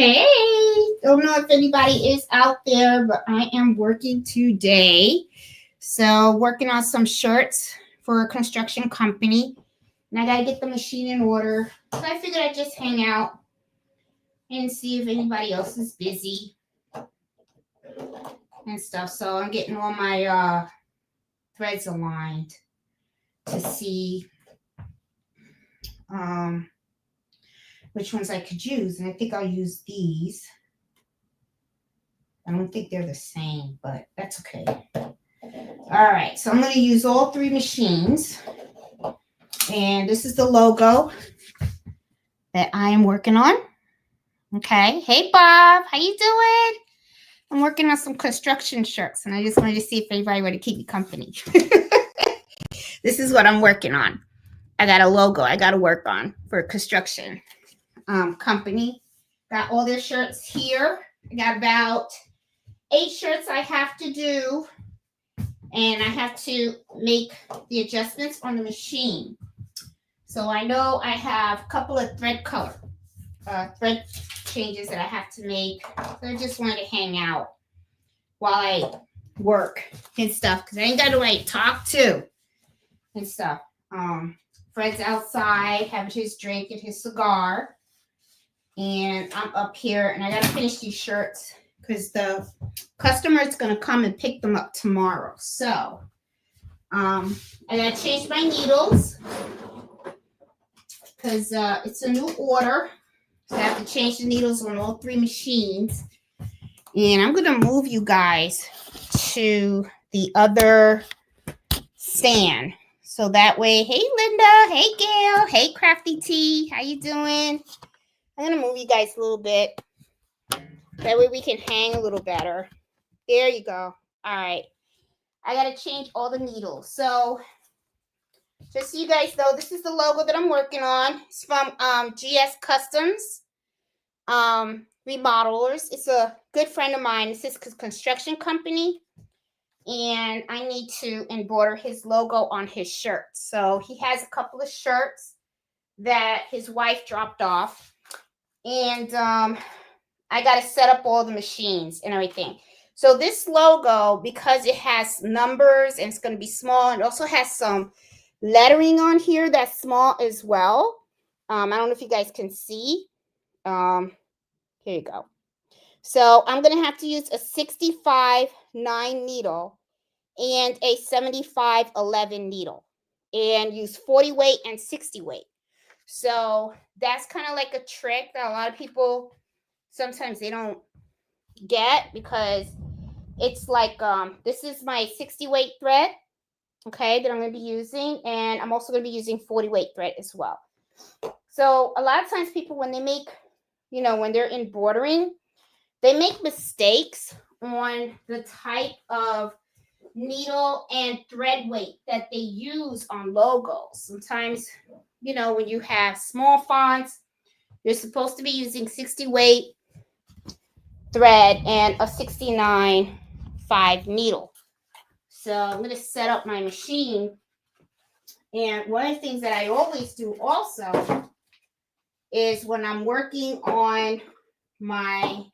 Hey, don't know if anybody is out there, but I am working today. So, working on some shirts for a construction company. And I got to get the machine in order. So, I figured I'd just hang out and see if anybody else is busy and stuff. So, I'm getting all my threads aligned to see which ones I could use. And I think I'll use these. I don't think they're the same, but that's okay. All right, so I'm going to use all three machines. And this is the logo that I am working on. Okay. Hey, Bob. How you doing? I'm working on some construction shirts, and I just wanted to see if anybody would keep me company. This is what I'm working on. I got a logo I got to work on for a construction company. Got all their shirts here. I got about 8 shirts I have to do, and I have to make the adjustments on the machine. So I know I have a couple of thread changes that I have to make. So I just wanted to hang out while I work and stuff, because I ain't got to talk to and stuff. Fred's outside having his drink and his cigar, and I'm up here, and I got to finish these shirts because the customer is going to come and pick them up tomorrow. So I got to change my needles because it's a new order. So I have to change the needles on all 3 machines. And I'm going to move you guys to the other stand. So that way, hey, Linda. Hey, Gail. Hey, Crafty T. How you doing? I'm going to move you guys a little bit. That way we can hang a little better. There you go. All right. I got to change all the needles. So just so you guys know, this is the logo that I'm working on. It's from GS Customs Remodelers. It's a good friend of mine. It's his construction company. And I need to embroider his logo on his shirt. So he has a couple of shirts that his wife dropped off. And I got to set up all the machines and everything. So this logo, because it has numbers and it's going to be small, and it also has some lettering on here that's small as well. I don't know if you guys can see. Here you go. So I'm going to have to use a 65-9 needle and a 75-11 needle, and use 40 weight and 60 weight. So that's kind of like a trick that a lot of people sometimes they don't get, because it's like this is my 60 weight thread, okay, that I'm going to be using, and I'm also going to be using 40 weight thread as well. So a lot of times people, when they make, when they're embroidering, they make mistakes on the type of needle and thread weight that they use on logos. Sometimes, when you have small fonts, you're supposed to be using 60 weight thread and a 69.5 needle. So I'm going to set up my machine. And one of the things that I always do also is when I'm working on my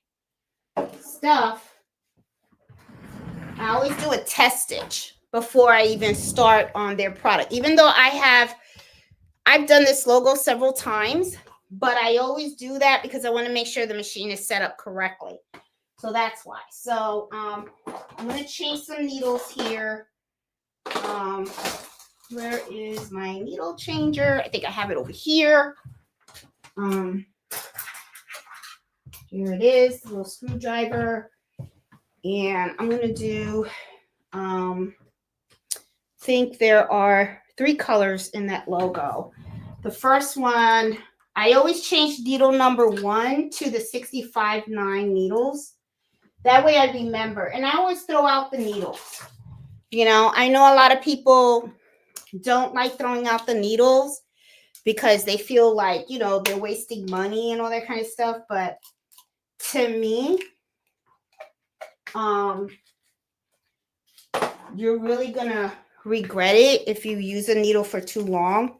stuff, I always do a test stitch before I even start on their product. Even though I've done this logo several times, but I always do that because I want to make sure the machine is set up correctly. So that's why. So I'm going to change some needles here. Where is my needle changer? I think I have it over here. Here it is, the little screwdriver. And I'm going to do, think there are 3 colors in that logo. The first one, I always change needle number 1 to the 65-9 needles. That way I remember. And I always throw out the needles. I know a lot of people don't like throwing out the needles because they feel like, they're wasting money and all that kind of stuff. But to me, you're really going to regret it if you use a needle for too long,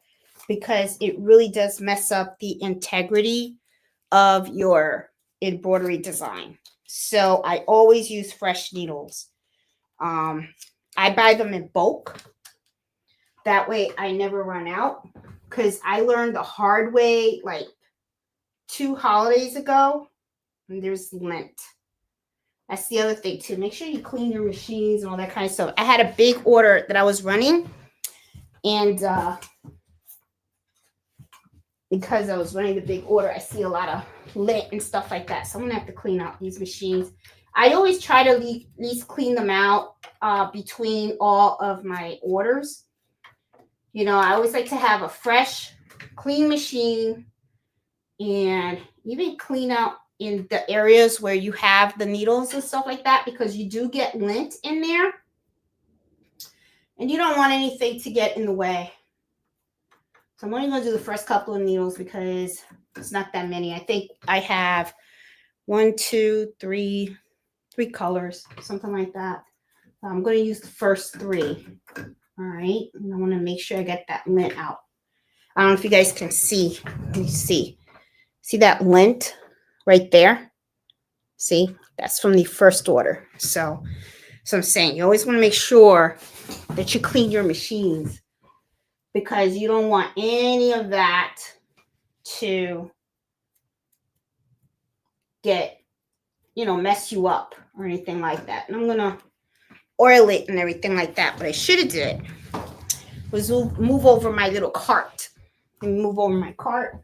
because it really does mess up the integrity of your embroidery design. So I always use fresh needles. I buy them in bulk. That way I never run out, because I learned the hard way like 2 holidays ago. And there's lint. That's the other thing too. Make sure you clean your machines and all that kind of stuff. I had a big order that I was running, and because I was running the big order, I see a lot of lint and stuff like that. So I'm gonna have to clean out these machines. I always try to at least clean them out between all of my orders. You know, I always like to have a fresh, clean machine, and even clean out in the areas where you have the needles and stuff like that, because you do get lint in there and you don't want anything to get in the way. So I'm only going to do the first couple of needles because it's not that many. I think I have 1, 2, 3 colors, something like that. I'm going to use the first 3. All right. And I want to make sure I get that lint out. I don't know if you guys can see. Let me see. See that lint right there? See, that's from the first order. So I'm saying you always want to make sure that you clean your machines, because you don't want any of that to get, you know, mess you up or anything like that. And I'm going to oil it and everything like that. What I should have did was move over my little cart. And move over my cart,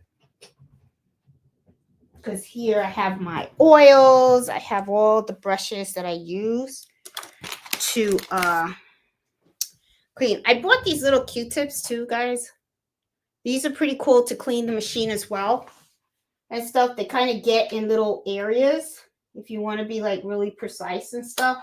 because here I have my oils. I have all the brushes that I use to clean. I bought these little Q-tips too, guys. These are pretty cool to clean the machine as well and stuff. They kind of get in little areas if you want to be like really precise and stuff.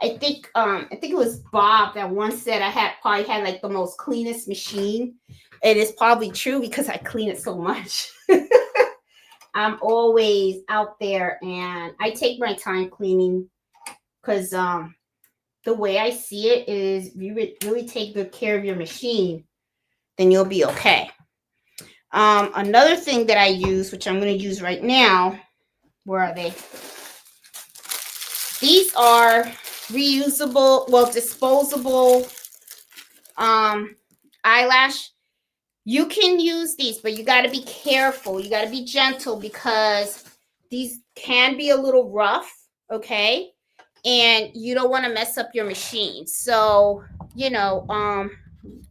I think it was Bob that once said I probably had like the most cleanest machine. It is probably true because I clean it so much. I'm always out there and I take my time cleaning, because the way I see it is if you really take good care of your machine, then you'll be okay. Another thing that I use, which I'm going to use right now, where are they? These are reusable, well, disposable eyelash. You can use these, but you got to be careful. You got to be gentle, because these can be a little rough, okay? And you don't want to mess up your machine. So, you know,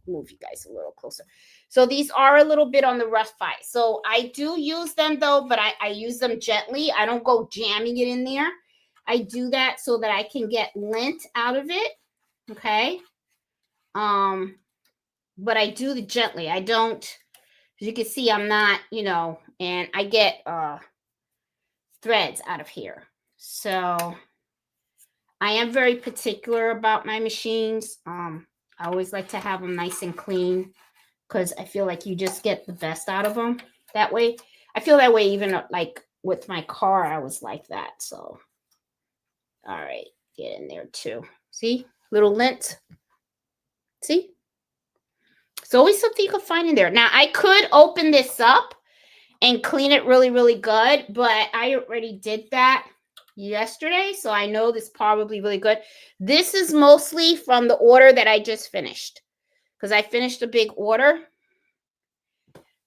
move you guys a little closer. So these are a little bit on the rough side. So I do use them though, but I use them gently. I don't go jamming it in there. I do that so that I can get lint out of it, okay? But I do it gently. I don't, as you can see, I'm not, you know, and I get threads out of here. So I am very particular about my machines. I always like to have them nice and clean, because I feel like you just get the best out of them that way. I feel that way even like with my car, I was like that. So, all right, get in there too. See, little lint. See? It's always something you can find in there. Now, I could open this up and clean it really, really good, but I already did that yesterday, so I know this is probably really good. This is mostly from the order that I just finished, because I finished a big order.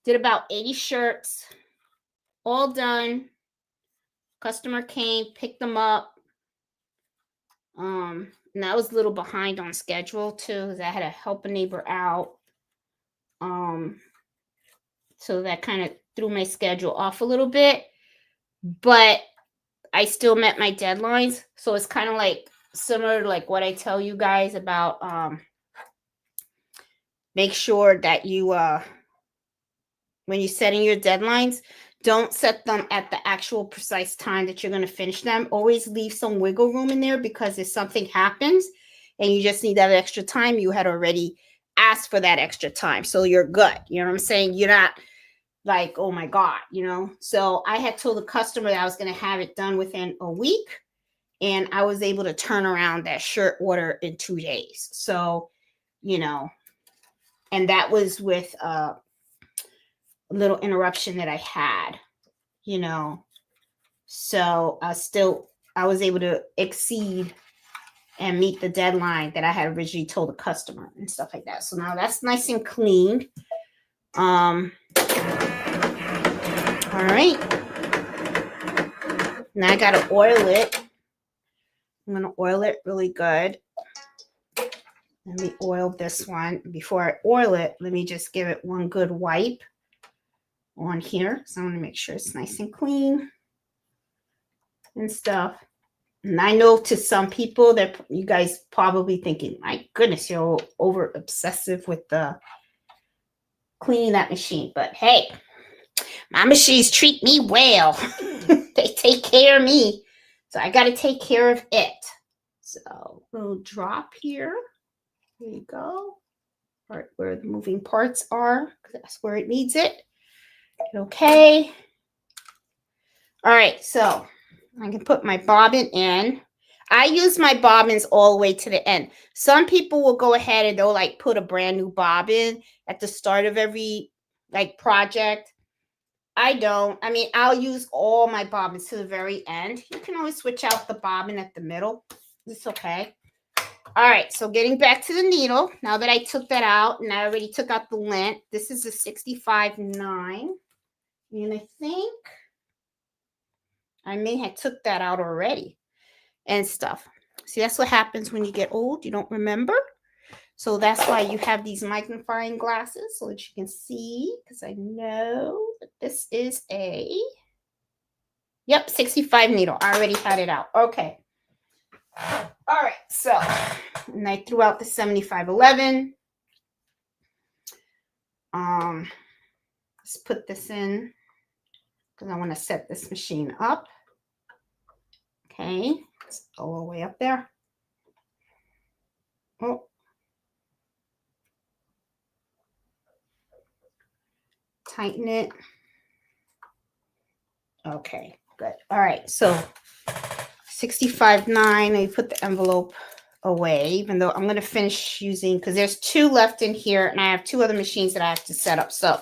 Did about 80 shirts, all done. Customer came, picked them up. And I was a little behind on schedule too, because I had to help a neighbor out. So that kind of threw my schedule off a little bit, but I still met my deadlines. So it's kind of like similar to like what I tell you guys about, make sure that you, when you're setting your deadlines, don't set them at the actual precise time that you're going to finish them. Always leave some wiggle room in there, because if something happens and you just need that extra time, you had already asked for that extra time. So you're good. You know what I'm saying? You're not like, oh my God, you know? So I had told the customer that I was going to have it done within a week, and I was able to turn around that shirt order in 2 days. So, you know, and that was with a little interruption that I had, you know. So I was able to exceed and meet the deadline that I had originally told the customer and stuff like that. So now that's nice and clean. All right. Now I gotta oil it. I'm gonna oil it really good. Let me oil this one. Before I oil it, let me just give it one good wipe on here. So I want to make sure it's nice and clean and stuff. And I know to some people that you guys probably thinking, my goodness, you're over obsessive with the cleaning that machine. But hey, my machines treat me well. They take care of me. So I got to take care of it. So little drop here. There you go. Right where the moving parts are, because that's where it needs it. Okay. All right, so I can put my bobbin in. I use my bobbins all the way to the end. Some people will go ahead and they'll like put a brand new bobbin at the start of every like project. I don't. I mean, I'll use all my bobbins to the very end. You can always switch out the bobbin at the middle. It's okay. All right, so getting back to the needle. Now that I took that out and I already took out the lint, this is a 65.9. And I think I may have took that out already and stuff. See, that's what happens when you get old. You don't remember. So that's why you have these magnifying glasses so that you can see, because I know that this is a, yep, 65 needle. I already had it out. Okay. All right. So, and I threw out the 7511. Let's put this in because I want to set this machine up. Okay. Let's go all the way up there. Oh. Tighten it. Okay, good. All right, so 65.9. I put the envelope away, even though I'm going to finish using, because there's 2 left in here, and I have 2 other machines that I have to set up. So,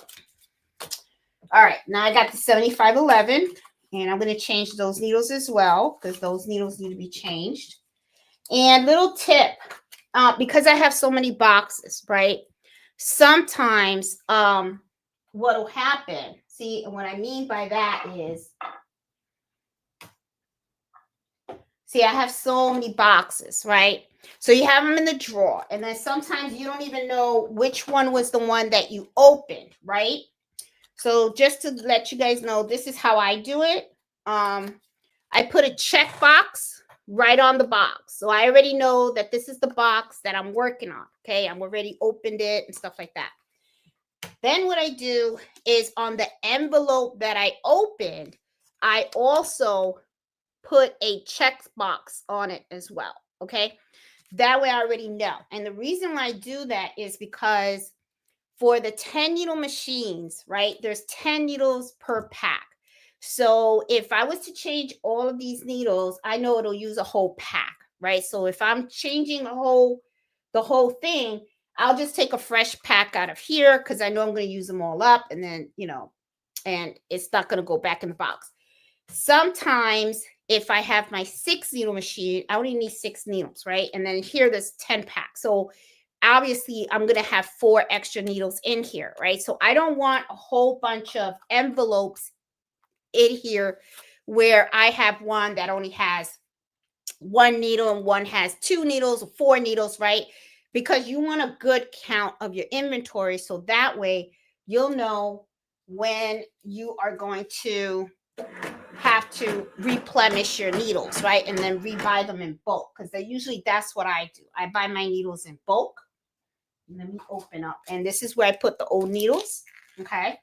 all right, now I got the 7511, and I'm going to change those needles as well, because those needles need to be changed. And little tip, because I have so many boxes, right? Sometimes, what'll happen, see, and what I mean by that is, see, I have so many boxes, right? So you have them in the drawer, and then sometimes you don't even know which one was the one that you opened, right? So just to let you guys know, this is how I do it. I put a check box right on the box. So I already know that this is the box that I'm working on, okay? I'm already opened it and stuff like that. Then what I do is on the envelope that I opened, I also put a check box on it as well, okay? That way I already know. And the reason why I do that is because for the 10 needle machines, right, there's 10 needles per pack. So if I was to change all of these needles, I know it'll use a whole pack, right? So if I'm changing the whole thing, I'll just take a fresh pack out of here because I know I'm going to use them all up, and then, you know, and it's not going to go back in the box. Sometimes if I have my 6 needle machine, I only need 6 needles, right? And then here there's 10 packs. So obviously I'm going to have 4 extra needles in here, right? So I don't want a whole bunch of envelopes in here where I have one that only has 1 needle and one has 2 needles or 4 needles, right? Because you want a good count of your inventory. So that way you'll know when you are going to have to replenish your needles, right? And then rebuy them in bulk, because that's what I do. I buy my needles in bulk. Let me open up. And this is where I put the old needles, okay?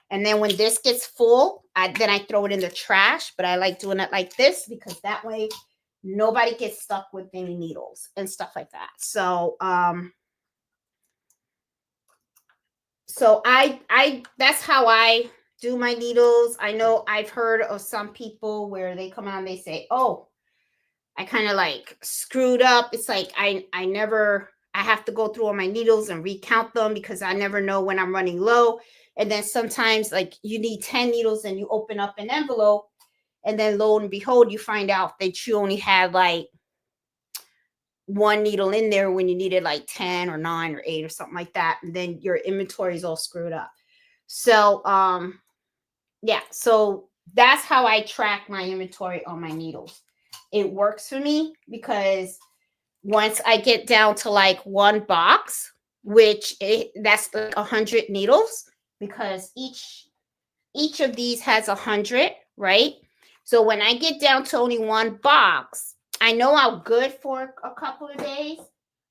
And then when this gets full, then I throw it in the trash. But I like doing it like this because that way nobody gets stuck with any needles and stuff like that. So, that's how I do my needles. I know I've heard of some people where they come out and they say, oh, I kind of like screwed up. It's like I have to go through all my needles and recount them because I never know when I'm running low. And then sometimes like you need 10 needles and you open up an envelope And then lo and behold, you find out that you only had like one needle in there when you needed like 10 or 9 or 8 or something like that. And then your inventory is all screwed up. So, yeah, so that's how I track my inventory on my needles. It works for me because once I get down to like one box, that's like 100 needles, because each of these has 100, right? So when I get down to only one box, I know I'm good for a couple of days.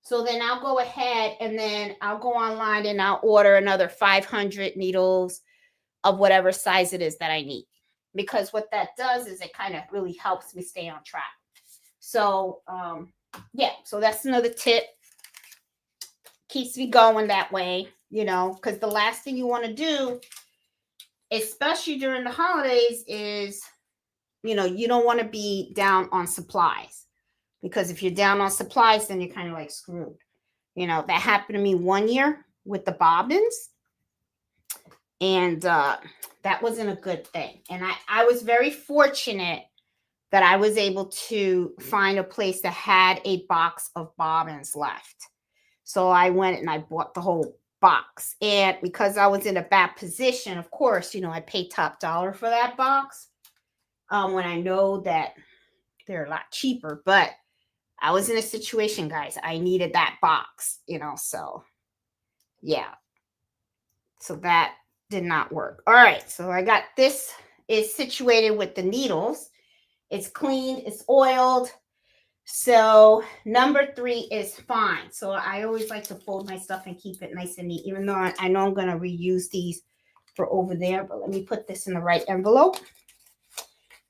So then I'll go ahead and then I'll go online and I'll order another 500 needles of whatever size it is that I need. Because what that does is it kind of really helps me stay on track. So, yeah, so that's another tip. Keeps me going that way, you know, because the last thing you want to do, especially during the holidays, is, you know, you don't want to be down on supplies, because if you're down on supplies, then you're kind of like screwed. You know, that happened to me one year with the bobbins, and that wasn't a good thing. And I was very fortunate that I was able to find a place that had a box of bobbins left. So I went and I bought the whole box. And because I was in a bad position, of course, you know, I paid top dollar for that box, when I know that they're a lot cheaper. But I was in a situation, guys, I needed that box, you know, so yeah. So that did not work. All right, so I got this is situated with the needles. It's cleaned, it's oiled. So number 3 is fine. So I always like to fold my stuff and keep it nice and neat, even though I know I'm going to reuse these for over there. But let me put this in the right envelope.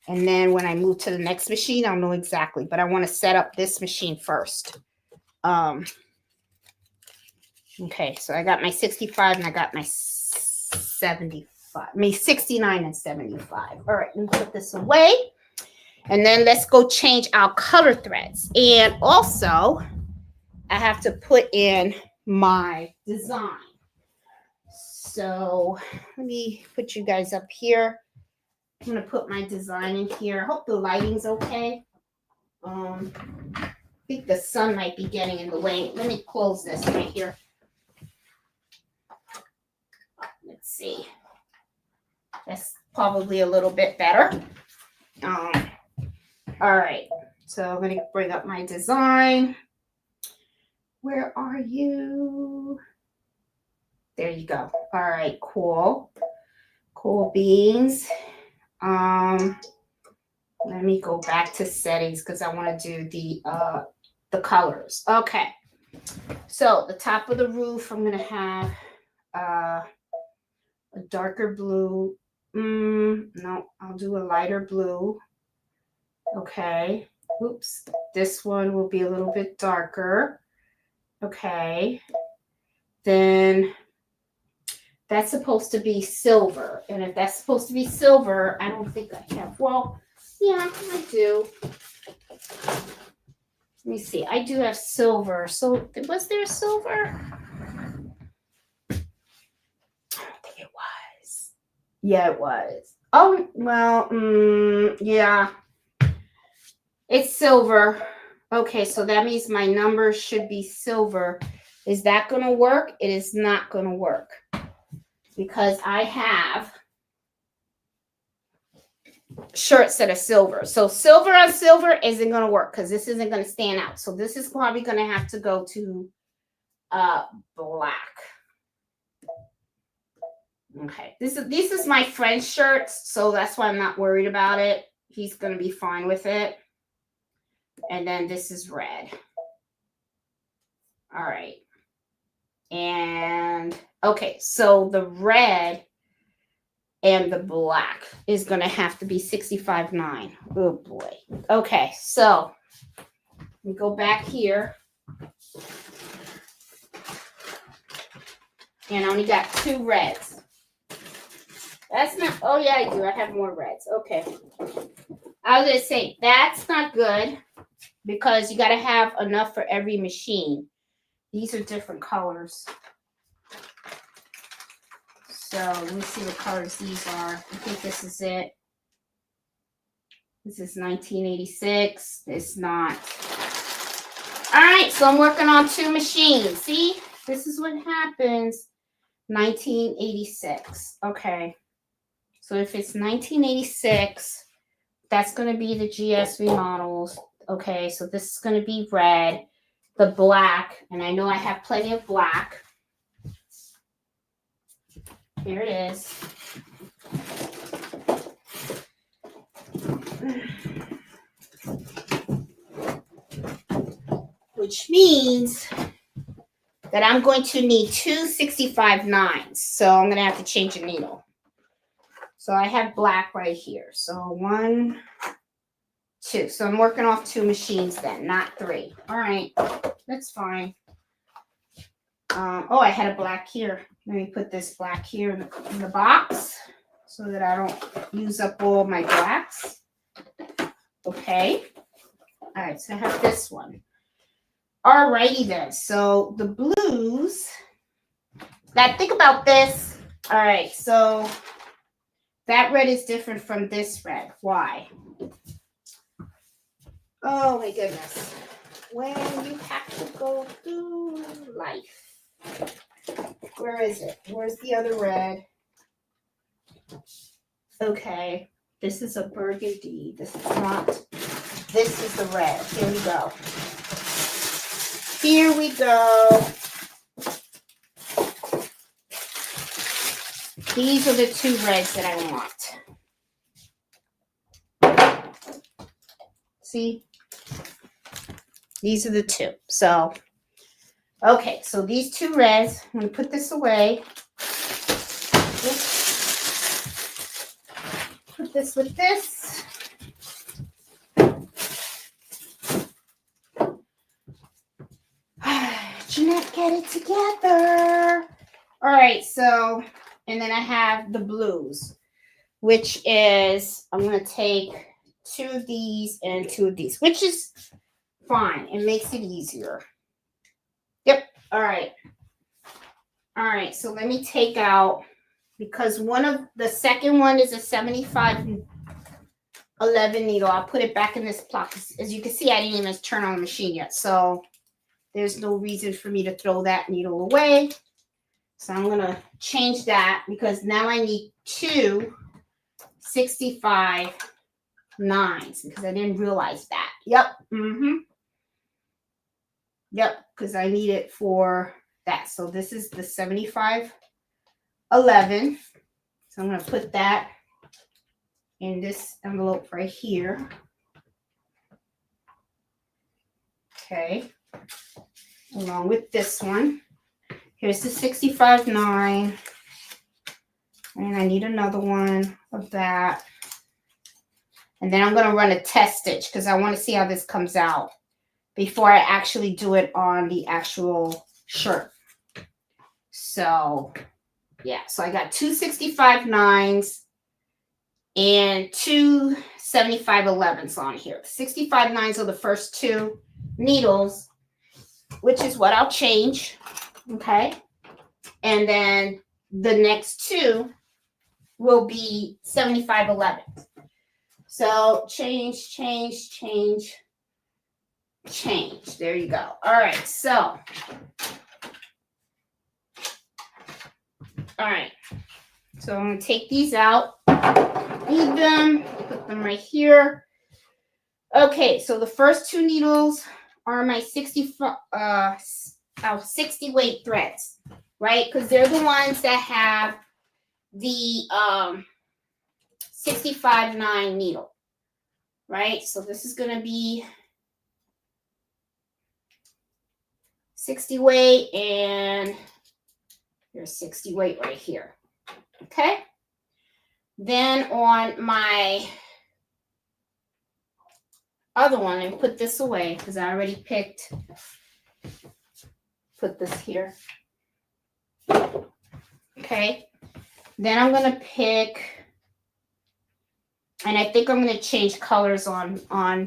And then when I move to the next machine, I'll know exactly. But I want to set up this machine first. Okay, so I got my 65 and I got my 75. I mean 69 and 75. All right, let me put this away. And then let's go change our color threads. And also, I have to put in my design. So let me put you guys up here. I'm going to put my design in here. I hope the lighting's okay. I think the sun might be getting in the way. Let me close this right here. Let's see. That's probably a little bit better. All right, so I'm going to bring up my design. Where are you? There you go. All right, cool. Cool beans. Let me go back to settings because I want to do the colors. Okay, so the top of the roof, I'm going to have a darker blue. No, I'll do a lighter blue. Okay. Oops. This one will be a little bit darker. Okay. Then that's supposed to be silver. And if that's supposed to be silver, I don't think I have. Well, yeah, I do. Let me see. I do have silver. So was there silver? I don't think it was. Yeah, it was. Oh, well, yeah. It's silver. Okay, so that means my number should be silver. Is that going to work? It is not going to work because I have shirts that are silver. So silver on silver isn't going to work because this isn't going to stand out. So this is probably going to have to go to black. Okay, this is my friend's shirts, so that's why I'm not worried about it. He's going to be fine with it. And then this is red. All right. And okay, so the red and the black is going to have to be 65.9. Oh boy. Okay, so we go back here. And I only got 2 reds. That's not, oh yeah, I do. I have more reds. Okay. I was going to say, that's not good because you got to have enough for every machine. These are different colors. So let me see what colors these are. I think this is it. This is 1986. It's not. All right, so I'm working on 2 machines. See, this is what happens. 1986. Okay. So if it's 1986, that's going to be the GS remodels. Okay, so this is going to be red, the black, and I know I have plenty of black. Here it is. Which means that I'm going to need 2 65/9s. So I'm going to have to change a needle. So I have black right here. So 1, 2. So I'm working off 2 machines then, not 3. All right, that's fine. Oh, I had a black here. Let me put this black here in the box so that I don't use up all my blacks. Okay. All right, so I have this one. All righty then. So the blues. Now think about this. All right, so that red is different from this red. Why? Oh my goodness. When you have to go through life. Where is it? Where's the other red? Okay, this is a burgundy. This is not. This is the red. Here we go. Here we go. These are the 2 reds that I want. See? These are the 2. So, okay, so these 2 reds, I'm going to put this away. Oops. Put this with this. Jeanette, get it together. All right, so, and then I have the blues, which is, I'm going to take 2 of these and 2 of these, which is fine. It makes it easier. Yep. All right. All right. So let me take out, because the second one is a 75/11 needle. I'll put it back in this block. As you can see, I didn't even turn on the machine yet. So there's no reason for me to throw that needle away. So I'm going to change that because now I need 2 65/9s because I didn't realize that. Yep. Yep, because I need it for that. So this is the 75/11. So I'm going to put that in this envelope right here. Okay. Along with this one. Here's the 65/9. And I need another one of that. And then I'm going to run a test stitch because I want to see how this comes out before I actually do it on the actual shirt. So, yeah. So I got 2 65/9s and 2 75/11s on here. 65/9s are the first 2 needles, which is what I'll change. Okay. And then the next 2 will be 75/11. So change. There you go. All right. So, all right. So I'm going to take these out. Need them. Put them right here. Okay. So the first 2 needles are my 60 weight threads, right? Because they're the ones that have the 65/9 needle, right? So this is going to be 60 weight, and here's 60 weight right here. Okay. Then on my other one, I put this away because I already put this here. Okay. Then I'm going to pick, and I think I'm going to change colors on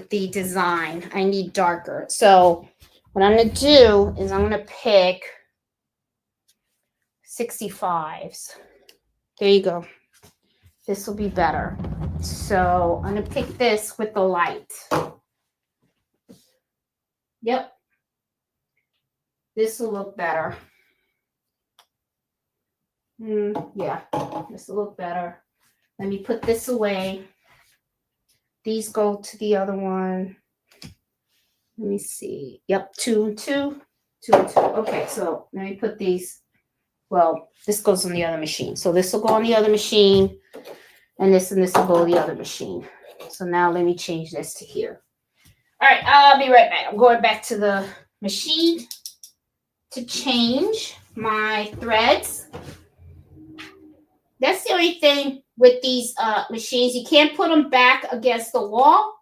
the design. I need darker. So what I'm going to do is I'm going to pick 65s. There you go. This will be better. So I'm going to pick this with the light. Yep. This will look better. Yeah, this will look better. Let me put this away. These go to the other one. Let me see. Yep, 2 and 2. 2 and 2. Okay, so let me put these. Well, this goes on the other machine. So this will go on the other machine. And this will go on the other machine. So now let me change this to here. All right, I'll be right back. I'm going back to the machine to change my threads. That's the only thing with these machines. You can't put them back against the wall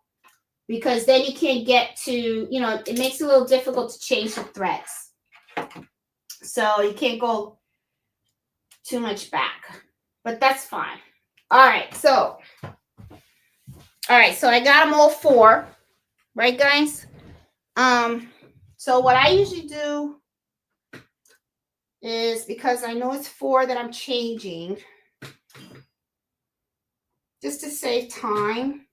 because then you can't get to, it makes it a little difficult to change the threads. So you can't go too much back, but that's fine. All right, so I got them all 4, right, guys? So what I usually do is, because I know it's 4 that I'm changing, just to save time,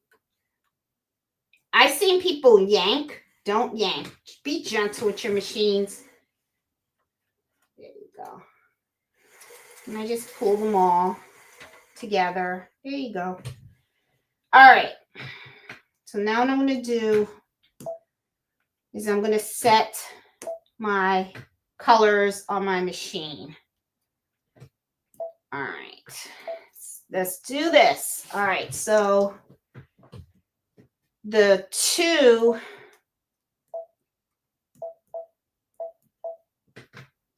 I've seen people yank. Don't yank. Be gentle with your machines. There you go. And I just pull them all together. There you go. All right. So now what I'm going to do is I'm going to set my colors on my machine. All right. Let's do this. All right. So the 2.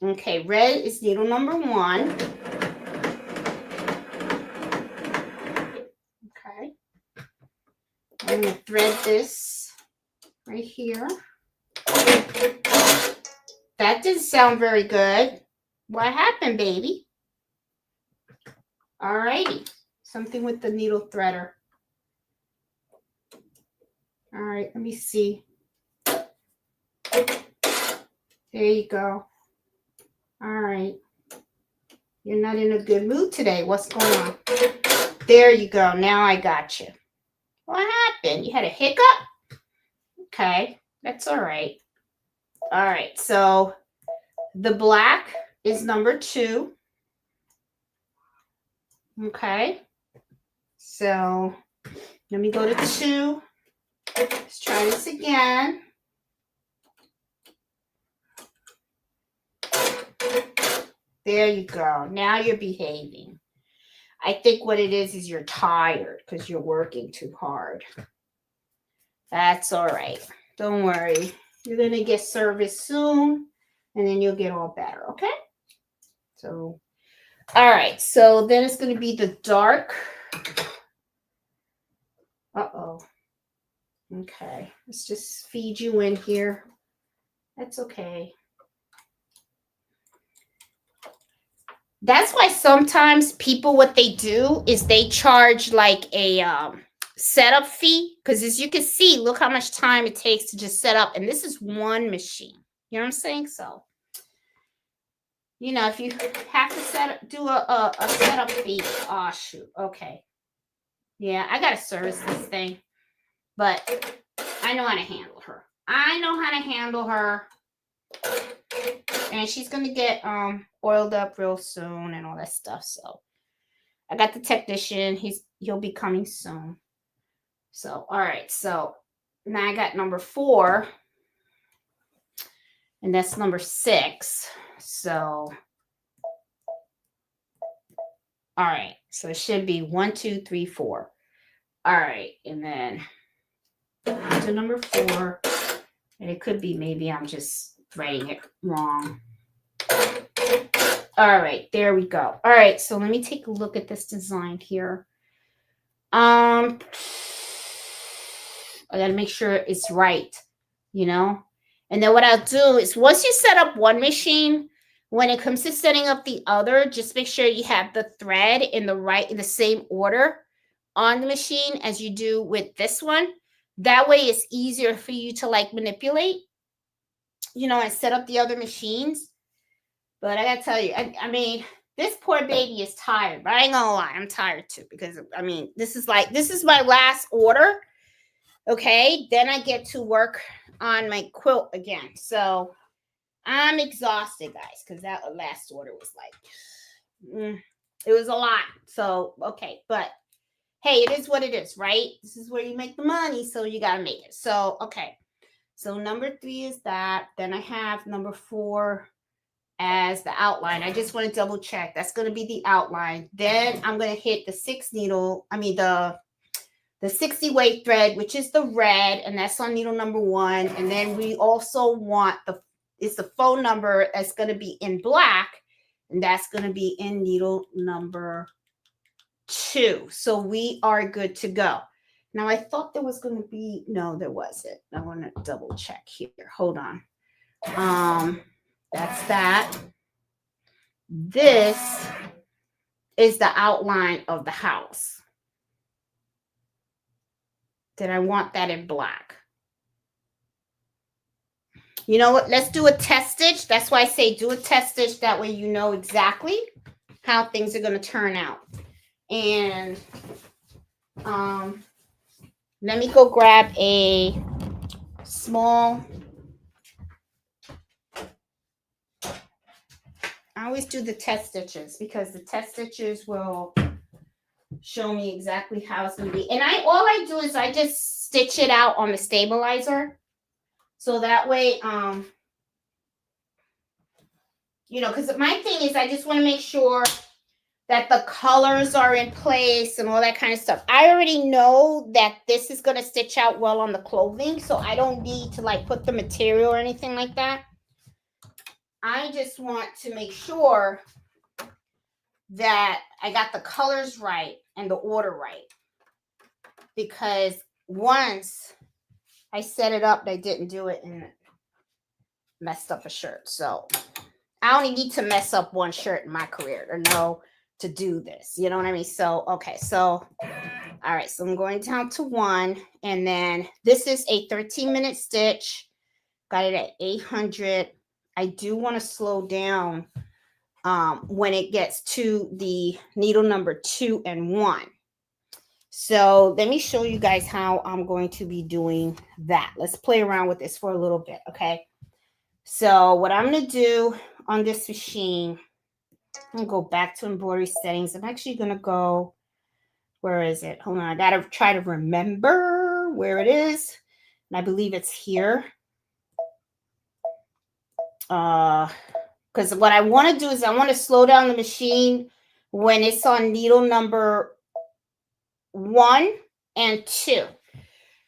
Okay, red is needle number 1. Okay. I'm going to thread this right here. That didn't sound very good. What happened, baby? All righty. Something with the needle threader. All right, let me see. There you go. All right. You're not in a good mood today. What's going on? There you go. Now I got you. What happened? You had a hiccup? Okay, that's all right. All right, so the black is number 2. Okay. So let me go to 2. Let's try this again. There you go. Now you're behaving. I think what it is you're tired because you're working too hard. That's all right. Don't worry. You're going to get service soon, and then you'll get all better, okay? So, all right. So then it's going to be the dark. Uh-oh. Okay. Let's just feed you in here. That's okay. That's why sometimes people, what they do is they charge like a setup fee. Because as you can see, look how much time it takes to just set up. And this is one machine. You know what I'm saying? So, if you have to do a setup fee. Oh, shoot. Okay. Yeah, I got to service this thing. But I know how to handle her. And she's going to get oiled up real soon and all that stuff. So I got the technician. He'll be coming soon. So, all right. So now I got number 4. And that's number 6. So, all right. So it should be 1, 2, 3, 4. All right. And then to number 4. And it could be maybe I'm just threading it wrong. All right, there we go. All right, so let me take a look at this design here. I gotta make sure it's right, And then what I'll do is once you set up one machine, when it comes to setting up the other, just make sure you have the thread in the same order on the machine as you do with this one. That way it's easier for you to manipulate, and set up the other machines. But I gotta tell you, I mean, this poor baby is tired, but I ain't gonna lie, I'm tired too, because I mean, this is my last order. Okay, then I get to work on my quilt again. So I'm exhausted, guys, because that last order was like, it was a lot. So, okay, but hey, it is what it is, right? This is where you make the money, so you got to make it. So, okay. So number 3 is that. Then I have number 4 as the outline. I just want to double check. That's going to be the outline. Then I'm going to hit the 60 weight thread, which is the red, and that's on needle number 1. And then we also want the phone number that's going to be in black, and that's going to be in needle number 2. So we are good to go. Now I thought there was going to be, no, there wasn't. I want to double check here. Hold on. That's that. This is the outline of the house. Then I want that in black. You know what? Let's do a test stitch. That's why I say do a test stitch. That way you know exactly how things are going to turn out. And let me go grab a small. I always do the test stitches because the test stitches will show me exactly how it's going to be. And all I do is I just stitch it out on the stabilizer. So that way, you know, because my thing is I just want to make sure that the colors are in place and all that kind of stuff. I already know that this is going to stitch out well on the clothing, so I don't need to like put the material or anything like that. I just want to make sure that I got the colors right and the order right. Because once I set it up, they didn't do it and messed up a shirt. So I only need to mess up one shirt in my career to know to do this. You know what I mean? So, okay. So, all right. So I'm going down to 1. And then this is a 13-minute stitch. Got it at 800. I do want to slow down when it gets to the needle number 2 and 1. So let me show you guys how I'm going to be doing that. Let's play around with this for a little bit. Okay. So what I'm going to do on this machine, I'm going to go back to embroidery settings. I'm actually going to go, where is it? Hold on. I got to try to remember where it is. And I believe it's here. Because what I want to do is I want to slow down the machine when it's on needle number 1 and 2.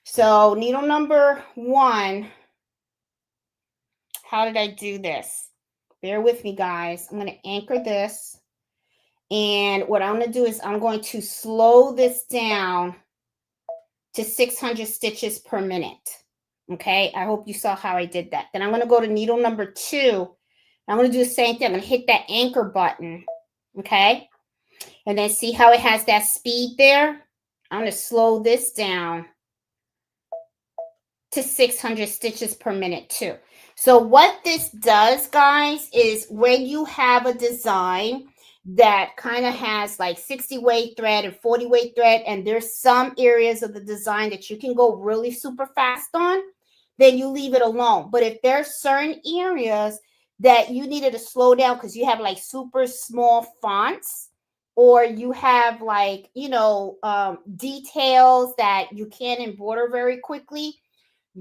So needle number 1, how did I do this? Bear with me, guys. I'm going to anchor this. And what I'm going to do is I'm going to slow this down to 600 stitches per minute. Okay, I hope you saw how I did that. Then I'm going to go to needle number 2. I'm going to do the same thing. I'm going to hit that anchor button. Okay, and then see how it has that speed there? I'm going to slow this down to 600 stitches per minute too. So what this does, guys, is when you have a design that kind of has like 60 weight thread and 40 weight thread, and there's some areas of the design that you can go really super fast on, then you leave it alone. But if there's certain areas that you needed to slow down because you have like super small fonts, or you have like, you know, details that you can't embroider very quickly,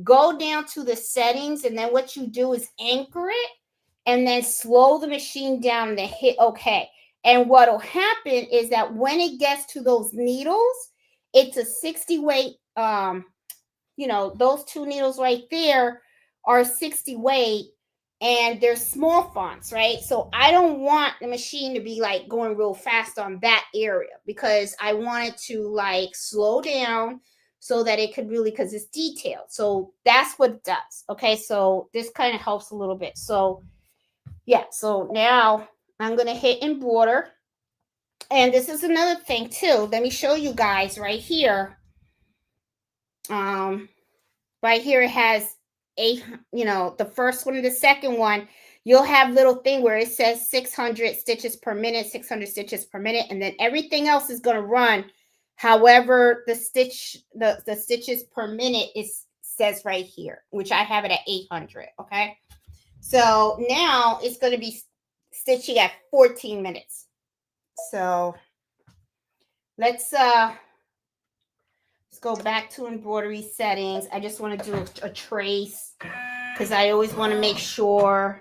go down to the settings, and then what you do is anchor it and then slow the machine down and then hit OK. And what will happen is that when it gets to those needles, it's a 60 weight, you know, those 2 needles right there are 60 weight, and they're small fonts, right? So I don't want the machine to be like going real fast on that area, because I want it to like slow down so that it could really, because it's detailed. So that's what it does. Okay, so this kind of helps a little bit. So yeah, so now I'm going to hit embroider. And this is another thing too. Let me show you guys right here. Right here it has 8, you know, the first one and the second one. you'll have little thing where it says 600 stitches per minute, 600 stitches per minute, and then everything else is going to run however the stitches per minute is says right here, which I have it at 800. Okay, so now it's going to be stitching at 14 minutes. So let's go back to embroidery settings. I just want to do a trace because I always want to make sure.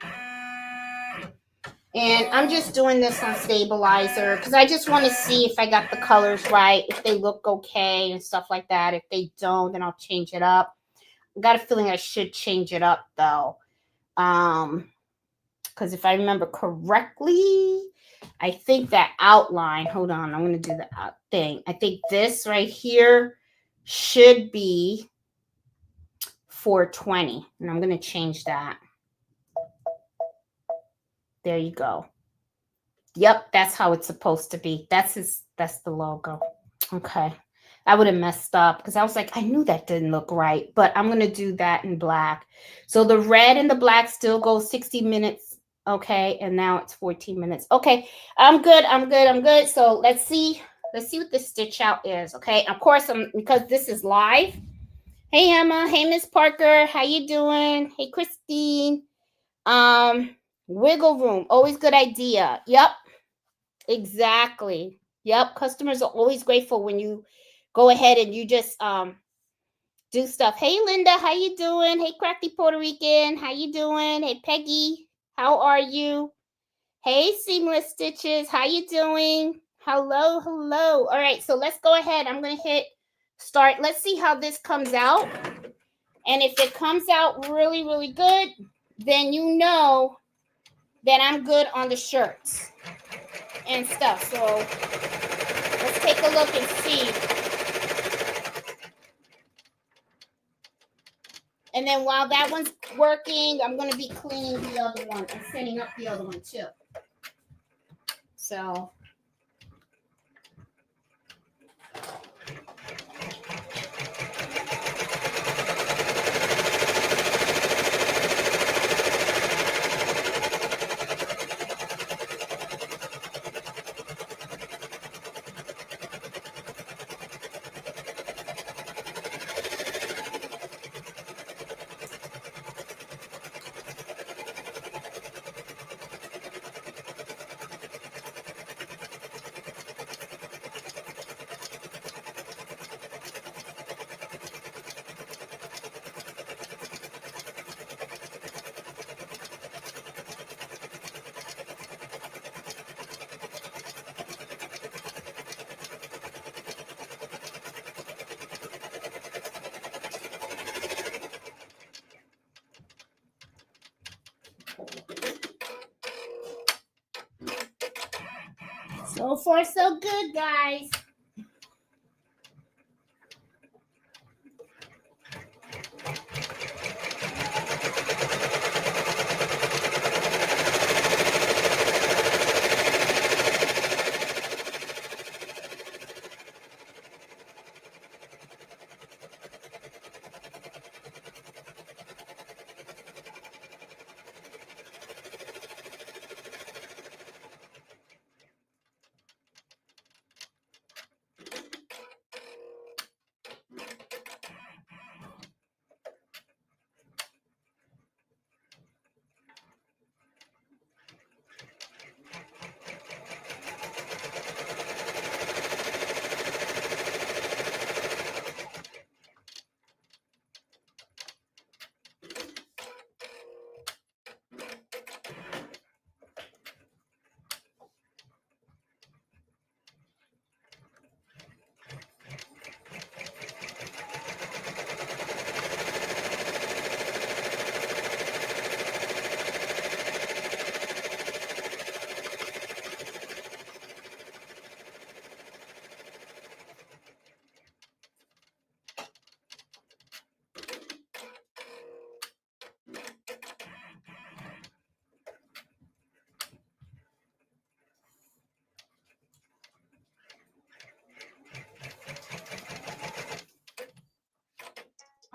And I'm just doing this on stabilizer because I just want to see if I got the colors right, if they look okay and stuff like that. If they don't, then I'll change it up. I got a feeling I should change it up though. Because if I remember correctly, I think that outline, hold on, I'm going to do the thing. I think this right here should be 420, and I'm going to change that. There you go. Yep, that's how it's supposed to be. That's the logo. Okay. I would have messed up because I was like, I knew that didn't look right, but I'm going to do that in black. So the red and the black still go 60 minutes. Okay. And now it's 14 minutes. Okay. I'm good. I'm good. I'm good. So let's see what the stitch out is. Okay. Of course, because this is live. Hey, Emma. Hey, Miss Parker. How you doing? Hey, Christine. Wiggle room. Always good idea. Yep. Exactly. Yep. Customers are always grateful when you go ahead and you just do stuff. Hey, Linda, how you doing? Hey, Cracky Puerto Rican, how you doing? Hey, Peggy, how are you? Hey, Seamless Stitches, how you doing? Hello, hello. All right, so let's go ahead. I'm going to hit start. Let's see how this comes out. And if it comes out really, really good, then you know that I'm good on the shirts and stuff. So let's take a look and see. And then while that one's working, I'm going to be cleaning the other one and setting up the other one too. So. So far, so good, guys.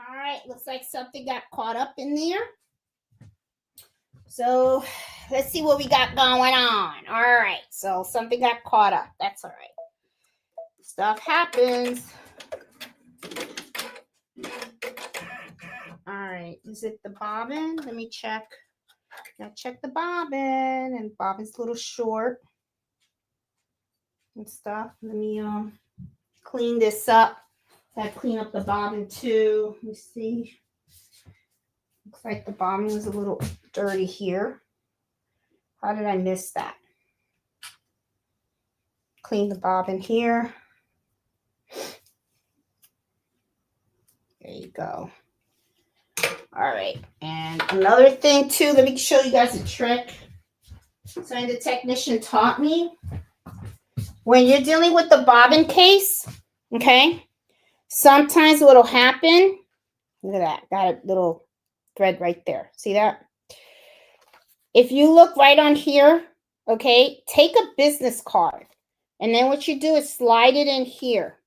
All right, looks like something got caught up in there. So let's see what we got going on. All right. So something got caught up. That's all right. Stuff happens. All right. Is it the bobbin? Let me check. Gotta check the bobbin. And bobbin's a little short and stuff. Let me clean this up. I clean up the bobbin too. Let me see. Looks like the bobbin was a little dirty here. How did I miss that? Clean the bobbin here. There you go. All right. And another thing too, let me show you guys a trick. Something the technician taught me. When you're dealing with the bobbin case, okay, sometimes what'll happen, look at that, got a little thread right there. See that? If you look right on here, okay, take a business card. And then what you do is slide it in here.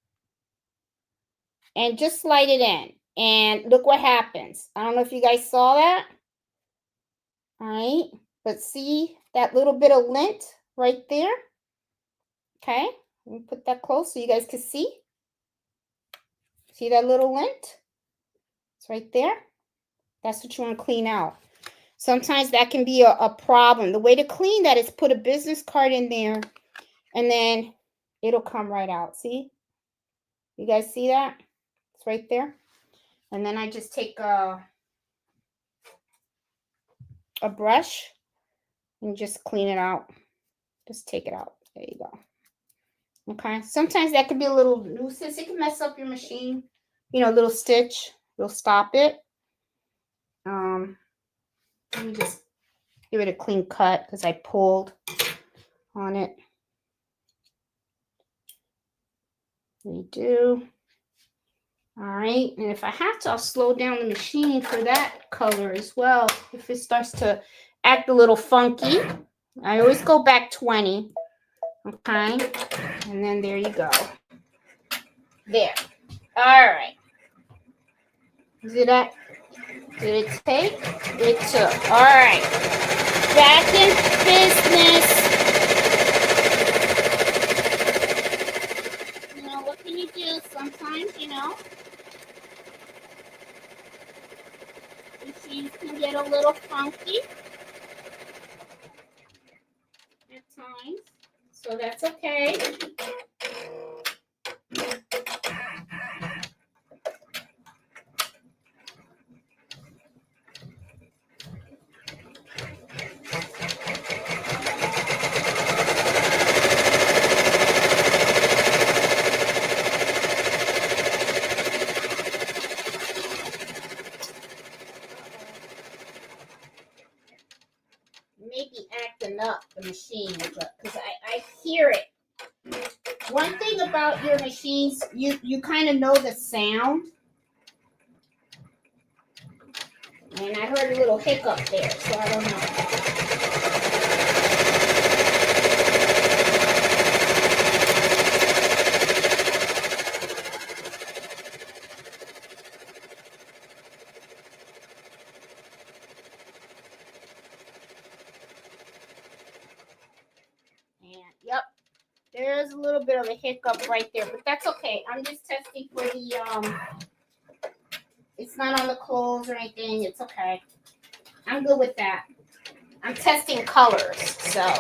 And just slide it in. And look what happens. I don't know if you guys saw that. All right. But see that little bit of lint right there? Okay. Let me put that close so you guys can see. See that little lint? It's right there. That's what you want to clean out. Sometimes that can be a problem. The way to clean that is put a business card in there. And then it'll come right out. See? You guys see that? It's right there. And then I just take a brush and just clean it out. Just take it out. There you go. Okay. Sometimes that could be a little nuisance. It can mess up your machine. You know, a little stitch. You'll stop it. Let me just give it a clean cut because I pulled on it. We do. All right. And if I have to, I'll slow down the machine for that color as well. If it starts to act a little funky, I always go back 20. Okay. And then there you go. There. All right. Did it take? It took. All right. Back in business. You know, what can you do? Sometimes, you know, machines can get a little funky at times. So that's okay. Maybe acting up the machine because I hear it. One thing about your machines, you kind of know the sound. And I heard a little hiccup there, so I don't know. Yep, there's a little bit of a hiccup right there, but that's okay. I'm just testing for the, it's not on the clothes or anything. It's okay. I'm good with that. I'm testing colors, so.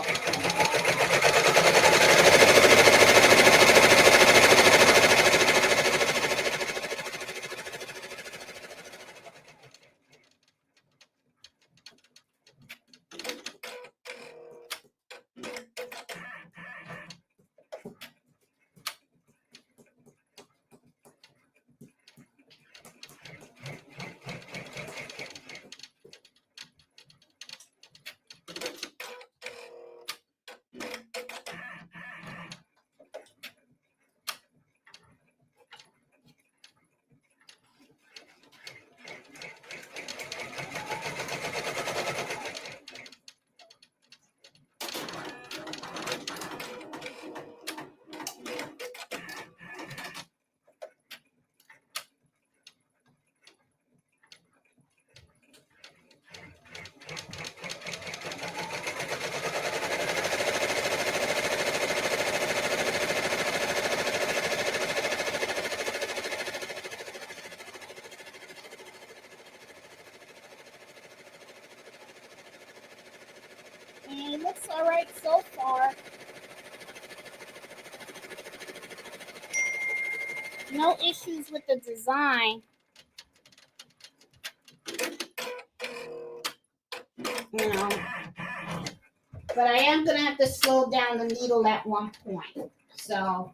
far. No issues with the design. You know, but I am going to have to slow down the needle at one point. So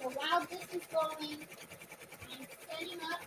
so while this is going, I'm setting up.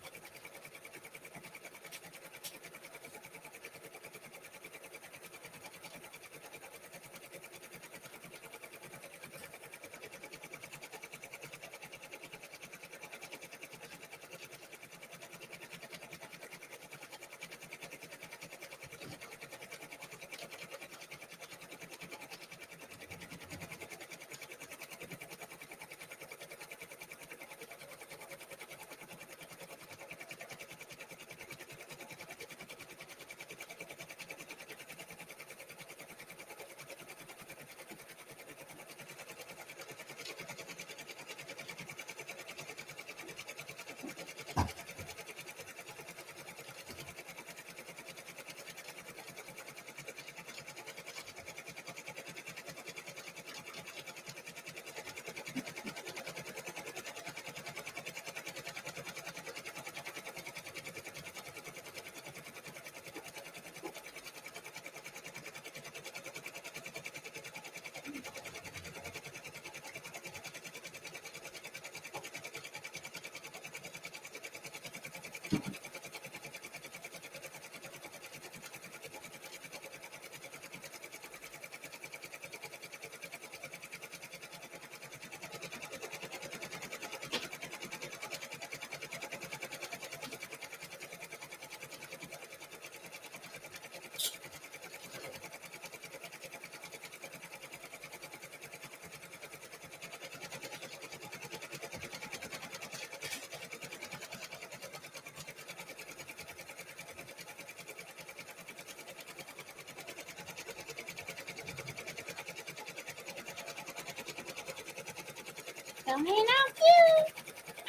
Coming out cute.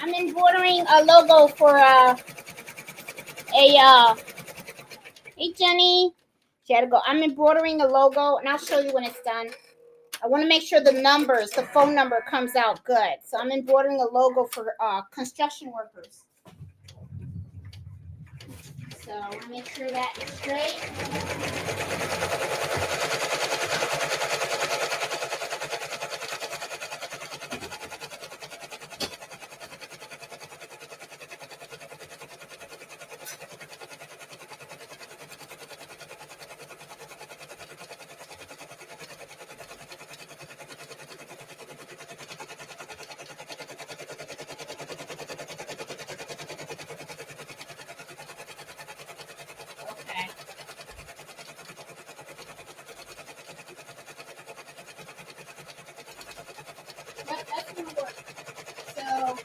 I'm embroidering a logo for hey Jenny. She had to go. I'm embroidering a logo, and I'll show you when it's done. I want to make sure the numbers, the phone number comes out good. So I'm embroidering a logo for construction workers. So I want to make sure that is straight. Okay. Yep, that's going to work. So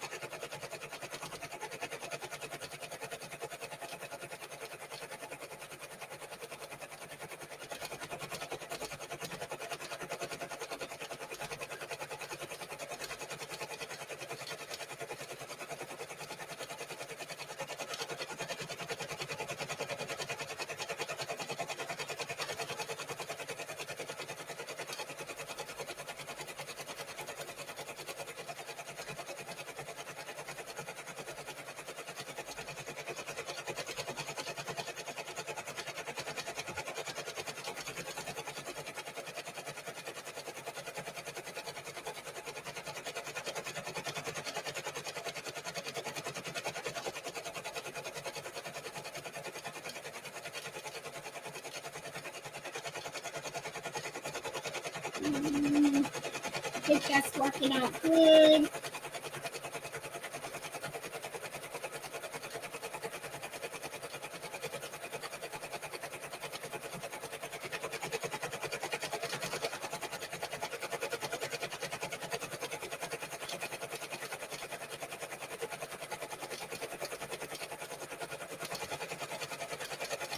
I think that's working out good.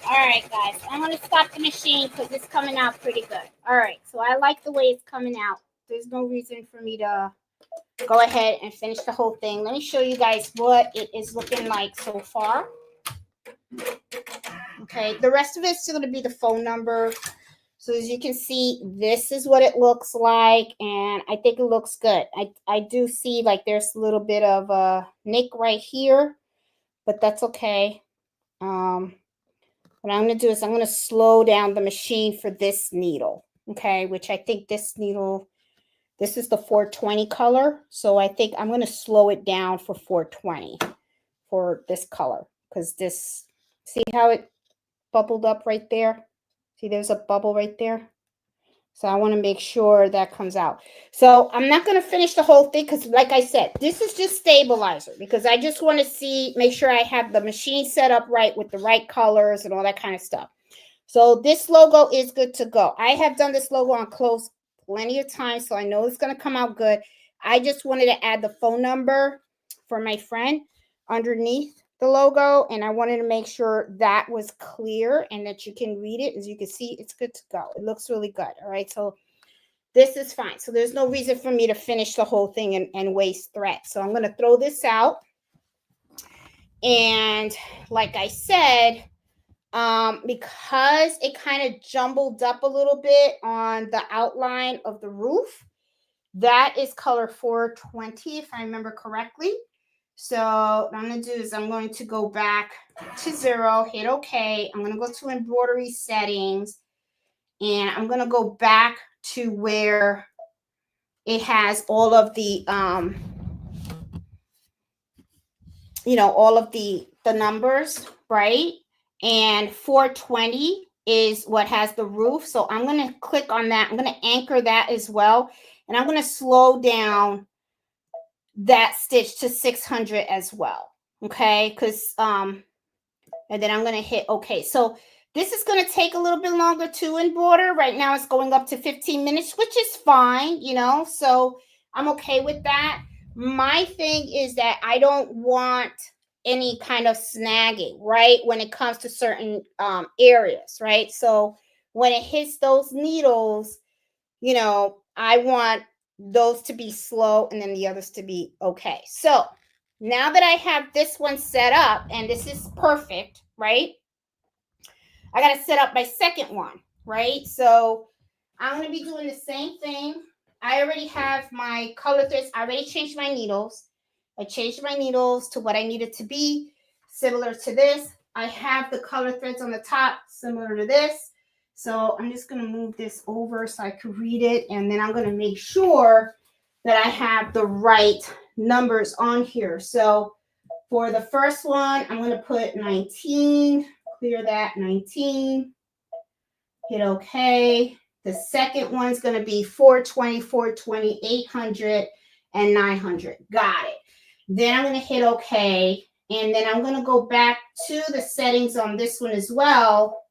All right, guys, I'm going to stop the machine because it's coming out pretty good. All right, so I like the way it's coming out. There's no reason for me to go ahead and finish the whole thing. Let me show you guys what it is looking like so far. Okay, the rest of it's still going to be the phone number. So as you can see, this is what it looks like, and I think it looks good. I do see like there's a little bit of a nick right here, but that's okay. What I'm going to do is I'm going to slow down the machine for this needle, okay, which I think this needle, this is the 420 color, so I think I'm going to slow it down for 420 for this color, because this, see how it bubbled up right there? See, there's a bubble right there. So I want to make sure that comes out. So I'm not going to finish the whole thing because, like I said, this is just stabilizer because I just want to see, make sure I have the machine set up right with the right colors and all that kind of stuff. So this logo is good to go. I have done this logo on clothes plenty of times, so I know it's going to come out good. I just wanted to add the phone number for my friend underneath the logo, and I wanted to make sure that was clear and that you can read it. As you can see, it's good to go. It looks really good. All right, so this is fine. So there's no reason for me to finish the whole thing and waste thread. So I'm going to throw this out. And like I said, because it kind of jumbled up a little bit on the outline of the roof, that is color 420, if I remember correctly. So what I'm going to do is I'm going to go back to 0, hit OK. I'm going to go to embroidery settings, and I'm going to go back to where it has all of the, all of the numbers, right? And 420 is what has the roof. So I'm going to click on that. I'm going to anchor that as well. And I'm going to slow down that stitch to 600 as well. Okay. Because, and then I'm going to hit OK. So this is going to take a little bit longer to embroider. Right now it's going up to 15 minutes, which is fine, so I'm okay with that. My thing is that I don't want any kind of snagging, right, when it comes to certain areas, right? So when it hits those needles, I want those to be slow and then the others to be okay. So now that I have this one set up and this is perfect, right? I got to set up my second one, right? So I'm going to be doing the same thing. I already have my color threads. I already changed my needles. I changed my needles to what I need it to be, similar to this. I have the color threads on the top, similar to this. So I'm just going to move this over so I can read it. And then I'm going to make sure that I have the right numbers on here. So for the first one, I'm going to put 19, clear that, 19, hit OK. The second one's going to be 420, 420, 800, and 900. Got it. Then I'm going to hit OK. And then I'm going to go back to the settings on this one as well,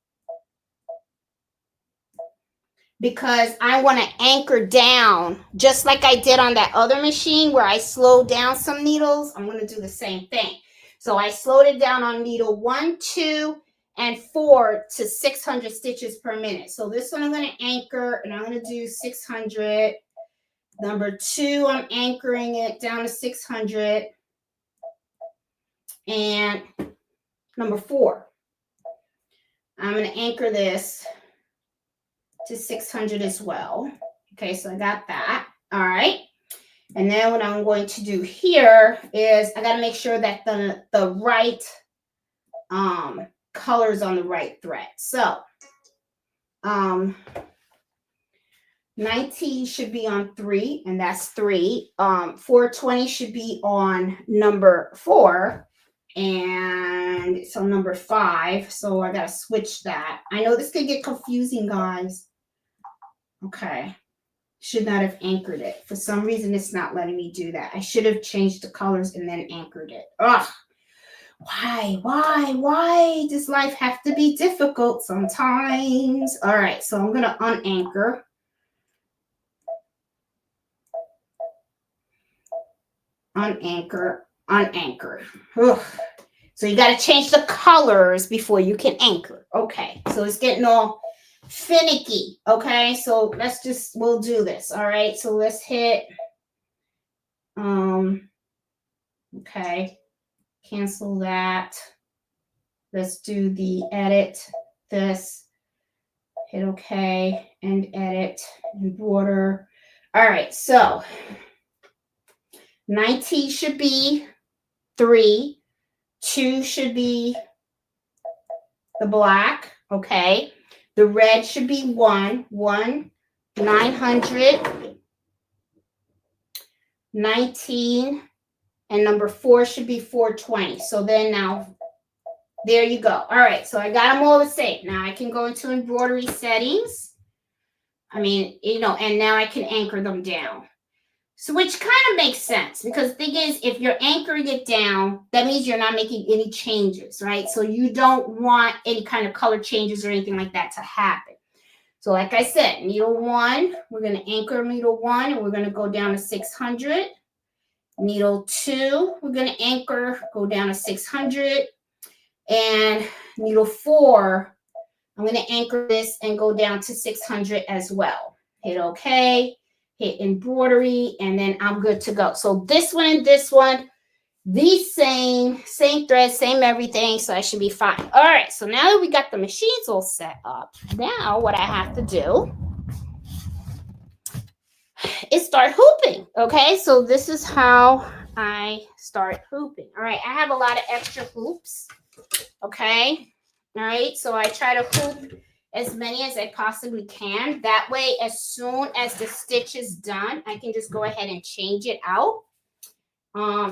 because I want to anchor down just like I did on that other machine where I slowed down some needles. I'm going to do the same thing. So I slowed it down on needle 1, 2, and 4 to 600 stitches per minute. So this one I'm going to anchor, and I'm going to do 600. Number 2, I'm anchoring it down to 600. And number 4, I'm going to anchor this to 600 as well. Okay, so I got that. All right. And then what I'm going to do here is I got to make sure that the right colors on the right thread. So 19 should be on 3, and that's 3. 420 should be on number 4, and it's on number 5. So I got to switch that. I know this could get confusing, guys. Okay. Should not have anchored it. For some reason, it's not letting me do that. I should have changed the colors and then anchored it. Ugh. Why does life have to be difficult sometimes? All right, so I'm going to unanchor. Unanchor. Ugh. So you got to change the colors before you can anchor. Okay, so it's getting all finicky. Okay, so we'll do this. All right, so let's hit okay, cancel that. Let's do the edit this, hit OK, and edit and border. All right, so 19 should be 3, 2 should be the black. Okay, the red should be 1, 900, 19, and number 4 should be 420. So then now, there you go. All right, so I got them all the same. Now I can go into embroidery settings. I mean, and now I can anchor them down. So which kind of makes sense, because the thing is, if you're anchoring it down, that means you're not making any changes, right? So you don't want any kind of color changes or anything like that to happen. So like I said, needle 1, we're going to anchor needle 1, and we're going to go down to 600. Needle 2, we're going to anchor, go down to 600. And needle 4, I'm going to anchor this and go down to 600 as well. Hit OK, hit embroidery, and then I'm good to go. So this one and this one, these same thread, same everything, so I should be fine. All right, so now that we got the machines all set up, now what I have to do is start hooping. Okay, so this is how I start hooping. All right, I have a lot of extra hoops. Okay, all right, so I try to hoop as many as I possibly can. That way, as soon as the stitch is done, I can just go ahead and change it out.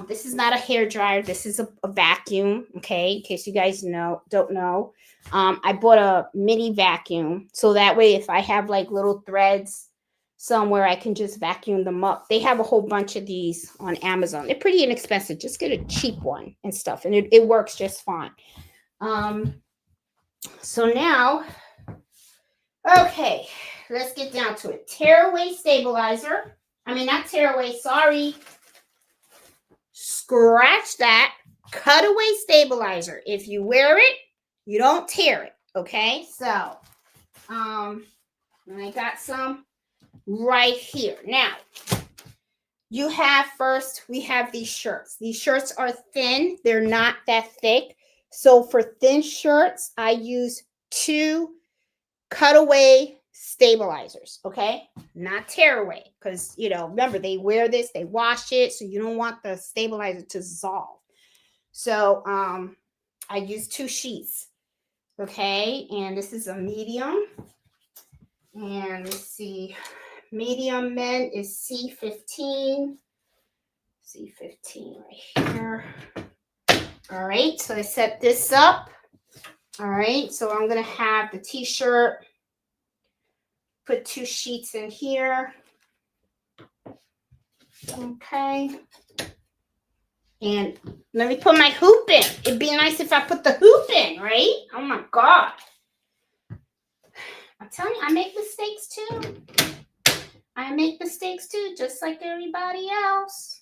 This is not a hair dryer. This is a vacuum, okay, in case you guys don't know. I bought a mini vacuum, so that way if I have like little threads somewhere, I can just vacuum them up. They have a whole bunch of these on Amazon. They're pretty inexpensive. Just get a cheap one and stuff, and it works just fine. So now, okay, let's get down to it. Tearaway stabilizer. I mean, not tearaway, sorry. Scratch that. Cutaway stabilizer. If you wear it, you don't tear it, okay? So, and I got some right here. Now, you have first, we have these shirts. These shirts are thin. They're not that thick. So for thin shirts, I use 2 cutaway stabilizers, okay? Not tearaway, because, you know, remember, they wear this, they wash it, so you don't want the stabilizer to dissolve. So I use 2 sheets, okay? And this is a medium. And let's see, medium men is C15. C15 right here. All right, so I set this up. All right, so I'm gonna have the t-shirt, put 2 sheets in here. Okay. And let me put my hoop in. It'd be nice if I put the hoop in, right? Oh my God. I'm telling you, I make mistakes too. I make mistakes too, just like everybody else.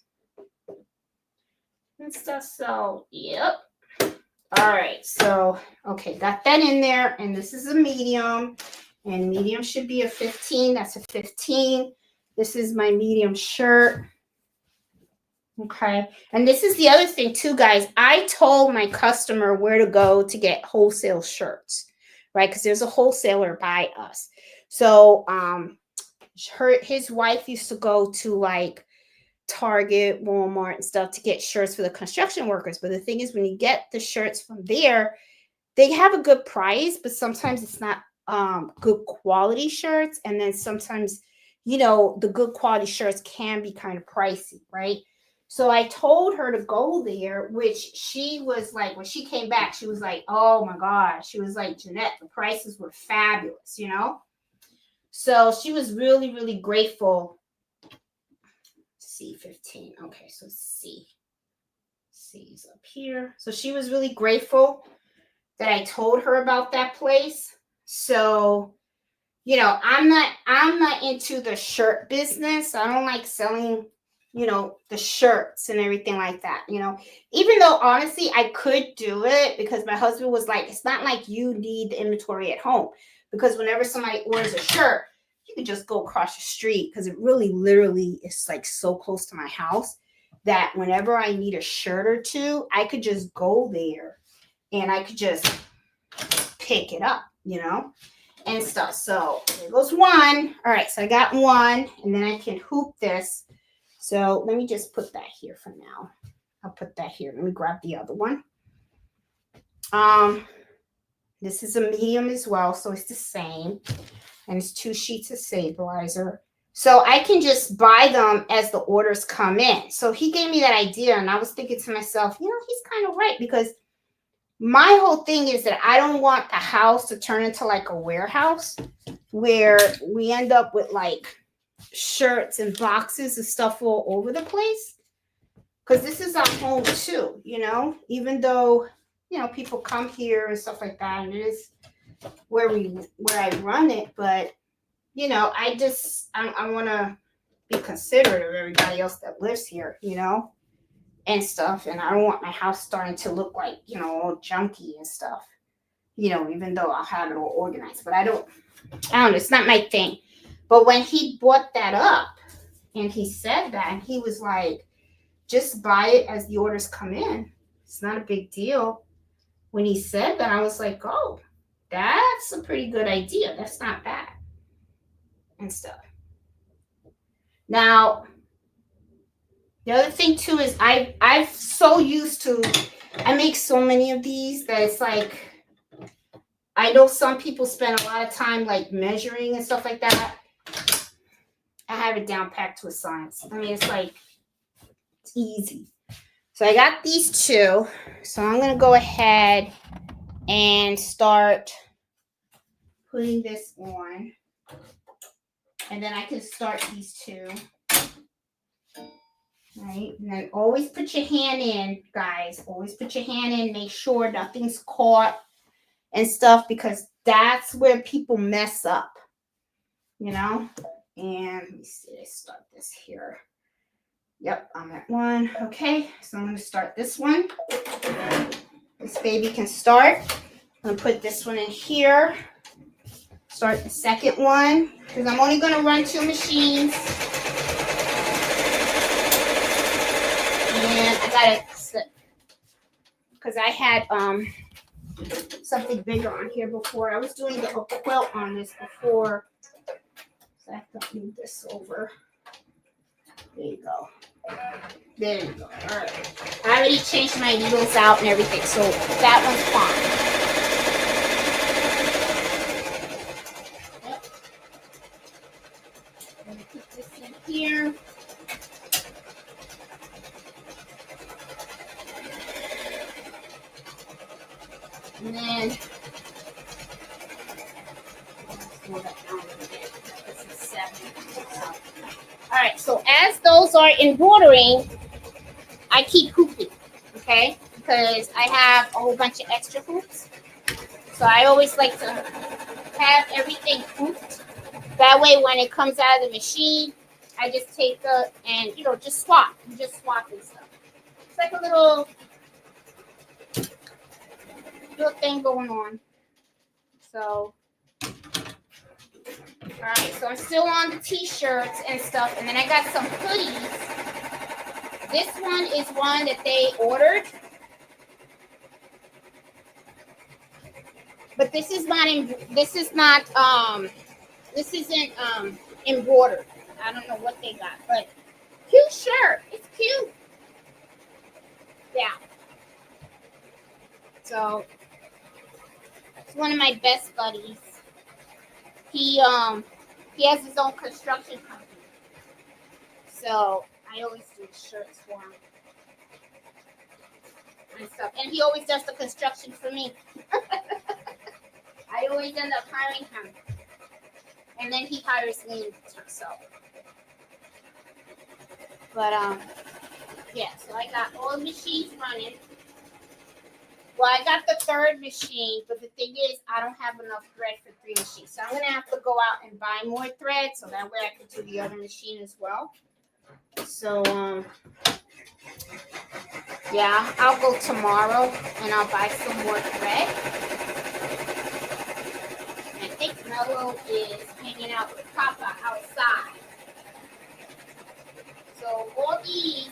And stuff, so, yep. All right, so, okay, got that in there. And this is a medium. And medium should be a 15. That's a 15. This is my medium shirt. Okay, and this is the other thing too, guys. I told my customer where to go to get wholesale shirts, right? Because there's a wholesaler by us. So his wife used to go to like Target, Walmart and stuff to get shirts for the construction workers. But the thing is, when you get the shirts from there, they have a good price, but sometimes it's not good quality shirts. And then sometimes, you know, the good quality shirts can be kind of pricey, right? So I told her to go there, which she was like, when she came back, she was like, oh my God. She was like, Jeanette, the prices were fabulous, you know? So she was really, really grateful. C15. Okay, so C. C's up here. So she was really grateful that I told her about that place. So, you know, I'm not into the shirt business. I don't like selling, you know, the shirts and everything like that, you know, even though honestly I could do it, because my husband was like, it's not like you need the inventory at home, because whenever somebody orders a shirt, you can just go across the street, because it really literally is like so close to my house that whenever I need a shirt or two, I could just go there and I could just pick it up, you know, and stuff. So there goes one. All right, so I got one, and then I can hoop this. So let me just put that here for now. I'll put that here. Let me grab the other one. This is a medium as well, so it's the same. And it's 2 sheets of stabilizer. So I can just buy them as the orders come in. So he gave me that idea, and I was thinking to myself, you know, he's kind of right, because my whole thing is that I don't want the house to turn into like a warehouse where we end up with like shirts and boxes and stuff all over the place, because this is our home too, you know, even though, you know, people come here and stuff like that, and it is where I run it, but you know, I want to be considerate of everybody else that lives here, you know, and stuff. And I don't want my house starting to look like, you know, all junky and stuff, you know, even though I'll have it all organized. But I don't know, it's not my thing. But when he brought that up and he said that, and he was like, just buy it as the orders come in. It's not a big deal. When he said that, I was like, oh, that's a pretty good idea. That's not bad. And stuff. Now, the other thing too is I've so used to, I make so many of these that it's like, I know some people spend a lot of time like measuring and stuff like that. I have it down packed to a science. I mean, it's like, it's easy. So I got these 2. So I'm going to go ahead and start putting this on. And then I can start these 2. Right? And then always put your hand in, guys. Always put your hand in. Make sure nothing's caught and stuff, because that's where people mess up. You know? And let me see. Let's start this here. Yep, I'm at 1. Okay, so I'm going to start this one. This baby can start. I'm going to put this one in here. Start the second one, because I'm only going to run 2 machines. And I got it because I had something bigger on here before. I was doing the quilt on this before. So I have to move this over. There you go. There you go. All right. I already changed my needles out and everything, so that one's fine. Yep. I'm gonna put this in here. And then slow that down a little bit. This is 7. All right, so as those are embroidering, I keep hooping, okay? Because I have a whole bunch of extra hoops. So I always like to have everything hooped. That way when it comes out of the machine, I just take and just swap. You just swap and stuff. It's like a little thing going on. So, all right, so I'm still on the t-shirts and stuff, and then I got some hoodies. This one is one that they ordered, but this isn't embroidered. I don't know what they got, but cute shirt. It's cute. Yeah. So it's one of my best buddies. He has his own construction company. So I always do shirts for him and stuff. And he always does the construction for me. I always end up hiring him. And then he hires me himself. But yeah, so I got all the machines running. Well, I got the third machine, but the thing is, I don't have enough thread for 3 machines. So I'm going to have to go out and buy more thread, so that way I can do the other machine as well. So, yeah, I'll go tomorrow, and I'll buy some more thread. And I think Mello is hanging out with Papa outside. So all these...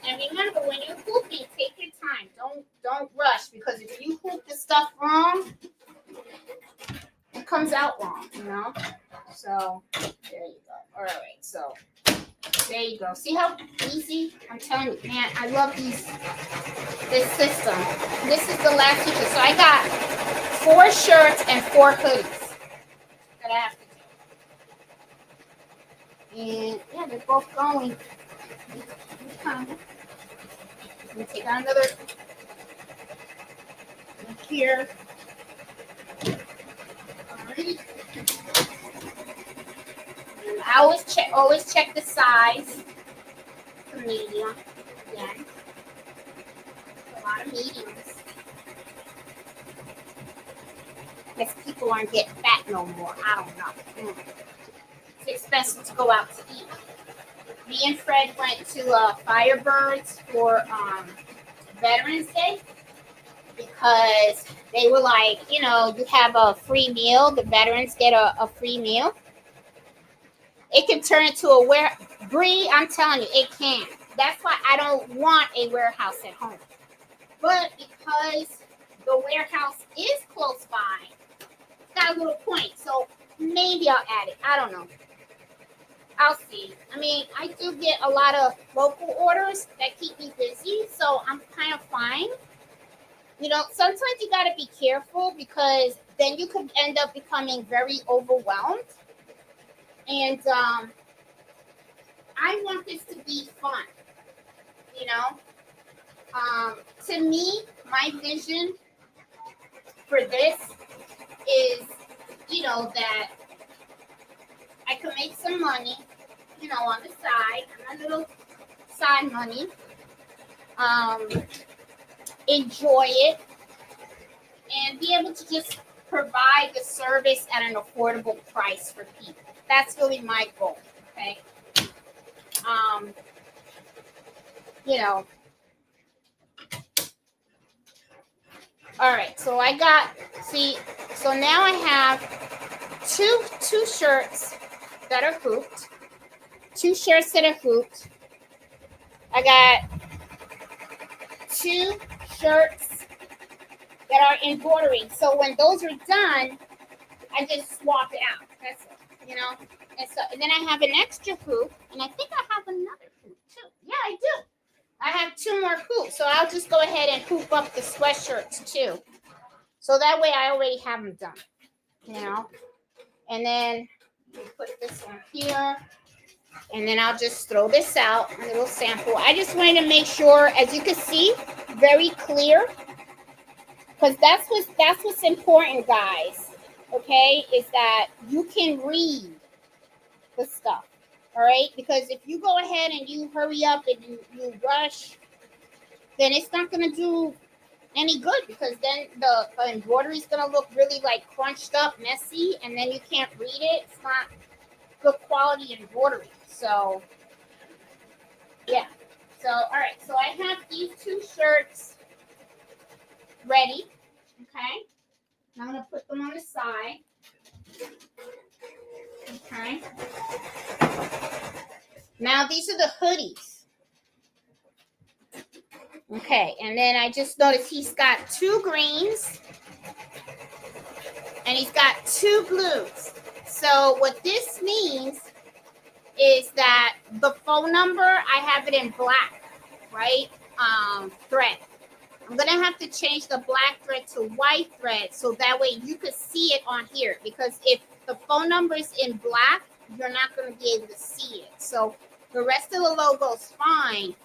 And remember, when you're hooping, take your time. Don't rush, because if you hoop the stuff wrong, it comes out wrong, So there you go. All right, so there you go. See how easy? I'm telling you, man, I love this system. This is the last feature. So I got 4 shirts and 4 hoodies that I have to do. And yeah, they're both going. Let me take out another here. Alright. I always check the size for medium. Again, a lot of mediums. Guess people aren't getting fat no more. I don't know. It's expensive to go out to eat. Me and Fred went to Firebirds for Veterans Day because they were like, you have a free meal. The veterans get a free meal. It can turn into a warehouse. Bree, I'm telling you, it can. That's why I don't want a warehouse at home. But because the warehouse is close by, it's got a little point. So maybe I'll add it. I don't know. I'll see. I mean, I do get a lot of local orders that keep me busy, so I'm kind of fine. Sometimes you got to be careful because then you could end up becoming very overwhelmed. And I want this to be fun, To me, my vision for this is, that I can make some money, on the side, a little side money, enjoy it, and be able to just provide the service at an affordable price for people. That's really my goal, okay? All right, so so now I have two shirts that are hooped. 2 shirts that are hooped. I got 2 shirts that are embroidering. So when those are done, I just swap it out. That's it, you know. And then I have an extra hoop, and I think I have another hoop too. Yeah, I do. I have 2 more hoops, so I'll just go ahead and hoop up the sweatshirts too. So that way I already have them done, you know. And then put this on here, and then I'll just throw this out, a little sample. I just wanted to make sure, as you can see, very clear, because that's what's important, guys. Okay, is that you can read the stuff. All right, because if you go ahead and you hurry up and you rush, then it's not going to do any good, because then the embroidery is going to look really like crunched up, messy, and then you can't read it. It's not good quality embroidery. So yeah, so all right, so I have these 2 shirts ready. Okay, now I'm going to put them on the side. Okay, now these are the hoodies. Okay, and then I just noticed he's got 2 greens and he's got 2 blues. So what this means is that the phone number, I have it in black, right? Thread. I'm going to have to change the black thread to white thread so that way you could see it on here, because if the phone number is in black, you're not going to be able to see it. So the rest of the logo is fine.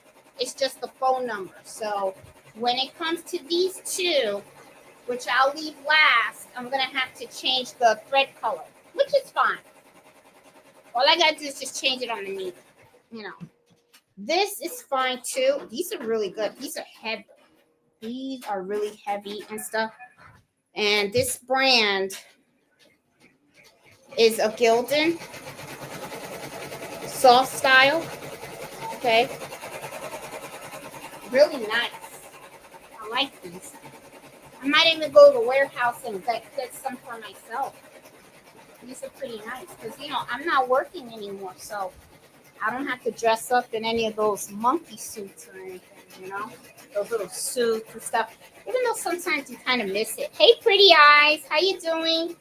It's just the phone number. So when it comes to these 2, which I'll leave last, I'm going to have to change the thread color, which is fine. All I got to do is just change it on the needle, you know. This is fine too. These are really good. These are heavy. These are really heavy and stuff. And this brand is a Gildan soft style. Okay. Really nice. I like these. I might even go to the warehouse and get some for myself. These are pretty nice because, you know, I'm not working anymore, so I don't have to dress up in any of those monkey suits or anything, you know, those little suits and stuff. Even though sometimes you kind of miss it. Hey, pretty eyes, how you doing?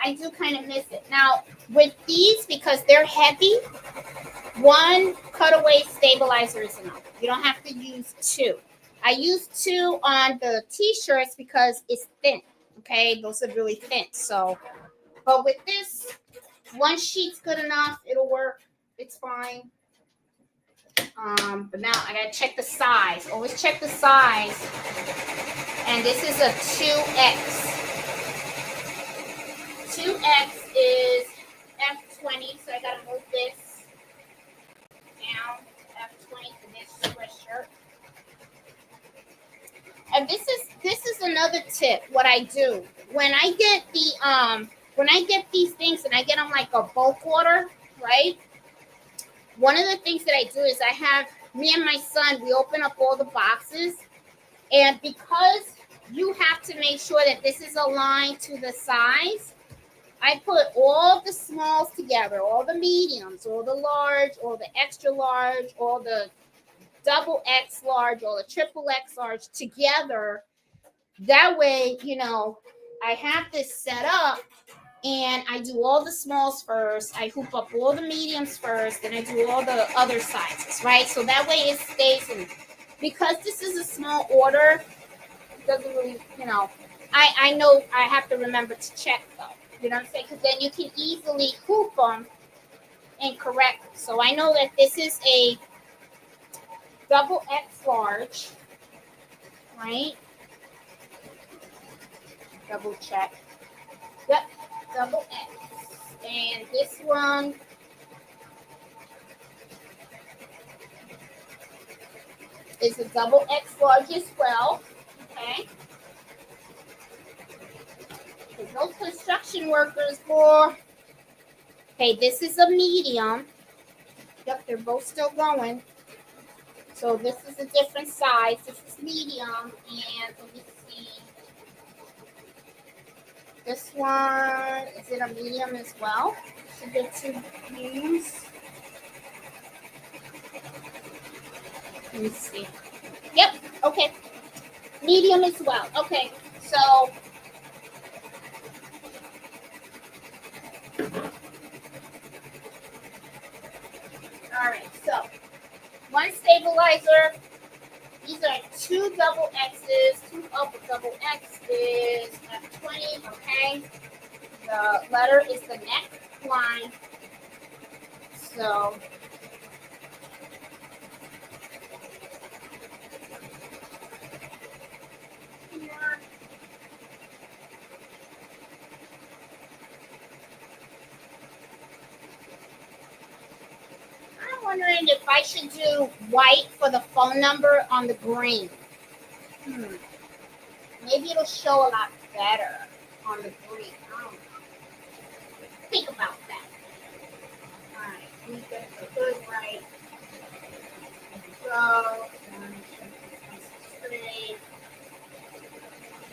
I do kind of miss it. Now, with these, because they're heavy, 1 cutaway stabilizer is enough. You don't have to use 2. I use 2 on the t-shirts because it's thin. Okay, those are really thin. So, but with this, 1 sheet's good enough. It'll work. It's fine. But now I gotta check the size. Always check the size. And this is a 2X. 2X is F20, so I gotta move this down to F20 for this sweatshirt. And this is another tip. What I do when I get these things and I get them like a bulk order, right? One of the things that I do is I have me and my son, we open up all the boxes, and because you have to make sure that this is aligned to the size, I put all the smalls together, all the mediums, all the large, all the extra large, all the double X large, all the triple X large together. That way, you know, I have this set up and I do all the smalls first. I hoop up all the mediums first, and I do all the other sizes, right? So that way it stays in. Because this is a small order, it doesn't really, you know, I know I have to remember to check though. You know what I'm saying? Because then you can easily hoop them and correct them. So I know that this is a double X large, right? Double check. Yep, double X. And this one is a double X large as well. Okay. Because those construction workers, boy. Okay, this is a medium. Yep, they're both still going. So this is a different size. This is medium. And let me see. This one, is it a medium as well? Should get 2 mediums. Let me see. Yep, okay. Medium as well. Okay, so all right, so one stabilizer. These are 2 double X's, 2 double X's at 20, okay? The letter is the neck line. So here. I'm wondering if I should do white for the phone number on the green. Maybe it'll show a lot better on the green. I don't know. Think about that. All right, we get the good right. Go. Straight.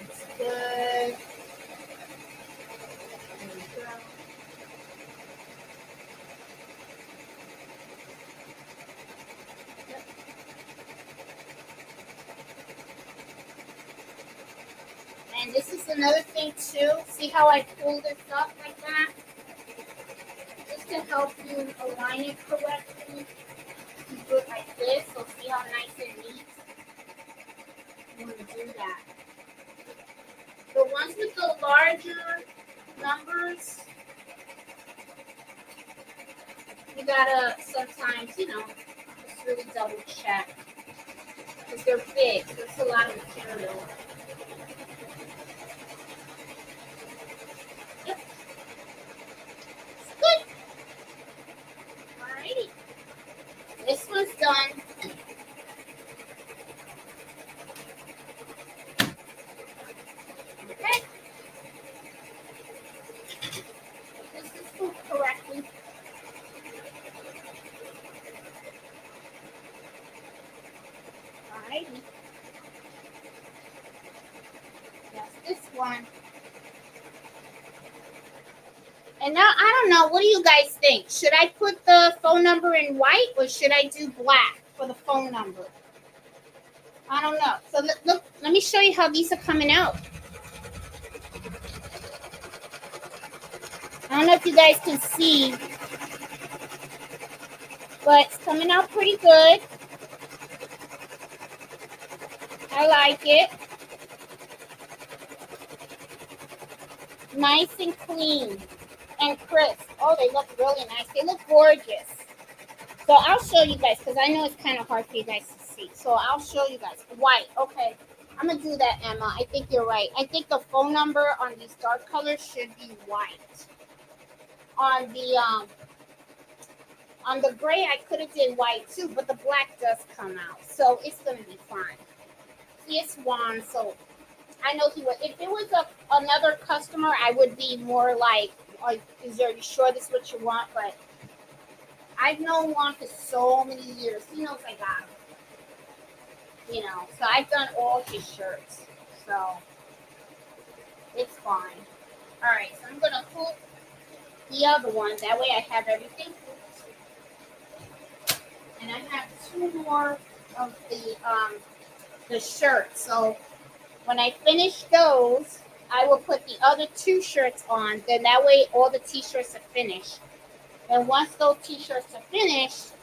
It's good. There we go. Yep. And this is another thing too. See how I pull this up like that? Just to help you align it correctly. You do it like this, so see how nice and neat? You want to do that. The ones with the larger numbers, you gotta sometimes, just really double check. Because they're big, there's a lot of material. Yep. It's good. Alrighty. This one's done. Okay. This is pulled correctly. Alrighty. That's this one. And now, I don't know, what do you guys think? Should I put the phone number in white or should I do black for the phone number? I don't know. So look, let me show you how these are coming out. I don't know if you guys can see, but it's coming out pretty good. I like it. Nice and clean and crisp. Oh, they look really nice. They look gorgeous. So I'll show you guys because I know it's kind of hard for you guys to see. So I'll show you guys. White. Okay. I'm going to do that, Emma. I think you're right. I think the phone number on these dark colors should be white. On the gray, I could have did white too, but the black does come out. So it's going to be fine. See, it's Juan, so I know he would. If it was another customer, I would be more like, are you sure this is what you want? But I've known Juan for so many years. He knows I got him. So I've done all his shirts. So it's fine. All right, so I'm going to pull the other one. That way I have everything. And I have 2 more of the shirts. So when I finish those, I will put the other 2 shirts on. Then that way all the t-shirts are finished. And once those t-shirts are finished,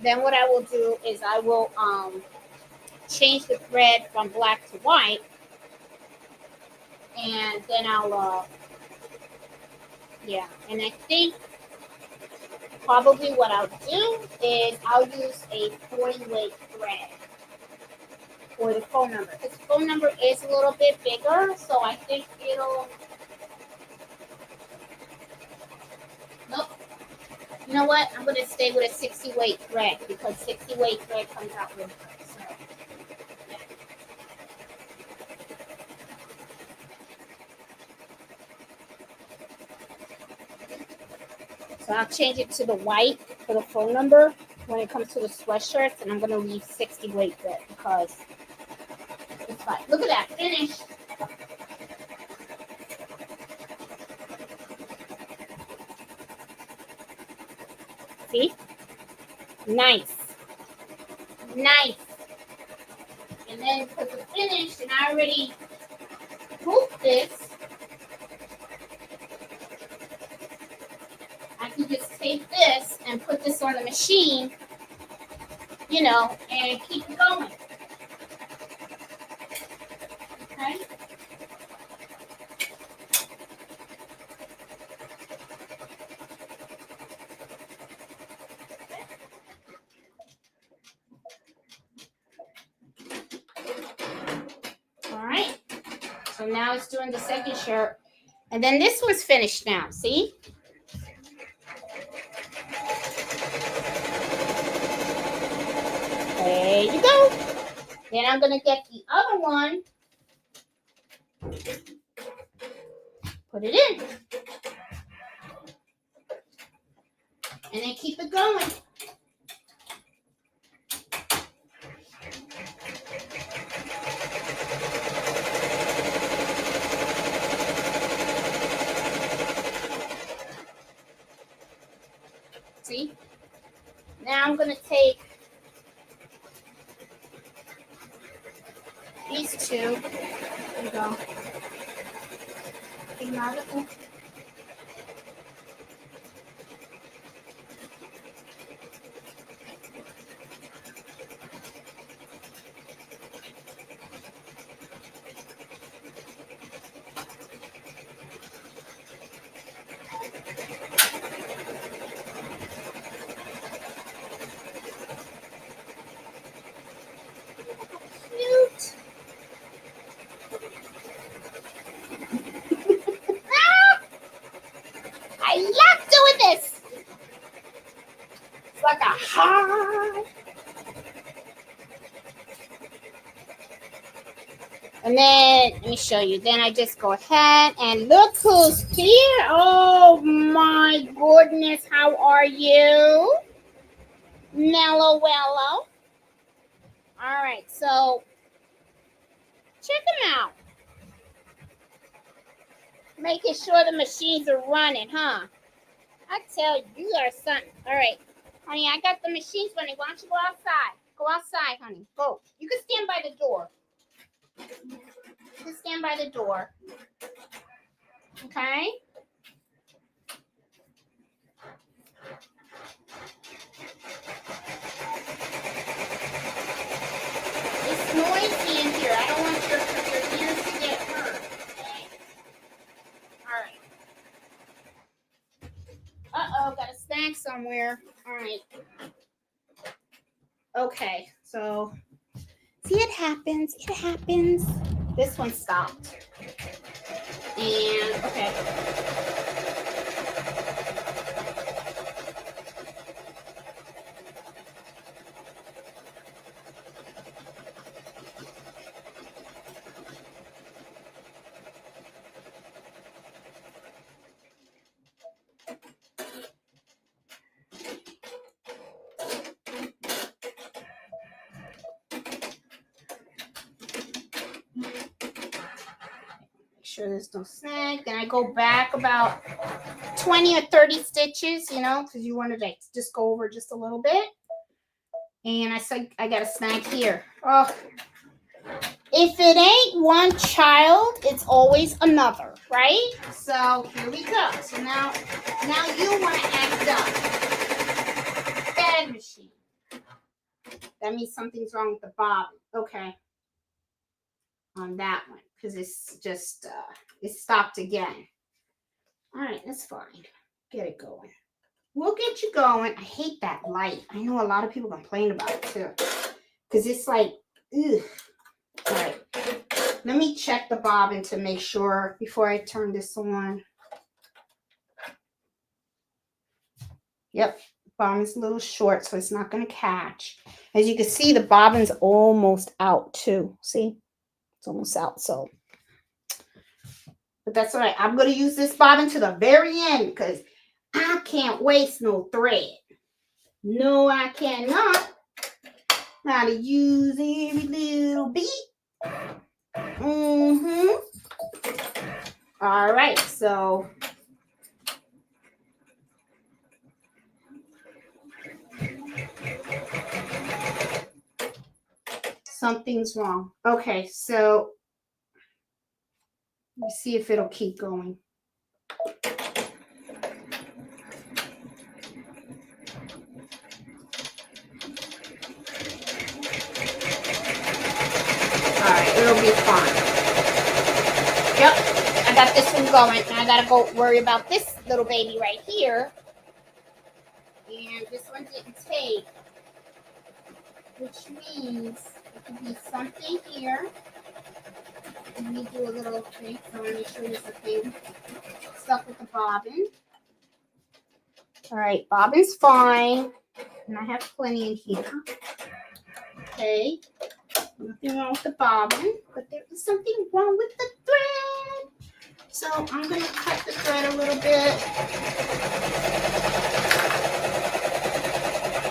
then what I will do is I will change the thread from black to white. And then I'll, and I think probably what I'll do is I'll use a 40-weight thread for the phone number. This phone number is a little bit bigger, so I think it'll... Nope. You know what? I'm going to stay with a 60-weight thread because 60-weight thread comes out really good. So I'll change it to the white for the phone number when it comes to the sweatshirts, and I'm going to leave 60 weight thread because it's fine. Look at that. Finished. See? Nice. Nice. And then for the finish, and I already hooped this, I can just take this and put this on the machine, you know, and keep it going. Okay? All right. So now it's doing the second shirt. And then this one's finished now. See? There you go. Then I'm going to get the other one. Put it in. And then keep it going. See? Now I'm going to take these two. There you go. Cute. I love doing this. It's like a high. And then, let me show you. Then I just go ahead and look who's here. Oh my goodness. How are you? Mellow Wello. All right. So, check them out. Making sure the machines are running, huh? I tell you, you are something. All right. Honey, I got the machines running. Why don't you go outside? Go outside, honey. Go. You can stand by the door. You can stand by the door. Okay? It's noisy in here. I don't want your ears to get hurt. Okay? All right. Uh-oh, got a snack somewhere. All right. Okay, so see, it happens. It happens. This one stopped. And, okay. Sure there's no snag. Then I go back about 20 or 30 stitches, you know, because you wanted to just go over just a little bit. And I said I got a snag here. Oh, if it ain't one child, it's always another, right? So here we go. So now you want to act up. Bag machine. That means something's wrong with the bobbin. Okay. On that one, because it's just it stopped again. All right, that's fine. Get it going. We'll get you going. I hate that light. I know a lot of people complain about it too, because it's like, ugh. All right, let me check the bobbin to make sure before I turn this on. Yep, bobbin's a little short, so it's not going to catch. As you can see, the bobbin's almost out too. See? It's almost out, so. But that's all right. I'm going to use this bobbin to the very end because I can't waste no thread. No, I cannot. Gotta use every little bit. All right, so Something's wrong. Okay, so let's see if it'll keep going. Alright, it'll be fine. Yep, I got this one going. Now I gotta go worry about this little baby right here. And this one didn't take, which means it could be something here. Let me do a little thing. So I want to make sure there's a thing stuck with the bobbin. Alright, bobbin's fine. And I have plenty in here. Okay. Nothing wrong with the bobbin, but there is something wrong with the thread. So I'm going to cut the thread a little bit.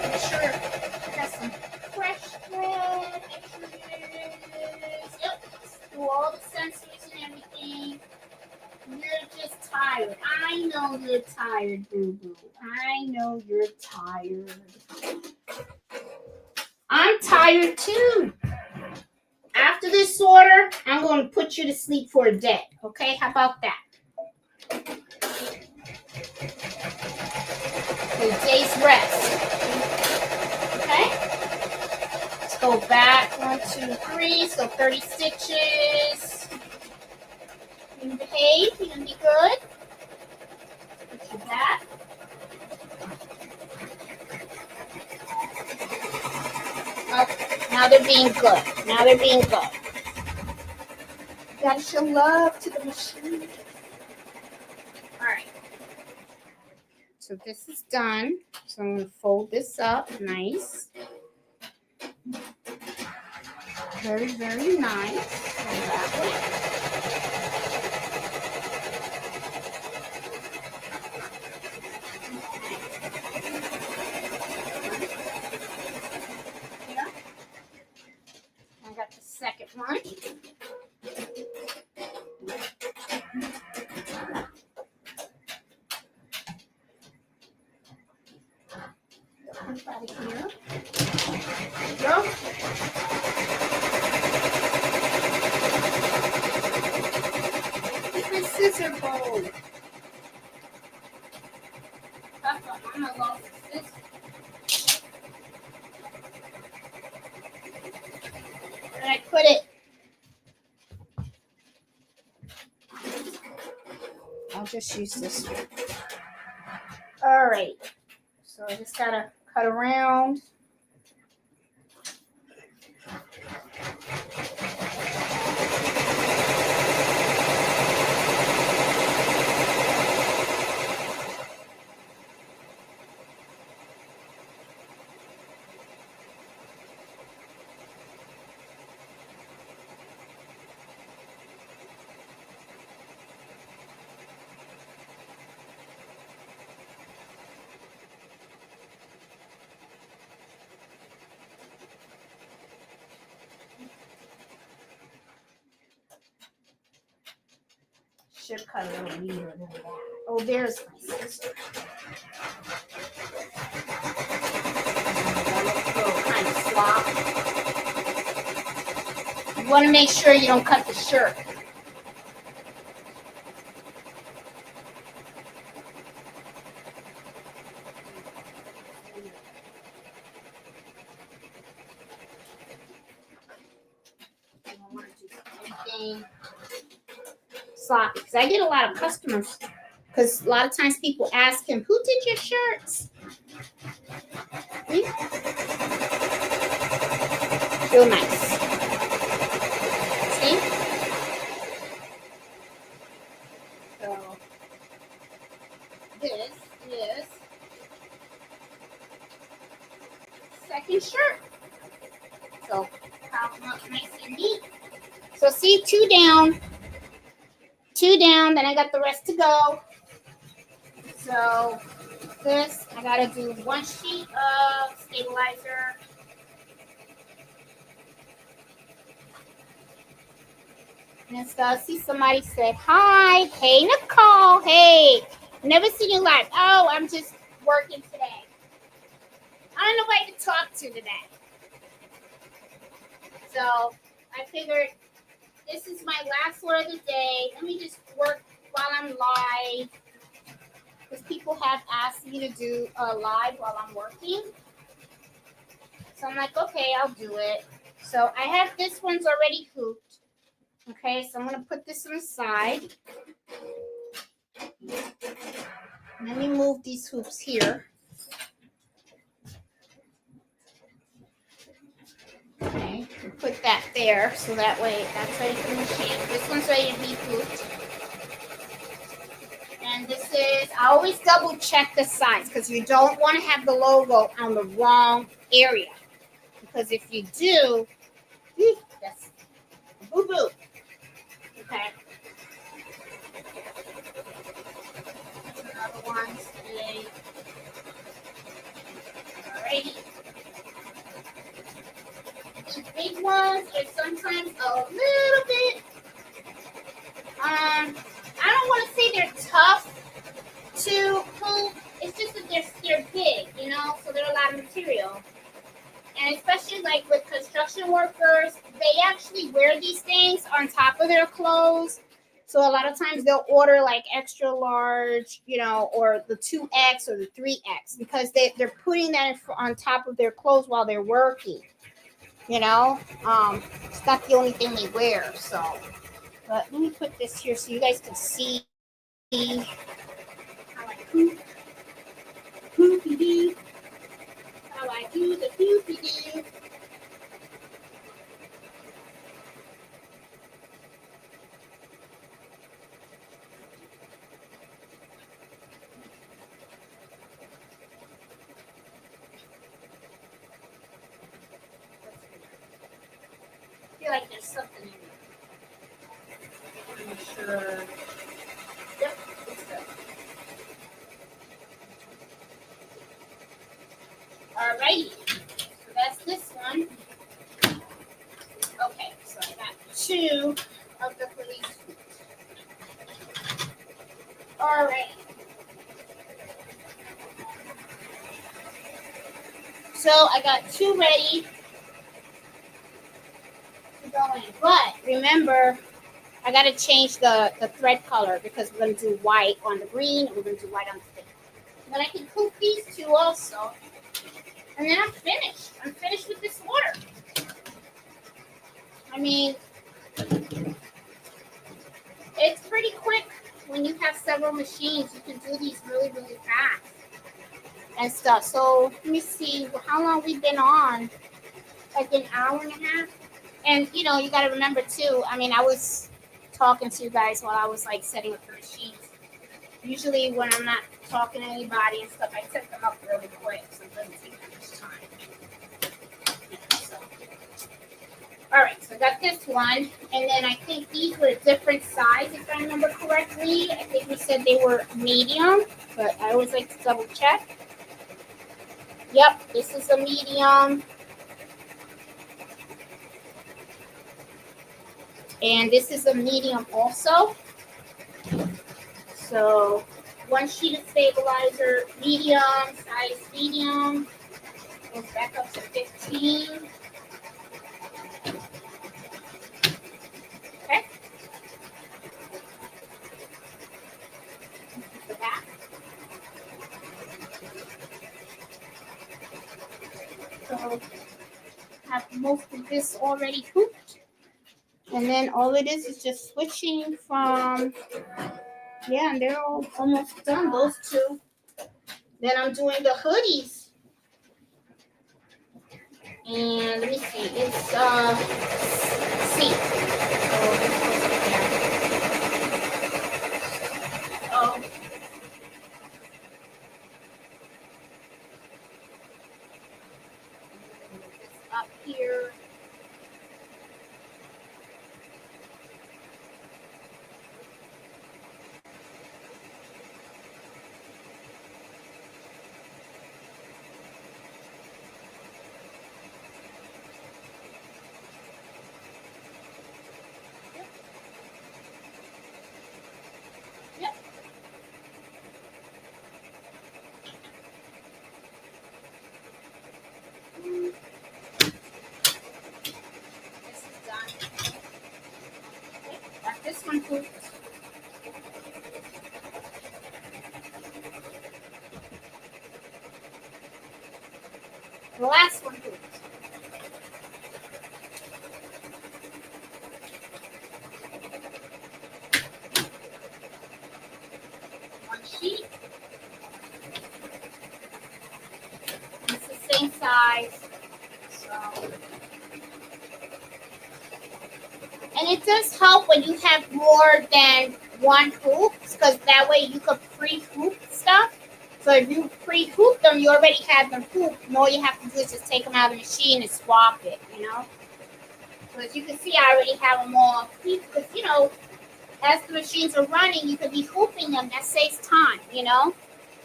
Make sure I got some fresh thread. Make sure it is. Yep. Do all the sensors and everything. You're just tired. I know you're tired, boo-boo. I know you're tired. I'm tired too. After this order, I'm going to put you to sleep for a day. Okay? How about that? A day's rest. Okay? Let's go back. 1, 2, 3. So 30 stitches. You behave. You're going to be good. Put you back. Okay. Now they're being good. Now they're being good. You gotta show love to the machine. Alright. So this is done. So I'm gonna fold this up nice. Very, very nice. Go that way. Second one. Put that in here. There you go. Get my scissor bowl. I'm gonna lost the scissors. Where did I put it? I'll just use this one. All right. So I just gotta cut around. Should cut a little neater than that. Oh, there's my scissor. Kind of slop. You want to make sure you don't cut the shirt. I don't want to do anything sloppy, because I get a lot of customers, because a lot of times people ask him, who did your shirts? See? Real nice. See? So this is second shirt. So pop them up nice and neat. So see, two down, then I got the rest to go. So this, I gotta do one sheet of stabilizer. And so see, somebody said, hi, hey Nicole, hey, never seen you live. Oh, I'm just working today. I don't know nobody to talk to today. So I figured this is my last order of the day. Let me just work while I'm live. Because people have asked me to do a live while I'm working. So I'm like, okay, I'll do it. So I have this one's already hooped. Okay, so I'm going to put this on the side. Let me move these hoops here. Okay, put that there so that way that's ready for the machine. This one's ready to be hooped. And this is, I always double check the size because you don't want to have the logo on the wrong area. Because if you do, that's boo-boo. Okay. Another one today. Alrighty. The big ones are sometimes a little bit, I don't want to say they're tough to hoop. It's just that they're big, you know, so they're a lot of material. And especially like with construction workers, they actually wear these things on top of their clothes. So a lot of times they'll order like extra large, you know, or the 2X or the 3X because they're putting that on top of their clothes while they're working. You know, it's not the only thing they wear. So, but let me put this here so you guys can see how I hoopy doo, how I do the hoopy doo. I feel like there's something in there. I'm sure. Yep, it's good. Alrighty, so that's this one. Okay, so I got 2 of the police. Alright. So I got 2 ready to go in. But remember, I got to change the thread color because we're going to do white on the green and we're going to do white on the pink. But I can cook these 2 also. And then I'm finished. I'm finished with this order. I mean, it's pretty quick when you have several machines. You can do these really, really fast and stuff. So let me see how long we've been on. Like an hour and a half. And, you know, you got to remember, too, I mean, I was talking to you guys while I was, like, setting up the machines. Usually when I'm not talking to anybody and stuff, I set them up really quick, so it doesn't take that much time. So. All right, so I got this one. And then I think these were a different size, if I remember correctly. I think we said they were medium, but I always like to double check. Yep, this is a medium. And this is a medium also. So 1 sheet of stabilizer, medium, size medium. Goes back up to 15. Okay. The back. So I have most of this already hooped. And then all it is just switching from, yeah, and they're all almost done, those 2. Then I'm doing the hoodies. And let me see, it's C. Oh. Up here. this one hooped. The last one hooped. One sheet. It's the same size. So. And it does help when you have more than one hoop, because that way you could pre-hoop stuff. So if you pre-hoop them, you already have them hooped, and all you have to do is just take them out of the machine and swap it, you know. So as you can see, I already have them all hooped, because, you know, as the machines are running, you could be hooping them. That saves time, you know.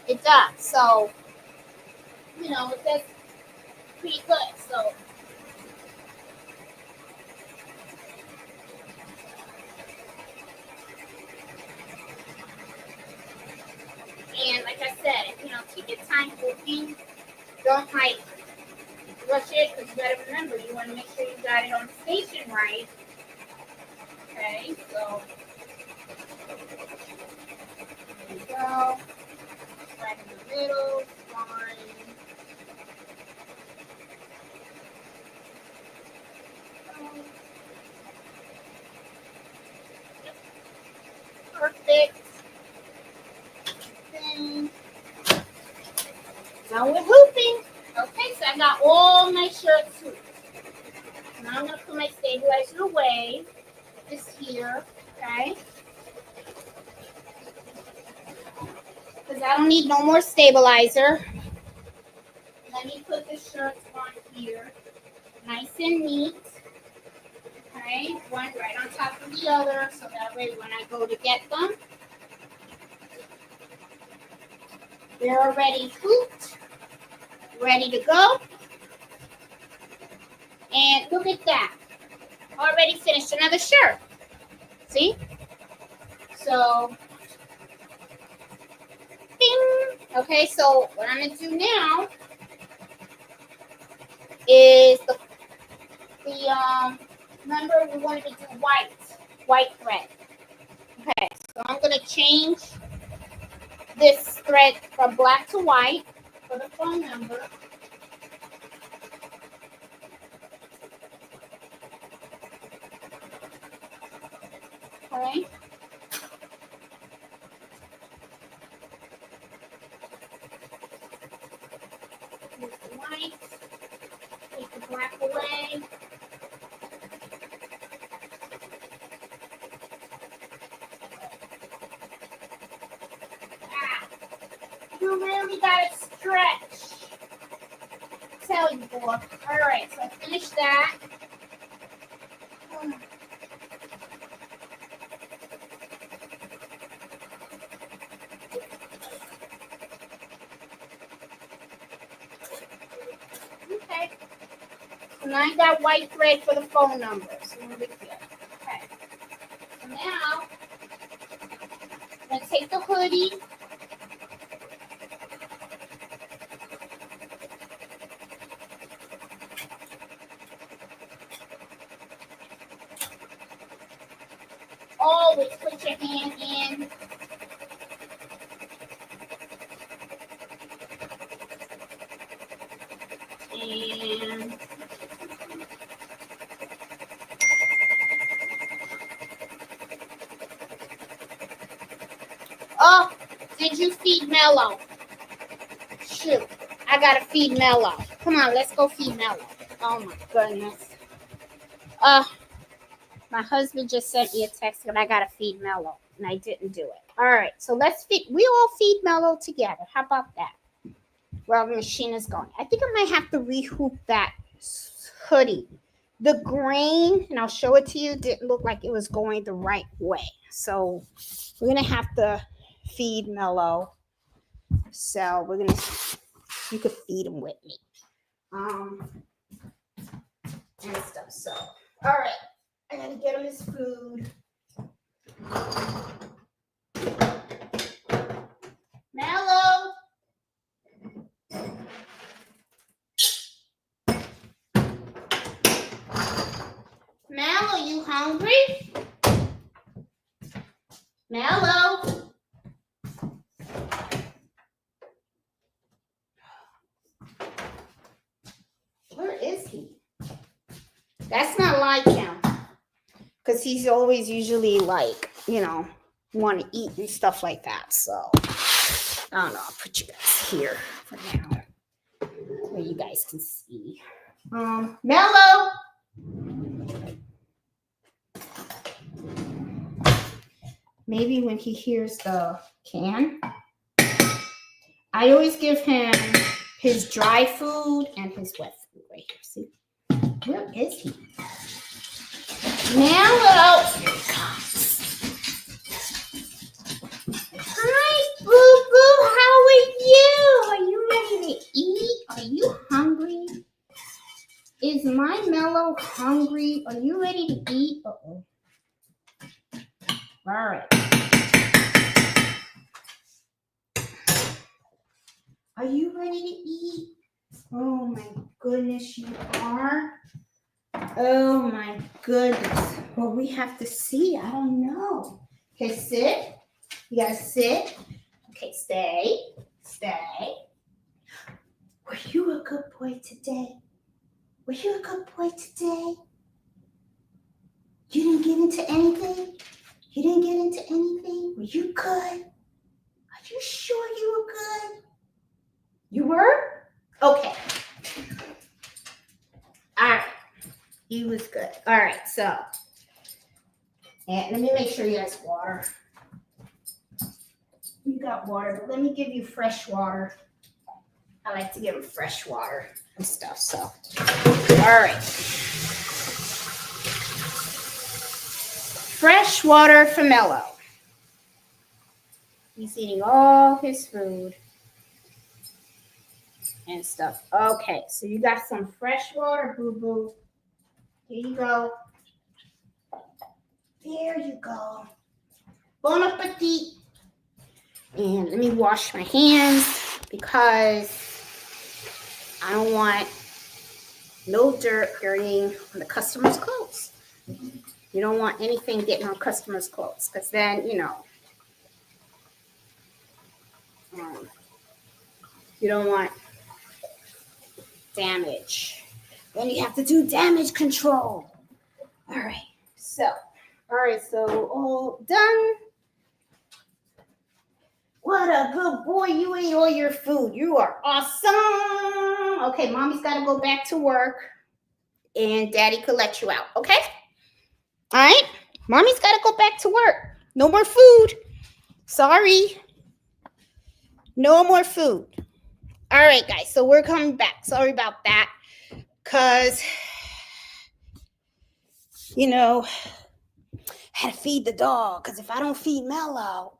It does. So, you know, that's pretty good. So. And like I said, you know, keep your time hooping. Don't like rush it, because you gotta remember, you want to make sure you got it on the station right. Okay, so there you go. Right in the middle, fine. Perfect. Okay. Now we're hooping. Okay, so I got all my shirts hooped. Now I'm gonna put my stabilizer away. This here, okay? Because I don't need no more stabilizer. Let me put the shirts on here, nice and neat. Okay, one right on top of the other, so that way when I go to get them, they're already hooped, ready to go. And look at that, already finished another shirt. See? So, bing. Okay, so what I'm gonna do now is remember we wanted to do white thread. Okay, so I'm gonna change this thread from black to white for the phone number. Okay. Use the white, take the black away. You really gotta stretch. Tell you, boy. All right, so I finished that. Okay. So now I got white thread for the phone number. So no big deal. Okay. So now I'm gonna take the hoodie. Always put your hand in. And oh, did you feed Mello? Shoot, I gotta feed Mello. Come on, let's go feed Mello. Oh my goodness. My husband just sent me a text that I gotta feed Mello, and I didn't do it. All right, so let's feed. We all feed Mello together. How about that? While the machine is going, I think I might have to rehoop that hoodie. The grain, and I'll show it to you, didn't look like it was going the right way. So we're gonna have to feed Mello. So we're gonna, you could feed him with me, and stuff. So all right, I gotta get him his food. Mello. Mello, you hungry? Mellow. Where is he? That's not like him. Because he's always usually like, you know, want to eat and stuff like that. So, I don't know. I'll put you guys here for now. Where you guys can see. Mellow. Maybe when he hears the can. I always give him his dry food and his wet food right here. See? Where is he? Mellow. Here he comes. Hi, Boo Boo. How are you? Are you ready to eat? Are you hungry? Is my Mellow hungry? Are you ready to eat? Uh-oh. All right. Are you ready to eat? Oh my goodness, you are. Oh my goodness. Well, we have to see. I don't know. Okay, sit. You gotta sit. Okay, stay. Stay. Were you a good boy today? Were you a good boy today? You didn't get into anything? You didn't get into anything? Were you good? Are you sure you were good? You were? Okay. All right. He was good. All right, so. And let me make sure you guys water. You got water, but let me give you fresh water. I like to give him fresh water and stuff, so. All right. Fresh water for Mellow. He's eating all his food and stuff. Okay, so you got some fresh water, boo-boo. Here you go. There you go. Bon appetit. And let me wash my hands because I don't want no dirt getting on the customer's clothes. You don't want anything getting on customers' clothes because then, you know, you don't want damage. Then you have to do damage control. All right, so all done. What a good boy. You ate all your food. You are awesome. Okay, mommy's got to go back to work and daddy could let you out, okay? All right, mommy's got to go back to work. No more food. Sorry. No more food. All right, guys, so we're coming back. Sorry about that because, you know, I had to feed the dog because if I don't feed Mellow,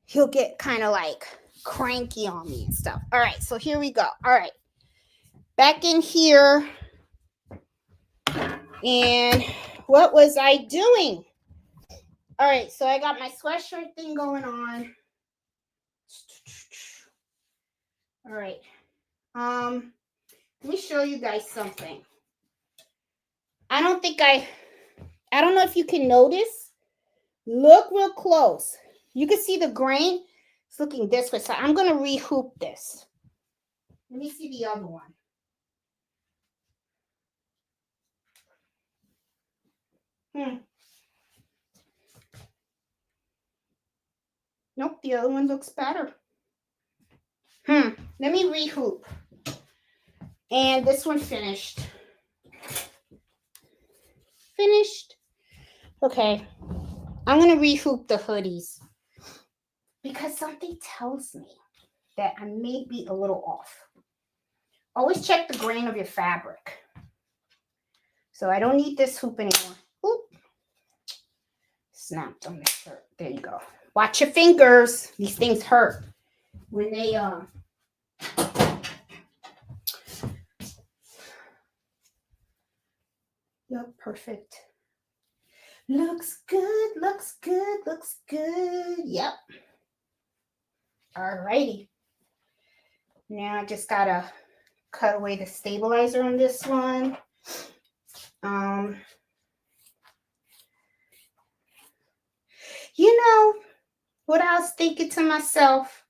he'll get kind of like cranky on me and stuff. All right, so here we go. All right, back in here. And what was I doing? All right, so I got my sweatshirt thing going on. All right. Let me show you guys something. I don't know if you can notice. Look real close. You can see the grain. It's looking this way. So I'm going to rehoop this. Let me see the other one. Nope, the other one looks better. Let me rehoop. And this one finished. Okay. I'm going to rehoop the hoodies. Because something tells me that I may be a little off. Always check the grain of your fabric. So I don't need this hoop anymore. Oop. Snapped on the shirt. There you go. Watch your fingers. These things hurt when they Yep, perfect. Looks good, looks good, looks good. Yep. Alrighty. Now I just gotta cut away the stabilizer on this one. You know, what I was thinking to myself,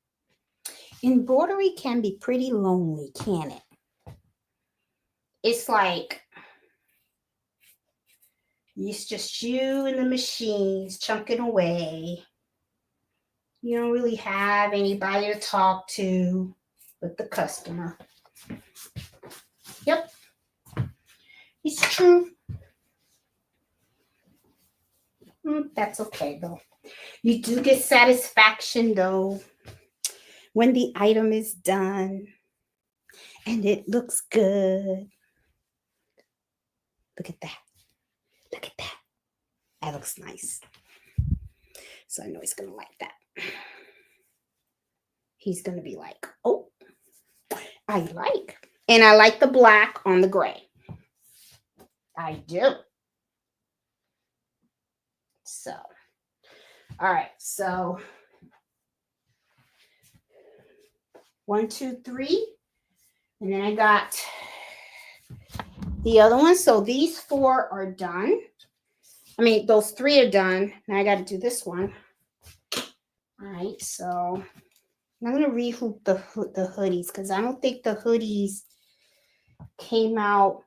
embroidery can be pretty lonely, can't it? It's like it's just you and the machines chunking away. You don't really have anybody to talk to but the customer. Yep, it's true. That's okay though. You do get satisfaction though when the item is done and it looks good. Look at that. Look at that. That looks nice. So I know he's going to like that. He's going to be like, oh, I like. And I like the black on the gray. I do. So, all right. So 1, 2, 3. And then I got the other one. So these 4 are done. I mean, those 3 are done. Now I got to do this one. All right. So I'm going to rehoop the hoodies because I don't think the hoodies came out.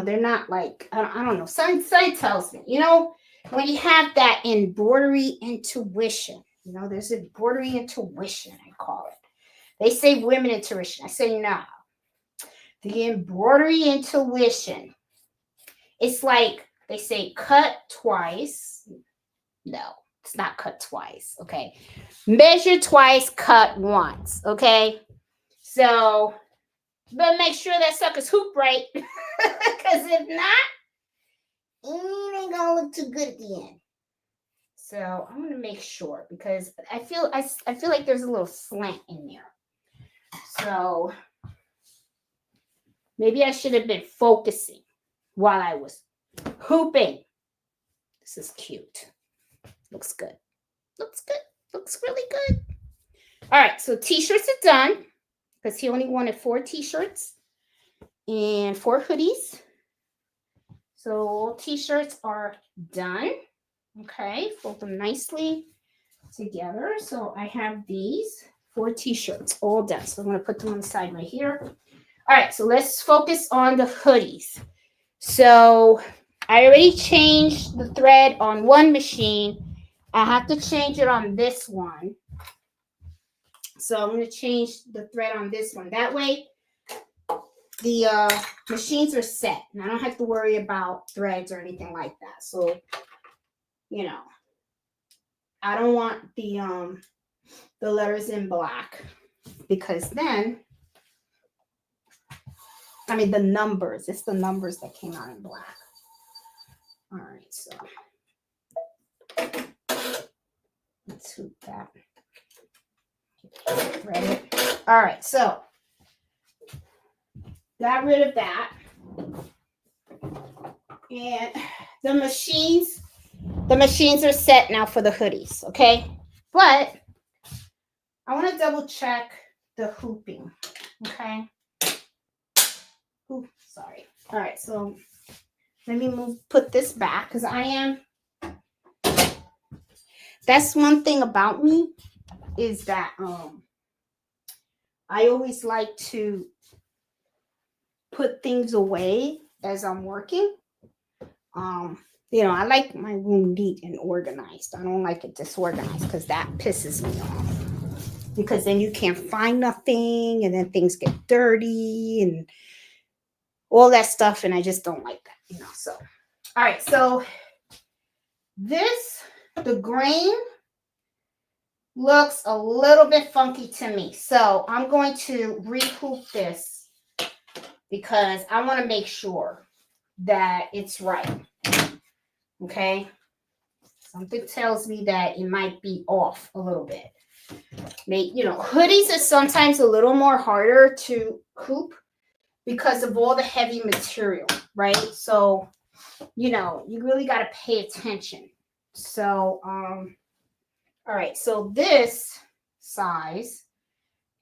They're not like, I don't know. Something tells me, when you have that embroidery intuition, there's embroidery intuition, I call it. They say women intuition. I say no. The embroidery intuition. It's like they say cut twice. No, it's not cut twice. Okay. Measure twice, cut once. Okay. So, but make sure that sucker's hoop right. Because if not, it ain't gonna look too good at the end. So I'm gonna make sure because I feel like there's a little slant in there. So maybe I should have been focusing while I was hooping. This is cute. Looks good. Looks good. Looks really good. All right, so t-shirts are done because he only wanted 4 t-shirts and 4 hoodies. So t-shirts are done. Okay, fold them nicely together. So I have these 4 t-shirts all done. So I'm going to put them on the side right here. All right, so let's focus on the hoodies. So I already changed the thread on one machine. I have to change it on this one. So I'm going to change the thread on this one. That way the machines are set and I don't have to worry about threads or anything like that. So, I don't want the letters in black because then, the numbers, it's the numbers that came out in black. All right, so let's hoop that. Ready? All right, so got rid of that. And the machines are set now for the hoodies, okay? But I want to double check the hooping, okay? Ooh, sorry. All right, so let me put this back because that's one thing about me is that I always like to put things away as I'm working. I like my room neat and organized. I don't like it disorganized because that pisses me off. Because then you can't find nothing and then things get dirty and all that stuff. And I just don't like that, So, all right. So the grain looks a little bit funky to me. So I'm going to rehoop this because I want to make sure that it's right. Okay. Something tells me that it might be off a little bit. Hoodies are sometimes a little more harder to hoop because of all the heavy material, right? So, you really got to pay attention. So, all right. So this size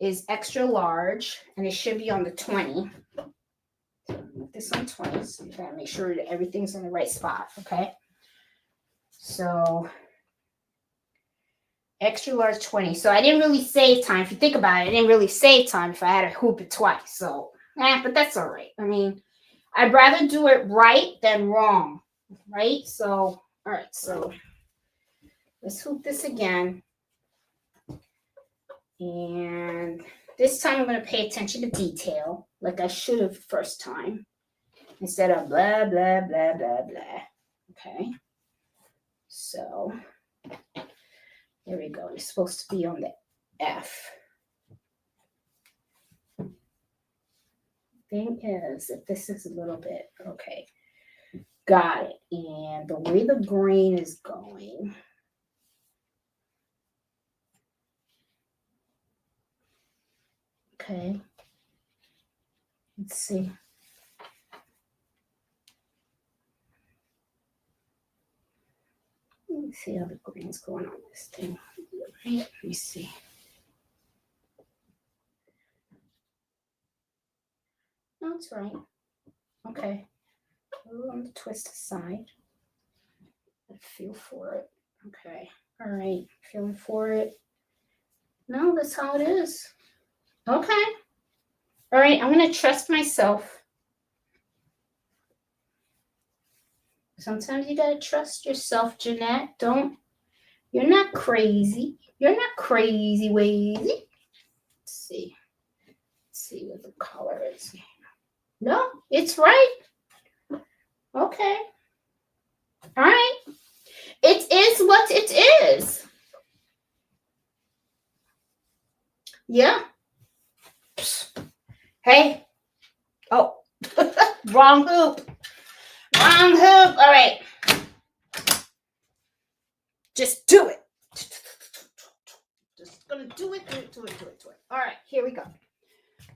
is extra large and it should be on the 20. This on 20, so you gotta make sure that everything's in the right spot, okay? So Extra large 20. So I didn't really save time. If you think about it, I didn't really save time if I had to hoop it twice. So, but that's all right. I mean, I'd rather do it right than wrong, right? So, all right. So let's hoop this again. And this time I'm going to pay attention to detail like I should have the first time instead of blah, blah, blah, blah, blah. Okay. So there we go. It's supposed to be on the F. Thing is, if this is a little bit, okay. Got it. And the way the grain is going. Okay. Let's see. Let me see how the grain's going on this thing. Let me see. No, it's right. Okay. On the twist aside. I feel for it. Okay. All right. Feeling for it. No, that's how it is. Okay. All right. I'm going to trust myself. Sometimes you got to trust yourself, Jeanette. You're not crazy. You're not crazy, wazy. Let's see. Let's see what the color is. No, it's right. Okay. All right. It is what it is. Yeah. Hey. Oh. Wrong hoop. Wrong hoop. All right. Just do it. Just gonna do it. All right, here we go.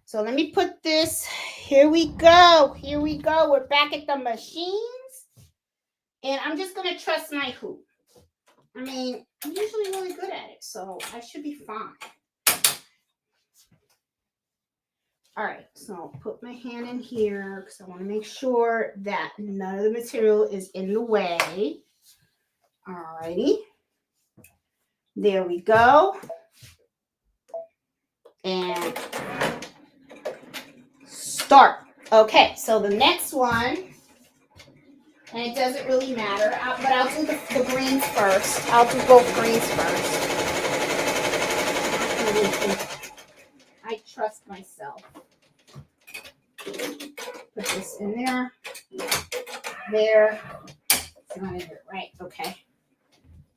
So let me put this. Here we go. We're back at the machines. And I'm just gonna trust my hoop. I mean, I'm usually really good at it, so I should be fine. All right, so I'll put my hand in here because I want to make sure that none of the material is in the way. All righty. There we go. And start. Okay, so the next one, and it doesn't really matter, but I'll do the greens first. I'll do both greens first. I trust myself. Put this in there. There. It's not in there, right? Okay.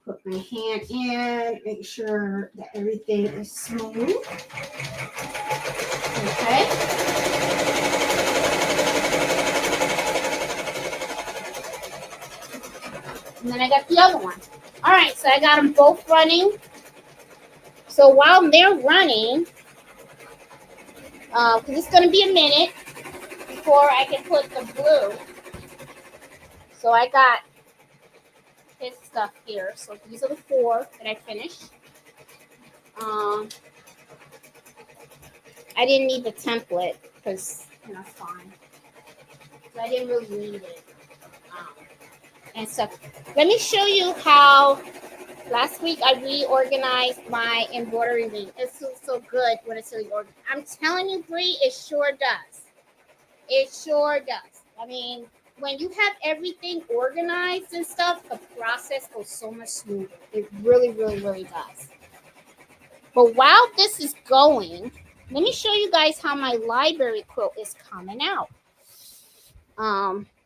Put my hand in, make sure that everything is smooth. Okay. And then I got the other one. All right, so I got them both running. So while they're running, because it's going to be a minute before I can put the blue. So I got his stuff here. So these are the 4 that I finished. I didn't need the template because, it's fine. So I didn't really need it. And stuff. Let me show you how last week I reorganized my embroidery wing. It feels so good when it's really organized. I'm telling you, Bree, it sure does. It sure does. I mean, when you have everything organized and stuff, the process goes so much smoother. It really, really, really does. But while this is going, let me show you guys how my library quilt is coming out.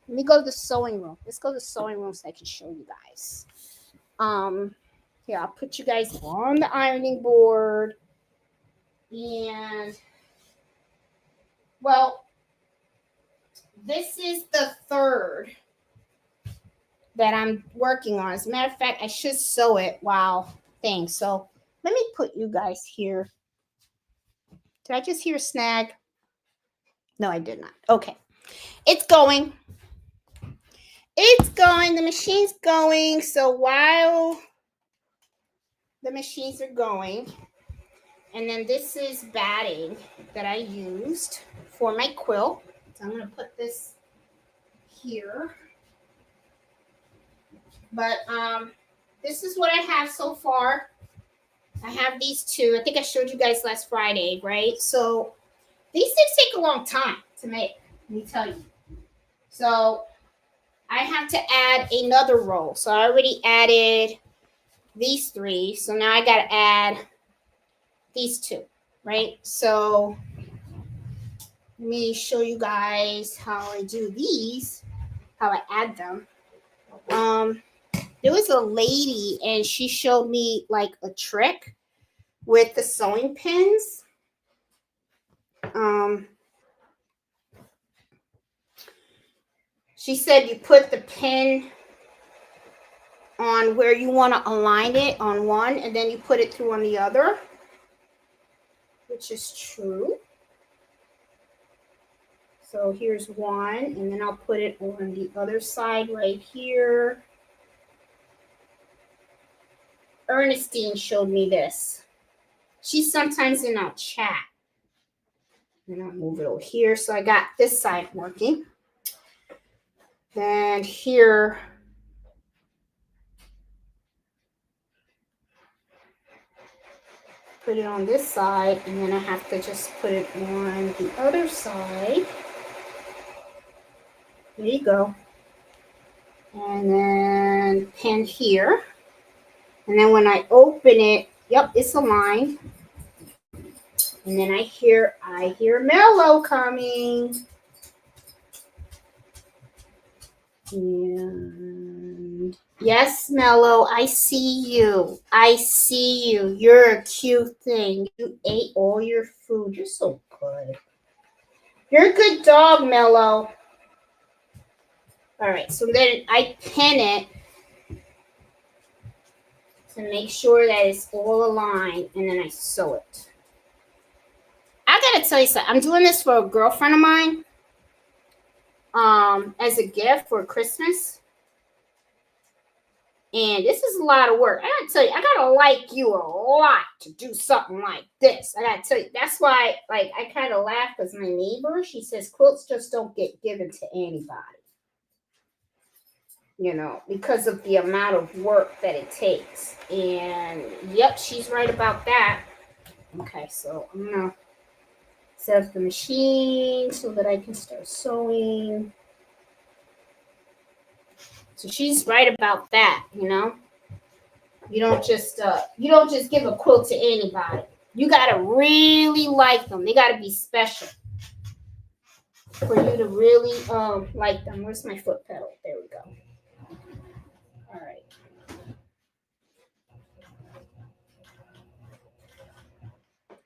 Let me go to the sewing room. Let's go to the sewing room so I can show you guys. Here, I'll put you guys on the ironing board. And, well, this is the 3rd that I'm working on. As a matter of fact, I should sew it while thing. So let me put you guys here. Did I just hear a snag? No, I did not. Okay. It's going. It's going. The machine's going. So while the machines are going, and then this is batting that I used for my quilt. So I'm going to put this here. But this is what I have so far. I have these two. I think I showed you guys last Friday, right? So these things take a long time to make, let me tell you. So I have to add another row. So I already added these three. So now I got to add these two, right? So let me show you guys how I do these, how I add them. There was a lady and she showed me like a trick with the sewing pins. She said you put the pin on where you want to align it on one, and then you put it through on the other, which is true. So here's one, and then I'll put it on the other side right here. Ernestine showed me this. She's sometimes in our chat. And I'll move it over here. So I got this side working. And here, put it on this side, and then I have to just put it on the other side. There you go. And then pin here. And then when I open it, yep, it's aligned. And then I hear Mello coming. And yes, Mello, I see you. I see you. You're a cute thing. You ate all your food. You're so good. You're a good dog, Mello. All right, so then I pin it to make sure that it's all aligned, and then I sew it. I gotta tell you something. I'm doing this for a girlfriend of mine as a gift for Christmas. And this is a lot of work. I gotta tell you, I gotta like you a lot to do something like this. I gotta tell you, that's why, like, I kind of laugh because my neighbor, she says quilts just don't get given to anybody. You know, because of the amount of work that it takes. And yep, she's right about that. Okay, so I'm gonna set up the machine so that I can start sewing. So she's right about that, you know. You don't just give a quilt to anybody. You gotta really like them. They gotta be special for you to really like them. Where's my foot pedal? There we go. All right.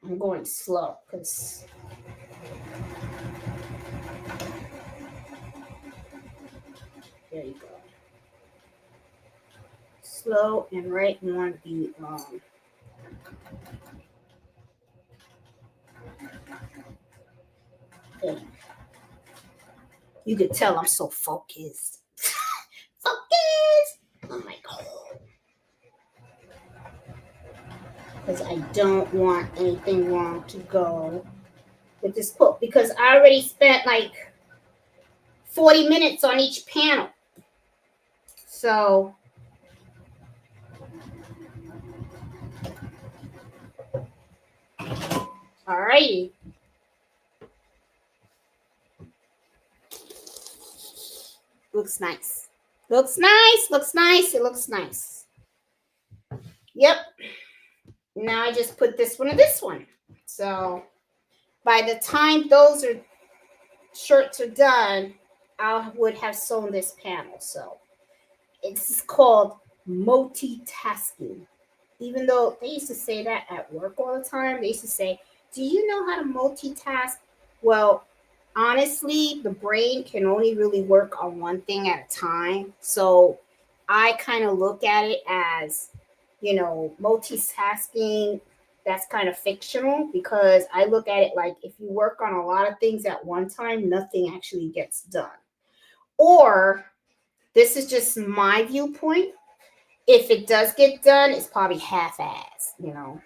I'm going slow because there you go. Slow and right on the thing. You could tell I'm so focused. Focus! Oh my God. Because I don't want anything wrong to go with this quilt, because I already spent like 40 minutes on each panel. So alrighty. Looks nice. Looks nice. Looks nice. It looks nice. Yep. Now I just put this one to this one. So by the time those shirts are done, I would have sewn this panel. So it's called multitasking. Even though they used to say that at work all the time, they used to say, do you know how to multitask? Well, honestly, the brain can only really work on one thing at a time. So I kind of look at it as, you know, multitasking, that's kind of fictional, because I look at it like if you work on a lot of things at one time, nothing actually gets done. Or this is just my viewpoint. If it does get done, it's probably half-assed, you know.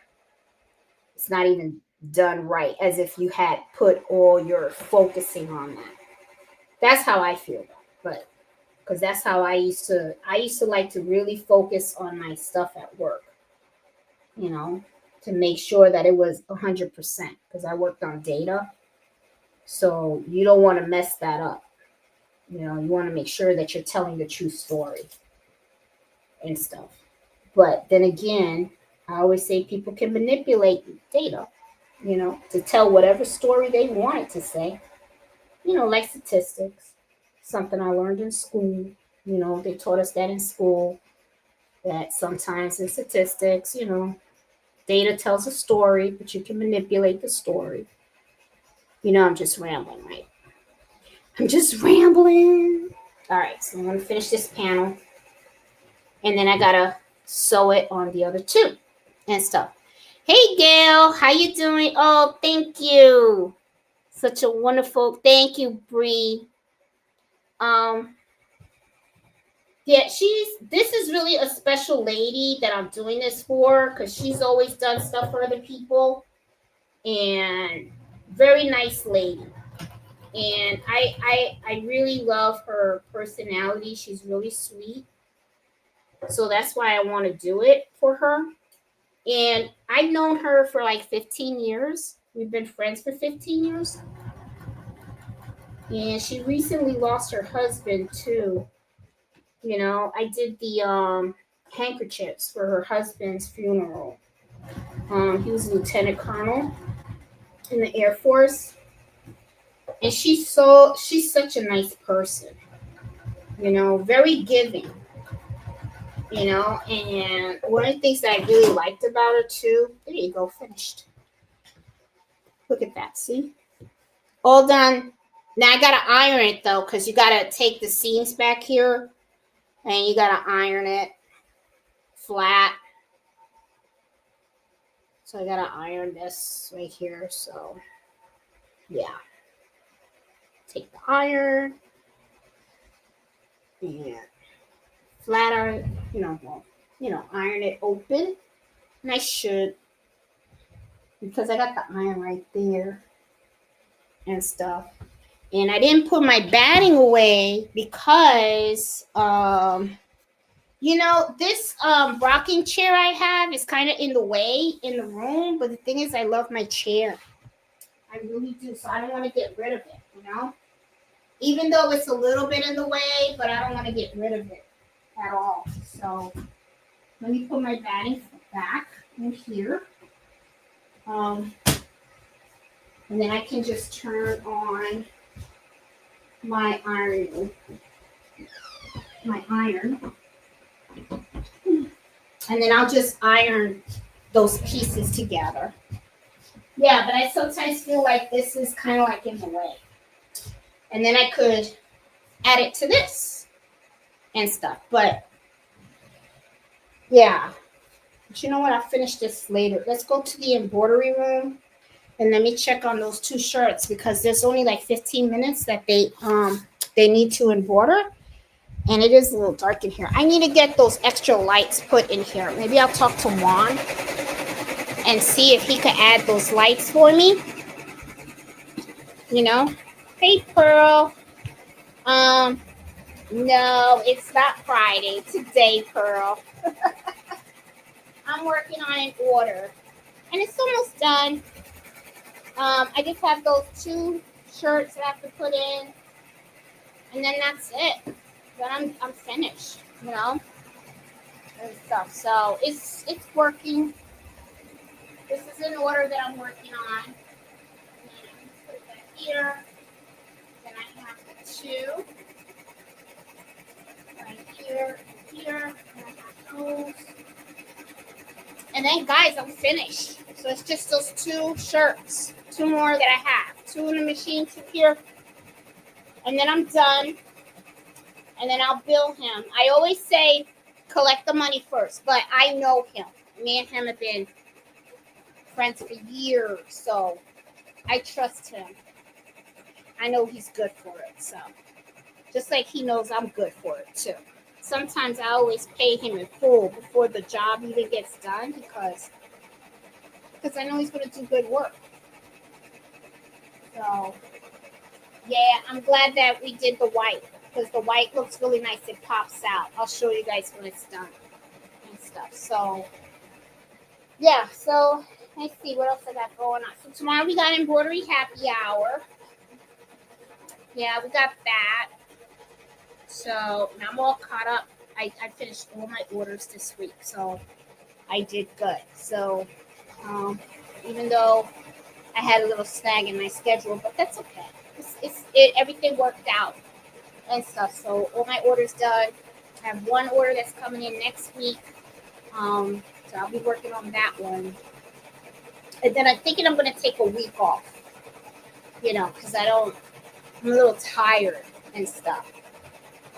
It's not even done right, as if you had put all your focusing on that. That's how I feel, but because that's how I used to like to really focus on my stuff at work, you know. to make sure that it was 100% because I worked on data. So you don't want to mess that up. You know, you want to make sure that you're telling the true story and stuff. But then again, I always say people can manipulate data, you know, to tell whatever story they want it to say. You know, like statistics, something I learned in school. You know, they taught us that in school, that sometimes in statistics, you know, data tells a story, but you can manipulate the story. You know, I'm just rambling, right? I'm just rambling. All right, so I'm going to finish this panel. And then I got to sew it on the other two and stuff. Hey, Gail, how you doing? Oh, thank you. Such a wonderful, thank you, Bree. Yeah, this is really a special lady that I'm doing this for because she's always done stuff for other people, and very nice lady. And I really love her personality. She's really sweet. So that's why I want to do it for her. And I've known her for like 15 years. We've been friends for 15 years. And she recently lost her husband too. You know, I did the handkerchiefs for her husband's funeral. He was a lieutenant colonel in the Air Force. And she's such a nice person. You know, very giving. You know, and one of the things that I really liked about her too, there you go, finished. Look at that, see? All done. Now I gotta iron it though, because you gotta take the seams back here and you gotta iron it flat. So I gotta iron this right here. So yeah. Take the iron and flat iron, iron it open. And I should, because I got the iron right there and stuff. And I didn't put my batting away because this rocking chair I have is kind of in the way in the room, but the thing is I love my chair. I really do. So I don't want to get rid of it, you know? Even though it's a little bit in the way, but I don't want to get rid of it at all. So let me put my batting back in here. And then I can just turn on my iron. And then I'll just iron those pieces together. Yeah, but I sometimes feel like this is kind of like in the way. And then I could add it to this and stuff. But yeah. But you know what? I'll finish this later. Let's go to the embroidery room and let me check on those two shirts because there's only like 15 minutes that they need to embroider. And it is a little dark in here. I need to get those extra lights put in here. Maybe I'll talk to Juan and see if he could add those lights for me. You know? Hey, Pearl. No, it's not Friday today, Pearl. I'm working on an order. And it's almost done. I just have those two shirts that I have to put in. And then that's it. Then I'm finished, you know, and stuff. So it's working. This is an order that I'm working on. And then I'm gonna put that here. Then I have two right here and here. And I have those. And then guys, I'm finished. So it's just those two shirts. Two more that I have. Two in the machine, two here. And then I'm done. And then I'll bill him. I always say collect the money first, but I know him. Me and him have been friends for years, so I trust him. I know he's good for it, so just like he knows I'm good for it too. Sometimes I always pay him in full before the job even gets done because I know he's going to do good work. So yeah, I'm glad that we did the white. Because the white looks really nice. It pops out. I'll show you guys when it's done and stuff. So, Yeah, so let's see what else I got going on. So tomorrow we got embroidery happy hour. Yeah, we got that. So now I'm all caught up. I finished all my orders this week, so I did good. So um, even though I had a little snag in my schedule, but that's okay. Everything worked out and stuff. So all my orders done. I have one order that's coming in next week. So I'll be working on that one. And then I'm thinking I'm going to take a week off, because I'm a little tired and stuff.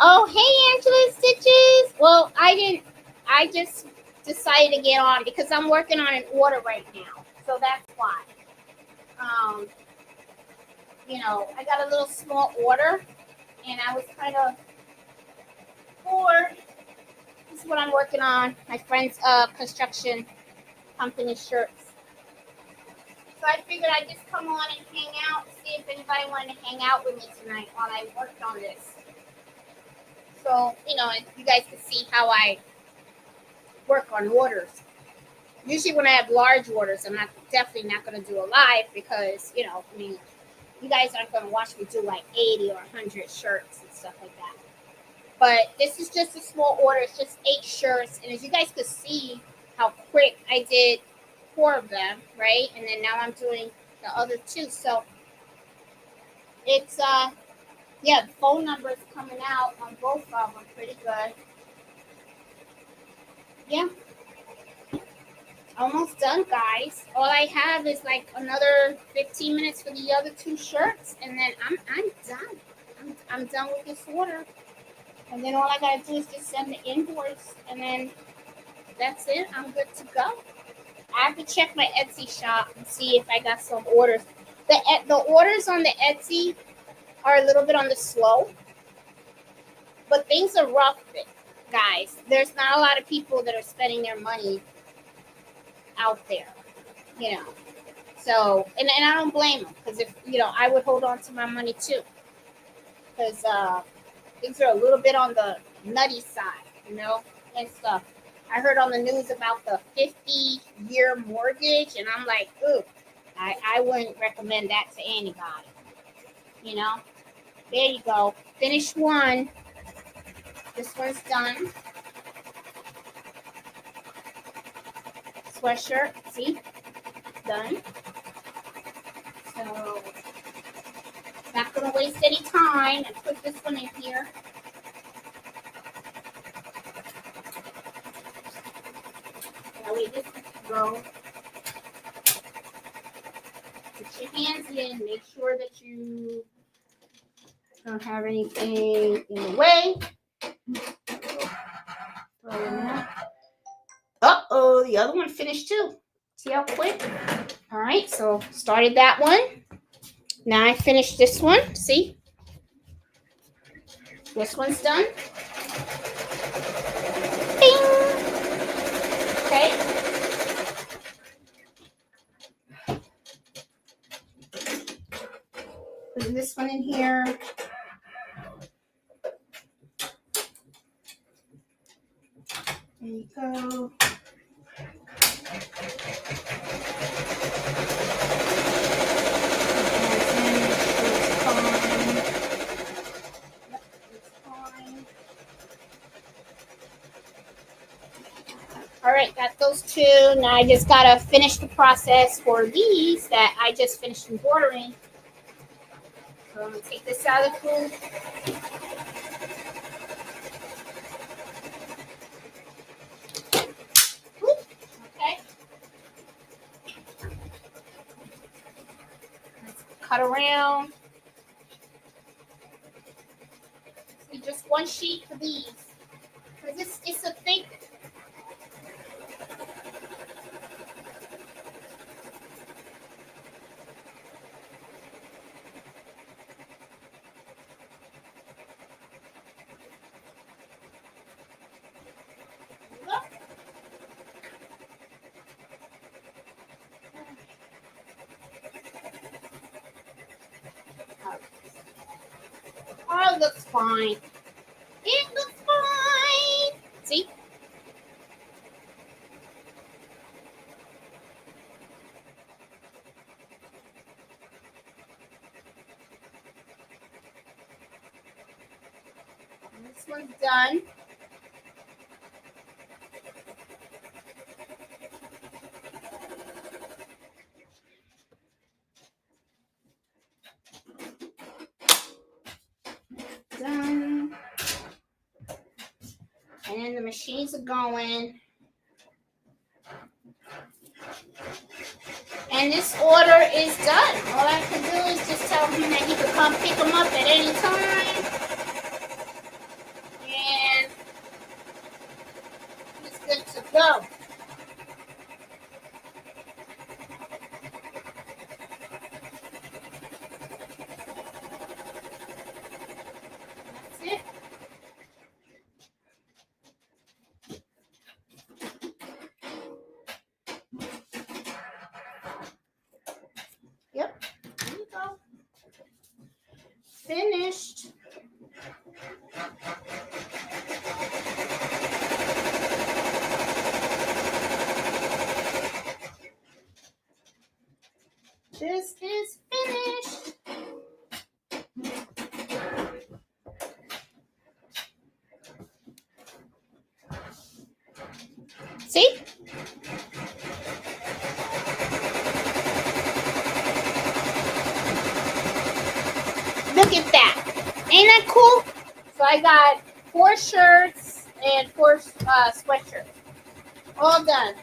Oh, hey, Angela Stitches. Well, I just decided to get on because I'm working on an order right now. So that's why. Um, I got a little small order and I was kind of bored. This is what I'm working on. My friend's construction company shirts. So I figured I'd just come on and hang out, see if anybody wanted to hang out with me tonight while I worked on this. So, you guys can see how I work on orders. Usually when I have large orders, I'm definitely not going to do a live because, you guys aren't going to watch me do like 80 or 100 shirts and stuff like that. But this is just a small order. It's just 8 shirts. And as you guys could see how quick I did 4 of them, right? And then now I'm doing the other 2. So it's, the phone number is coming out on both of them pretty good. Yeah. Almost done, guys. All I have is like another 15 minutes for the other 2 shirts, and then I'm done. I'm done with this order. And then all I gotta do is just send the invoice, and then that's it. I'm good to go. I have to check my Etsy shop and see if I got some orders. The orders on the Etsy are a little bit on the slow, but things are rough, guys. There's not a lot of people that are spending their money out there, So, and I don't blame them because if, I would hold on to my money too because things are a little bit on the nutty side, and stuff. I heard on the news about the 50-year mortgage, and I'm like, ooh, I wouldn't recommend that to anybody, There you go. Finished one. This one's done. Sweatshirt, see? Done. So, not going to waste any time and put this one in here. That way this can go. Put your hands in. Make sure that you don't have anything in the way. Uh-oh, the other one finished too. See how quick? All right, so started that one. Now I finished this one. See? This one's done. Bing! Okay. Put this one in here. There you go. All right, got those 2. Now I just gotta finish the process for these that I just finished embroidering. So I'm gonna take this out of the food. Okay. Let's cut around. See, just one sheet for these. Because it's a thick. Oh, it looks fine. It looks fine. See? one's done. Done. And then the machines are going. And this order is done. All I have to do is just tell him that he can come pick them up at any time. And he's good to go. That's it. Yep. There you go. Finished. This is finished. See? Look at that. Ain't that cool? So I got 4 shirts and 4 sweatshirts. All done.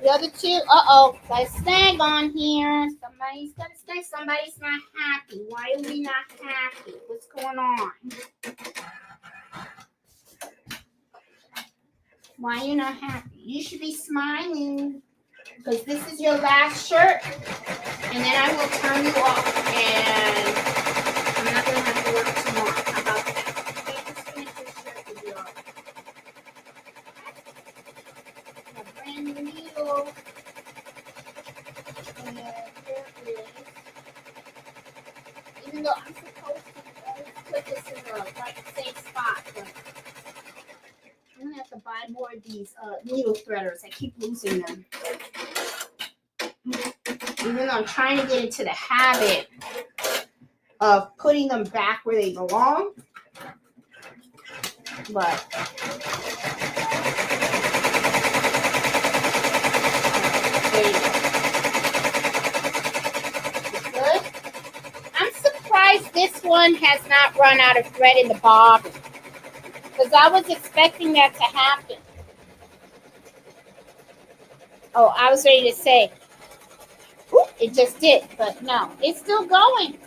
The other 2, got a snag on here. Somebody's got a snag. Somebody's not happy. Why are we not happy? What's going on? Why are you not happy? You should be smiling because this is your last shirt. And then I will turn you off. And I'm not going to have to work tomorrow. How about that? Okay, just finish this shirt with your a brand new needle. And there it is. Even though I'm supposed to always put this in the right safe spot, but I'm gonna have to buy more of these needle threaders. I keep losing them. Even though I'm trying to get into the habit of putting them back where they belong, but there you go. Good. I'm surprised this one has not run out of thread in the bobbin because I was expecting that to happen. Oh, I was ready to say, whoop, it just did, but no, it's still going.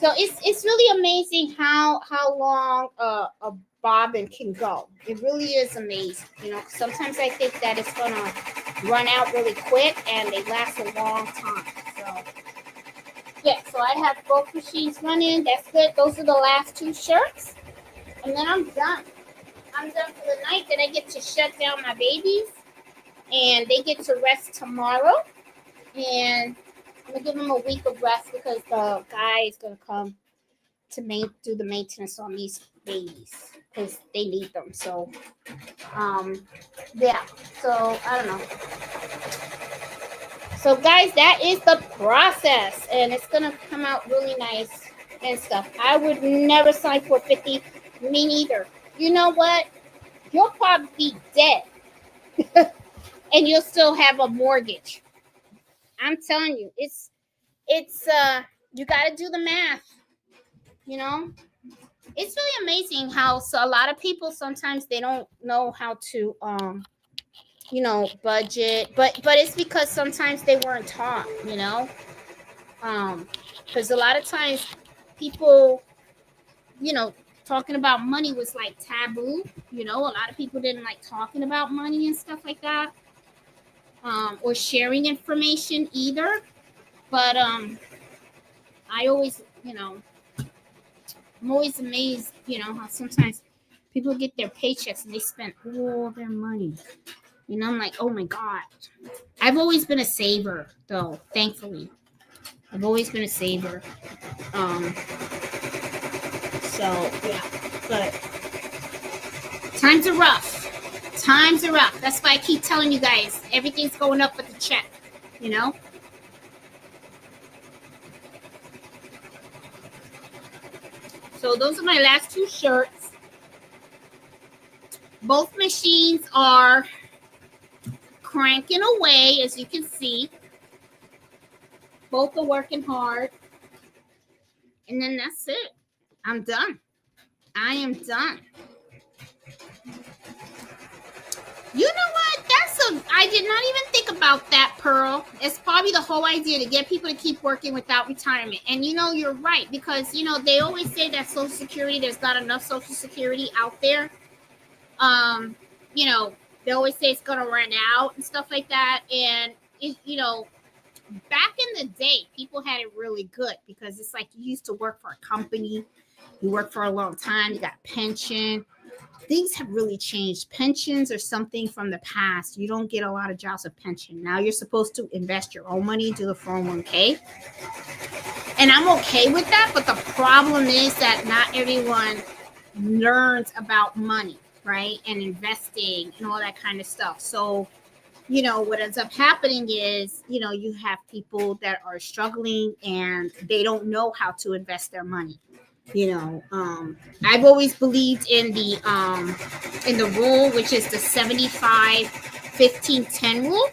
So it's really amazing how long a bobbin can go. It really is amazing. You know, sometimes I think that it's gonna run out really quick and they last a long time. So yeah, so I have both machines running. That's good. Those are the last 2 shirts, and then I'm done. I'm done for the night. Then I get to shut down my babies, and they get to rest tomorrow. And I'm gonna give them a week of rest because the guy is gonna come to do the maintenance on these babies because they need them. So, yeah. So I don't know. So guys, that is the process, and it's gonna come out really nice and stuff. I would never sign for 50. Me neither. You know what? You'll probably be dead, and you'll still have a mortgage. I'm telling you, it's you got to do the math. You know, it's really amazing how a lot of people sometimes they don't know how to budget, but it's because sometimes they weren't taught. You know, because a lot of times people, talking about money was like taboo. You know, a lot of people didn't like talking about money and stuff like that, or sharing information either. But I always, I'm always amazed, how sometimes people get their paychecks and they spend all their money. I'm like, oh my God. I've always been a saver, though, thankfully. I've always been a saver. So, yeah. But times are rough. Times are rough. That's why I keep telling you guys, everything's going up with the check, So those are my last 2 shirts. Both machines are cranking away, as you can see. Both are working hard. And then that's it. I'm done. I am done. You know what? I did not even think about that, Pearl. It's probably the whole idea to get people to keep working without retirement. And you're right, because they always say that Social Security, there's not enough Social Security out there. They always say it's gonna run out and stuff like that. And back in the day, people had it really good because it's like you used to work for a company, you work for a long time, you got pension. Things have really changed. Pensions are something from the past. You don't get a lot of jobs with pension. Now you're supposed to invest your own money into the 401k. And I'm okay with that, but the problem is that not everyone learns about money, right? And investing and all that kind of stuff. So, what ends up happening is, you have people that are struggling and they don't know how to invest their money. I've always believed in the rule, which is the 75-15-10 rule,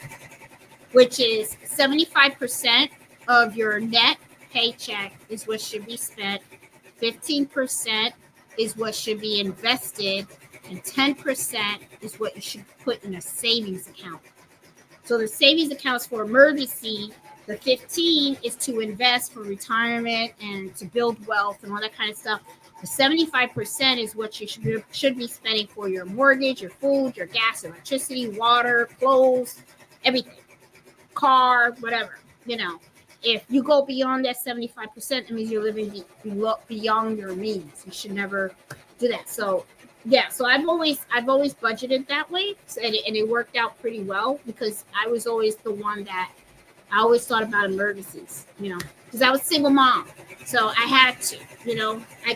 which is 75% of your net paycheck is what should be spent, 15% is what should be invested, and 10% is what you should put in a savings account. So the savings account is for emergency. The 15 is to invest for retirement and to build wealth and all that kind of stuff. The 75% is what you should be spending for your mortgage, your food, your gas, electricity, water, clothes, everything, car, whatever. If you go beyond that 75%, it means you're living beyond your means. You should never do that. So yeah, so I've always budgeted that way, and it worked out pretty well because I was always the one that I always thought about emergencies, because I was a single mom, so I had to, I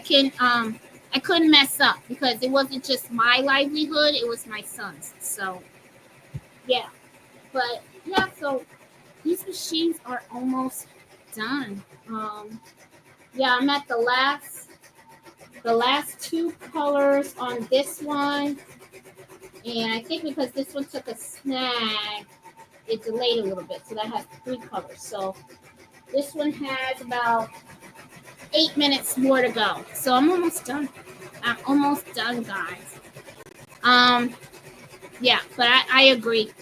couldn't mess up because it wasn't just my livelihood, it was my son's. So yeah, but yeah, so these machines are almost done. Yeah, I'm at the last two colors on this one, and I think because this one took a snag, it delayed a little bit, so that has 3 colors. So this one has about 8 minutes more to go. So I'm almost done. Guys. Yeah, but I agree.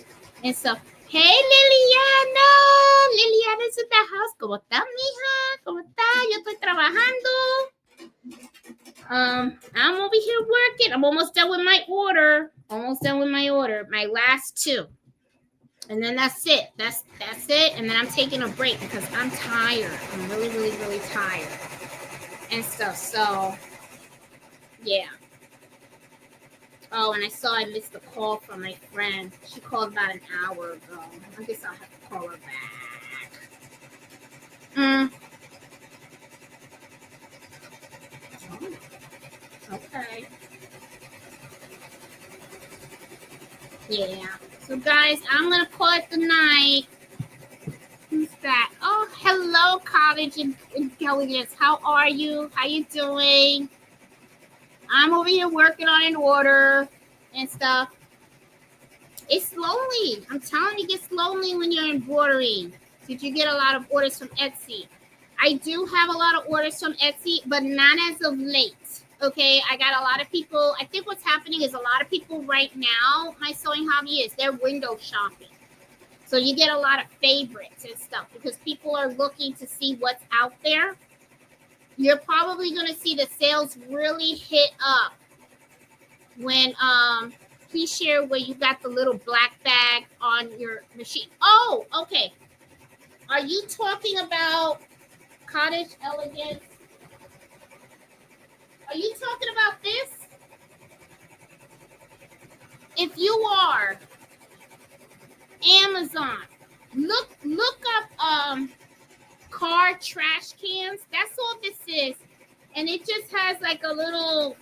And so, hey Liliana is at the house. ¿Cómo está, mija? ¿Cómo está? Yo estoy trabajando. I'm over here working. I'm almost done with my order. My last 2. And then that's it. That's it. And then I'm taking a break because I'm tired. I'm really, really, really tired and stuff. So, yeah. Oh, and I missed a call from my friend. She called about an hour ago. I guess I'll have to call her back. Okay. Yeah. So, guys, I'm going to call it the night. Who's that? Oh, hello, College Intelligence. How are you? How you doing? I'm over here working on an order and stuff. It's lonely. I'm telling you, it gets lonely when you're embroidering. Did you get a lot of orders from Etsy? I do have a lot of orders from Etsy, but not as of late. Okay, I got a lot of people. I think what's happening is a lot of people right now, my sewing hobby is they're window shopping. So you get a lot of favorites and stuff because people are looking to see what's out there. You're probably going to see the sales really hit up when, please share where you got the little black bag on your machine. Oh, okay. Are you talking about Cottage Elegance? Are you talking about this? If you are, Amazon, look up car trash cans. That's all this is. And it just has like a little,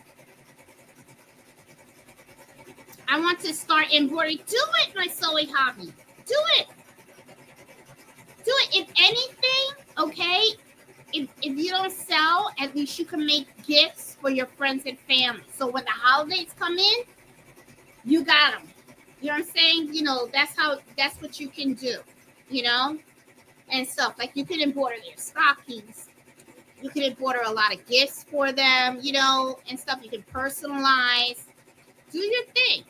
I want to start embroidery. Do it, my sewing hobby. Do it. If anything, okay, if you don't sell, at least you can make gifts for your friends and family. So when the holidays come in, you got them. You know what I'm saying? You know, that's what you can do, you know, and stuff. Like you can embroider their stockings. You can embroider a lot of gifts for them, you know, and stuff. You can personalize. Do your thing.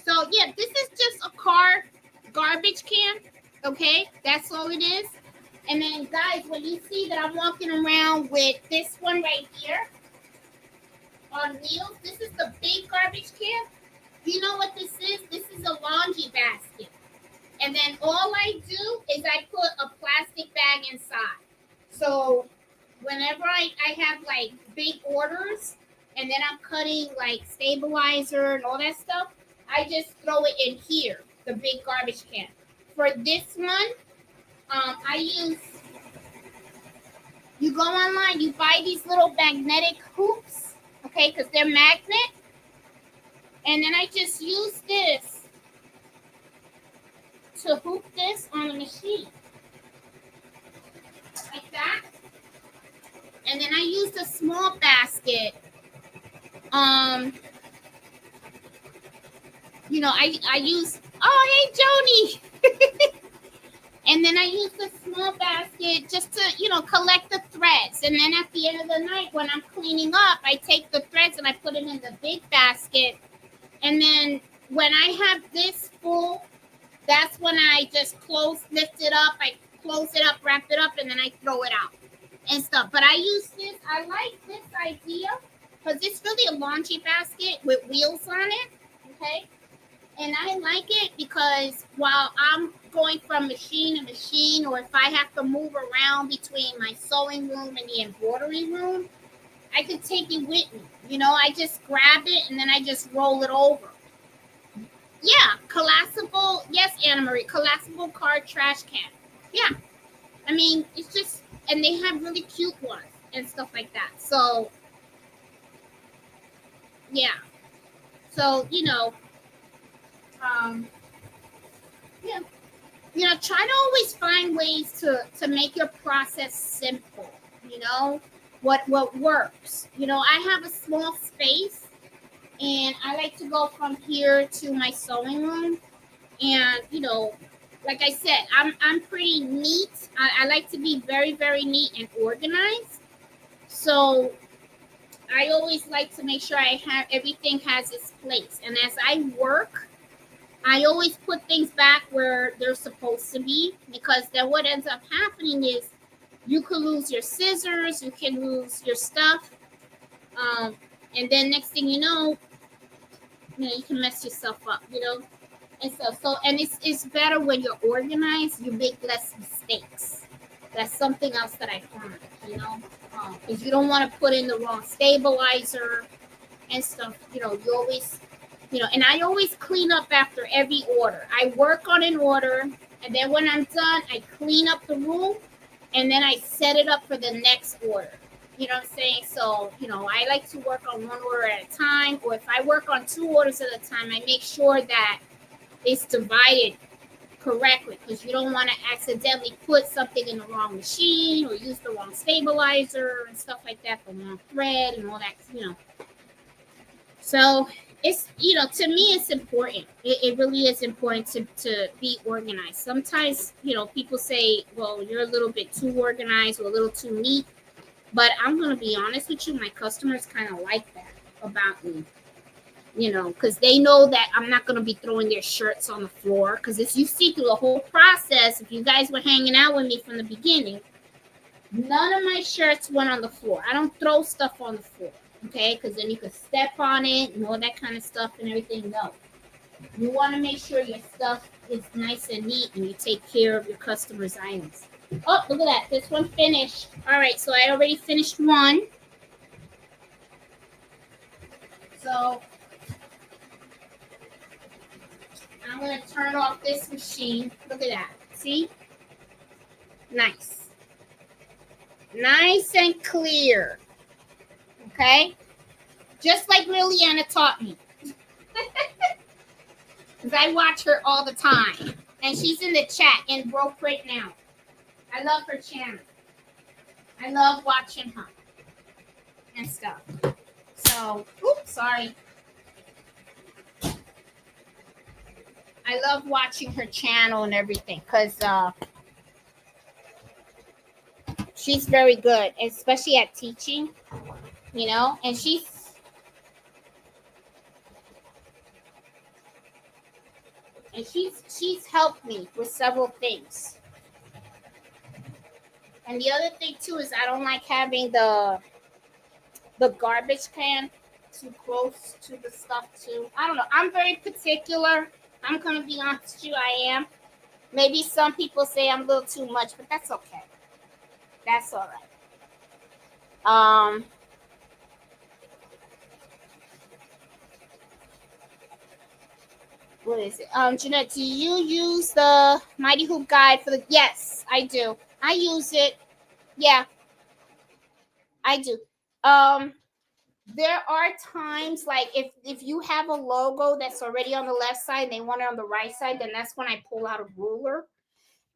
So yeah, this is just a car garbage can. Okay, that's all it is. And then guys, when you see that I'm walking around with this one right here on wheels, this is the big garbage can. You know what this is? This is a laundry basket. And then all I do is I put a plastic bag inside. So whenever I have like big orders and then I'm cutting like stabilizer and all that stuff, I just throw it in here, the big garbage can. For this one, I use, you go online, you buy these little magnetic hoops, okay, because they're magnet. And then I just use this to hoop this on the machine. Like that. And then I used a small basket. You know, I use, oh, hey, Joni. And then I use the small basket just to, you know, collect the threads. And then at the end of the night, when I'm cleaning up, I take the threads and I put them in the big basket. And then when I have this full, that's when I just lift it up. I close it up, wrap it up, and then I throw it out and stuff. But I use this. I like this idea because it's really a laundry basket with wheels on it. Okay. And I like it because while I'm going from machine to machine, or if I have to move around between my sewing room and the embroidery room, I can take it with me. You know, I just grab it and then I just roll it over. Yeah, collapsible. Yes, Anna Marie, collapsible car trash can. Yeah, I mean, it's just, and they have really cute ones and stuff like that. So, yeah. So, you know, yeah. You know, try to always find ways to make your process simple. You know, what works. You know, I have a small space, and I like to go from here to my sewing room, and you know, like I said, I'm pretty neat. I like to be very very neat and organized. So I always like to make sure I have everything has its place, and as I work, I always put things back where they're supposed to be, because then what ends up happening is you could lose your scissors, you can lose your stuff, and then next thing you know, you can mess yourself up, you know, and stuff. So, and it's better when you're organized, you make less mistakes. That's something else that I found, you know, because you don't want to put in the wrong stabilizer and stuff. You know, you always, you know, and I always clean up after every order. I work on an order, and then when I'm done, I clean up the room, and then I set it up for the next order. You know what I'm saying? So, you know, I like to work on one order at a time, or if I work on two orders at a time, I make sure that it's divided correctly, because you don't want to accidentally put something in the wrong machine or use the wrong stabilizer and stuff like that, the wrong thread and all that, you know. So it's, you know, to me, it's important. It really is important to be organized. Sometimes, you know, people say, well, you're a little bit too organized or a little too neat. But I'm going to be honest with you, my customers kind of like that about me, you know, because they know that I'm not going to be throwing their shirts on the floor. Because as you see through the whole process, if you guys were hanging out with me from the beginning, none of my shirts went on the floor. I don't throw stuff on the floor, okay? Because then you could step on it and all that kind of stuff and everything. No. You want to make sure your stuff is nice and neat and you take care of your customers' items. Oh, look at that. This one finished. All right, so I already finished one. So I'm going to turn off this machine. Look at that. See? Nice. Nice and clear. Okay? Just like Liliana taught me. Because I watch her all the time. And she's in the chat in Bro Print now. I love her channel. I love watching her and stuff. So, oops, sorry. I love watching her channel and everything because she's very good, especially at teaching, you know, and she's helped me with several things. And the other thing too is I don't like having the garbage can too close to the stuff too. I don't know. I'm very particular. I'm gonna be honest with you, I am. Maybe some people say I'm a little too much, but that's okay. That's all right. What is it? Jeanette, do you use the Mighty Hoop Guide for the? Yes, I do. I use it. Yeah, I do. There are times like if you have a logo that's already on the left side and they want it on the right side, then that's when I pull out a ruler.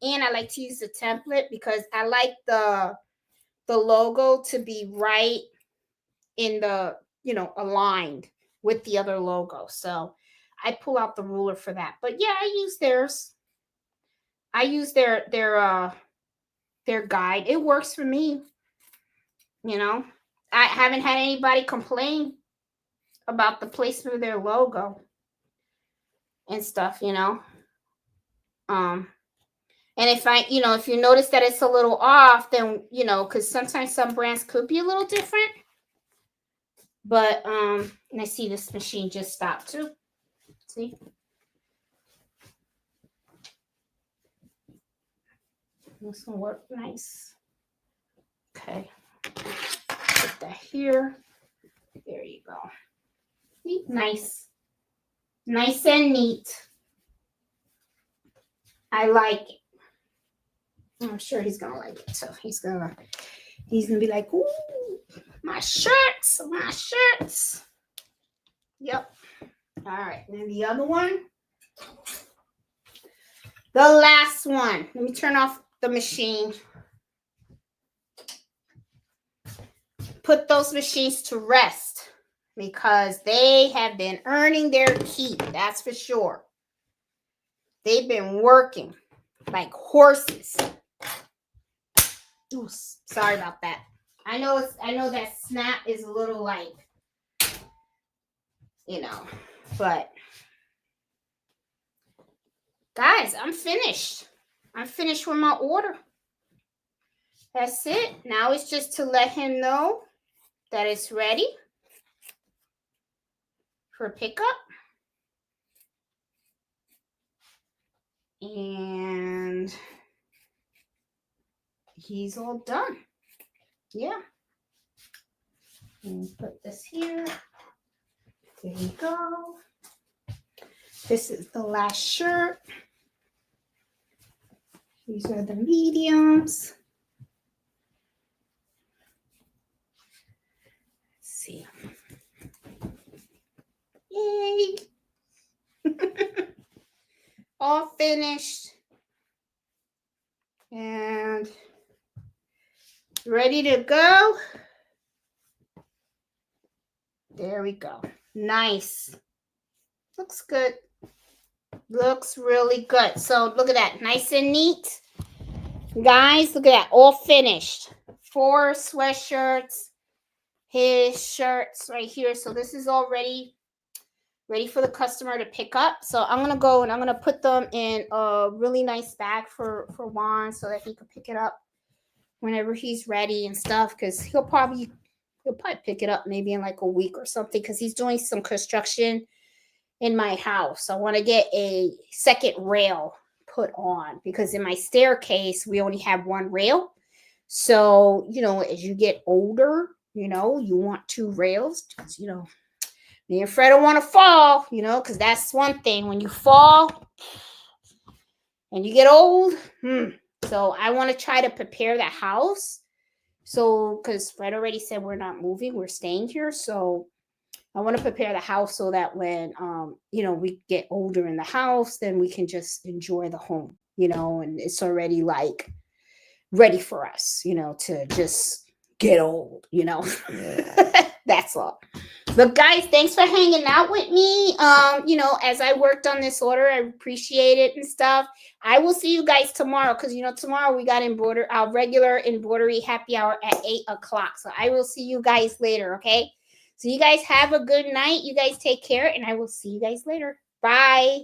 And I like to use the template because I like the logo to be right in the, you know, aligned with the other logo. So I pull out the ruler for that. But yeah, I use theirs. I use their guide. It works for me. You know, I haven't had anybody complain about the placement of their logo and stuff, you know. And if if you notice that it's a little off, then, you know, because sometimes some brands could be a little different. But and I see this machine just stopped too. See? This will work nice. Okay. Put that here. There you go. See? Nice. Nice and neat. I like it. I'm sure he's gonna like it too. He's gonna be like, ooh, my shirts. Yep. All right. And then the other one. The last one. Let me turn off the machine. Put those machines to rest because they have been earning their keep. That's for sure. They've been working like horses. Ooh, sorry about that. I know that snap is a little like, you know, but guys, I'm finished. I'm finished with my order. That's it. Now it's just to let him know that it's ready for pickup. And he's all done. Yeah. And put this here. There you go. This is the last shirt. These are the mediums. Let's see. Yay. All finished. And ready to go. There we go. Nice. Looks good. Looks really good. So look at that. Nice and neat. Guys, look at that. All finished. 4 sweatshirts. His shirts right here. So this is all ready for the customer to pick up. So I'm going to go and I'm going to put them in a really nice bag for Juan so that he can pick it up whenever he's ready and stuff, because he'll probably pick it up maybe in like a week or something, because he's doing some construction in my house. I want to get a second rail put on because in my staircase we only have 1 rail. So, you know, as you get older, you know, you want 2 rails because, you know, me and Fred don't want to fall, you know, because that's one thing. When you fall and you get old, So I want to try to prepare the house. So, because Fred already said we're not moving, we're staying here. So I want to prepare the house so that when, you know, we get older in the house, then we can just enjoy the home, you know, and it's already like ready for us, you know, to just get old, you know. That's all. But guys, thanks for hanging out with me. You know, as I worked on this order, I appreciate it and stuff. I will see you guys tomorrow because, you know, tomorrow we got our regular embroidery happy hour at 8 o'clock. So I will see you guys later, okay? So you guys have a good night. You guys take care, and I will see you guys later. Bye.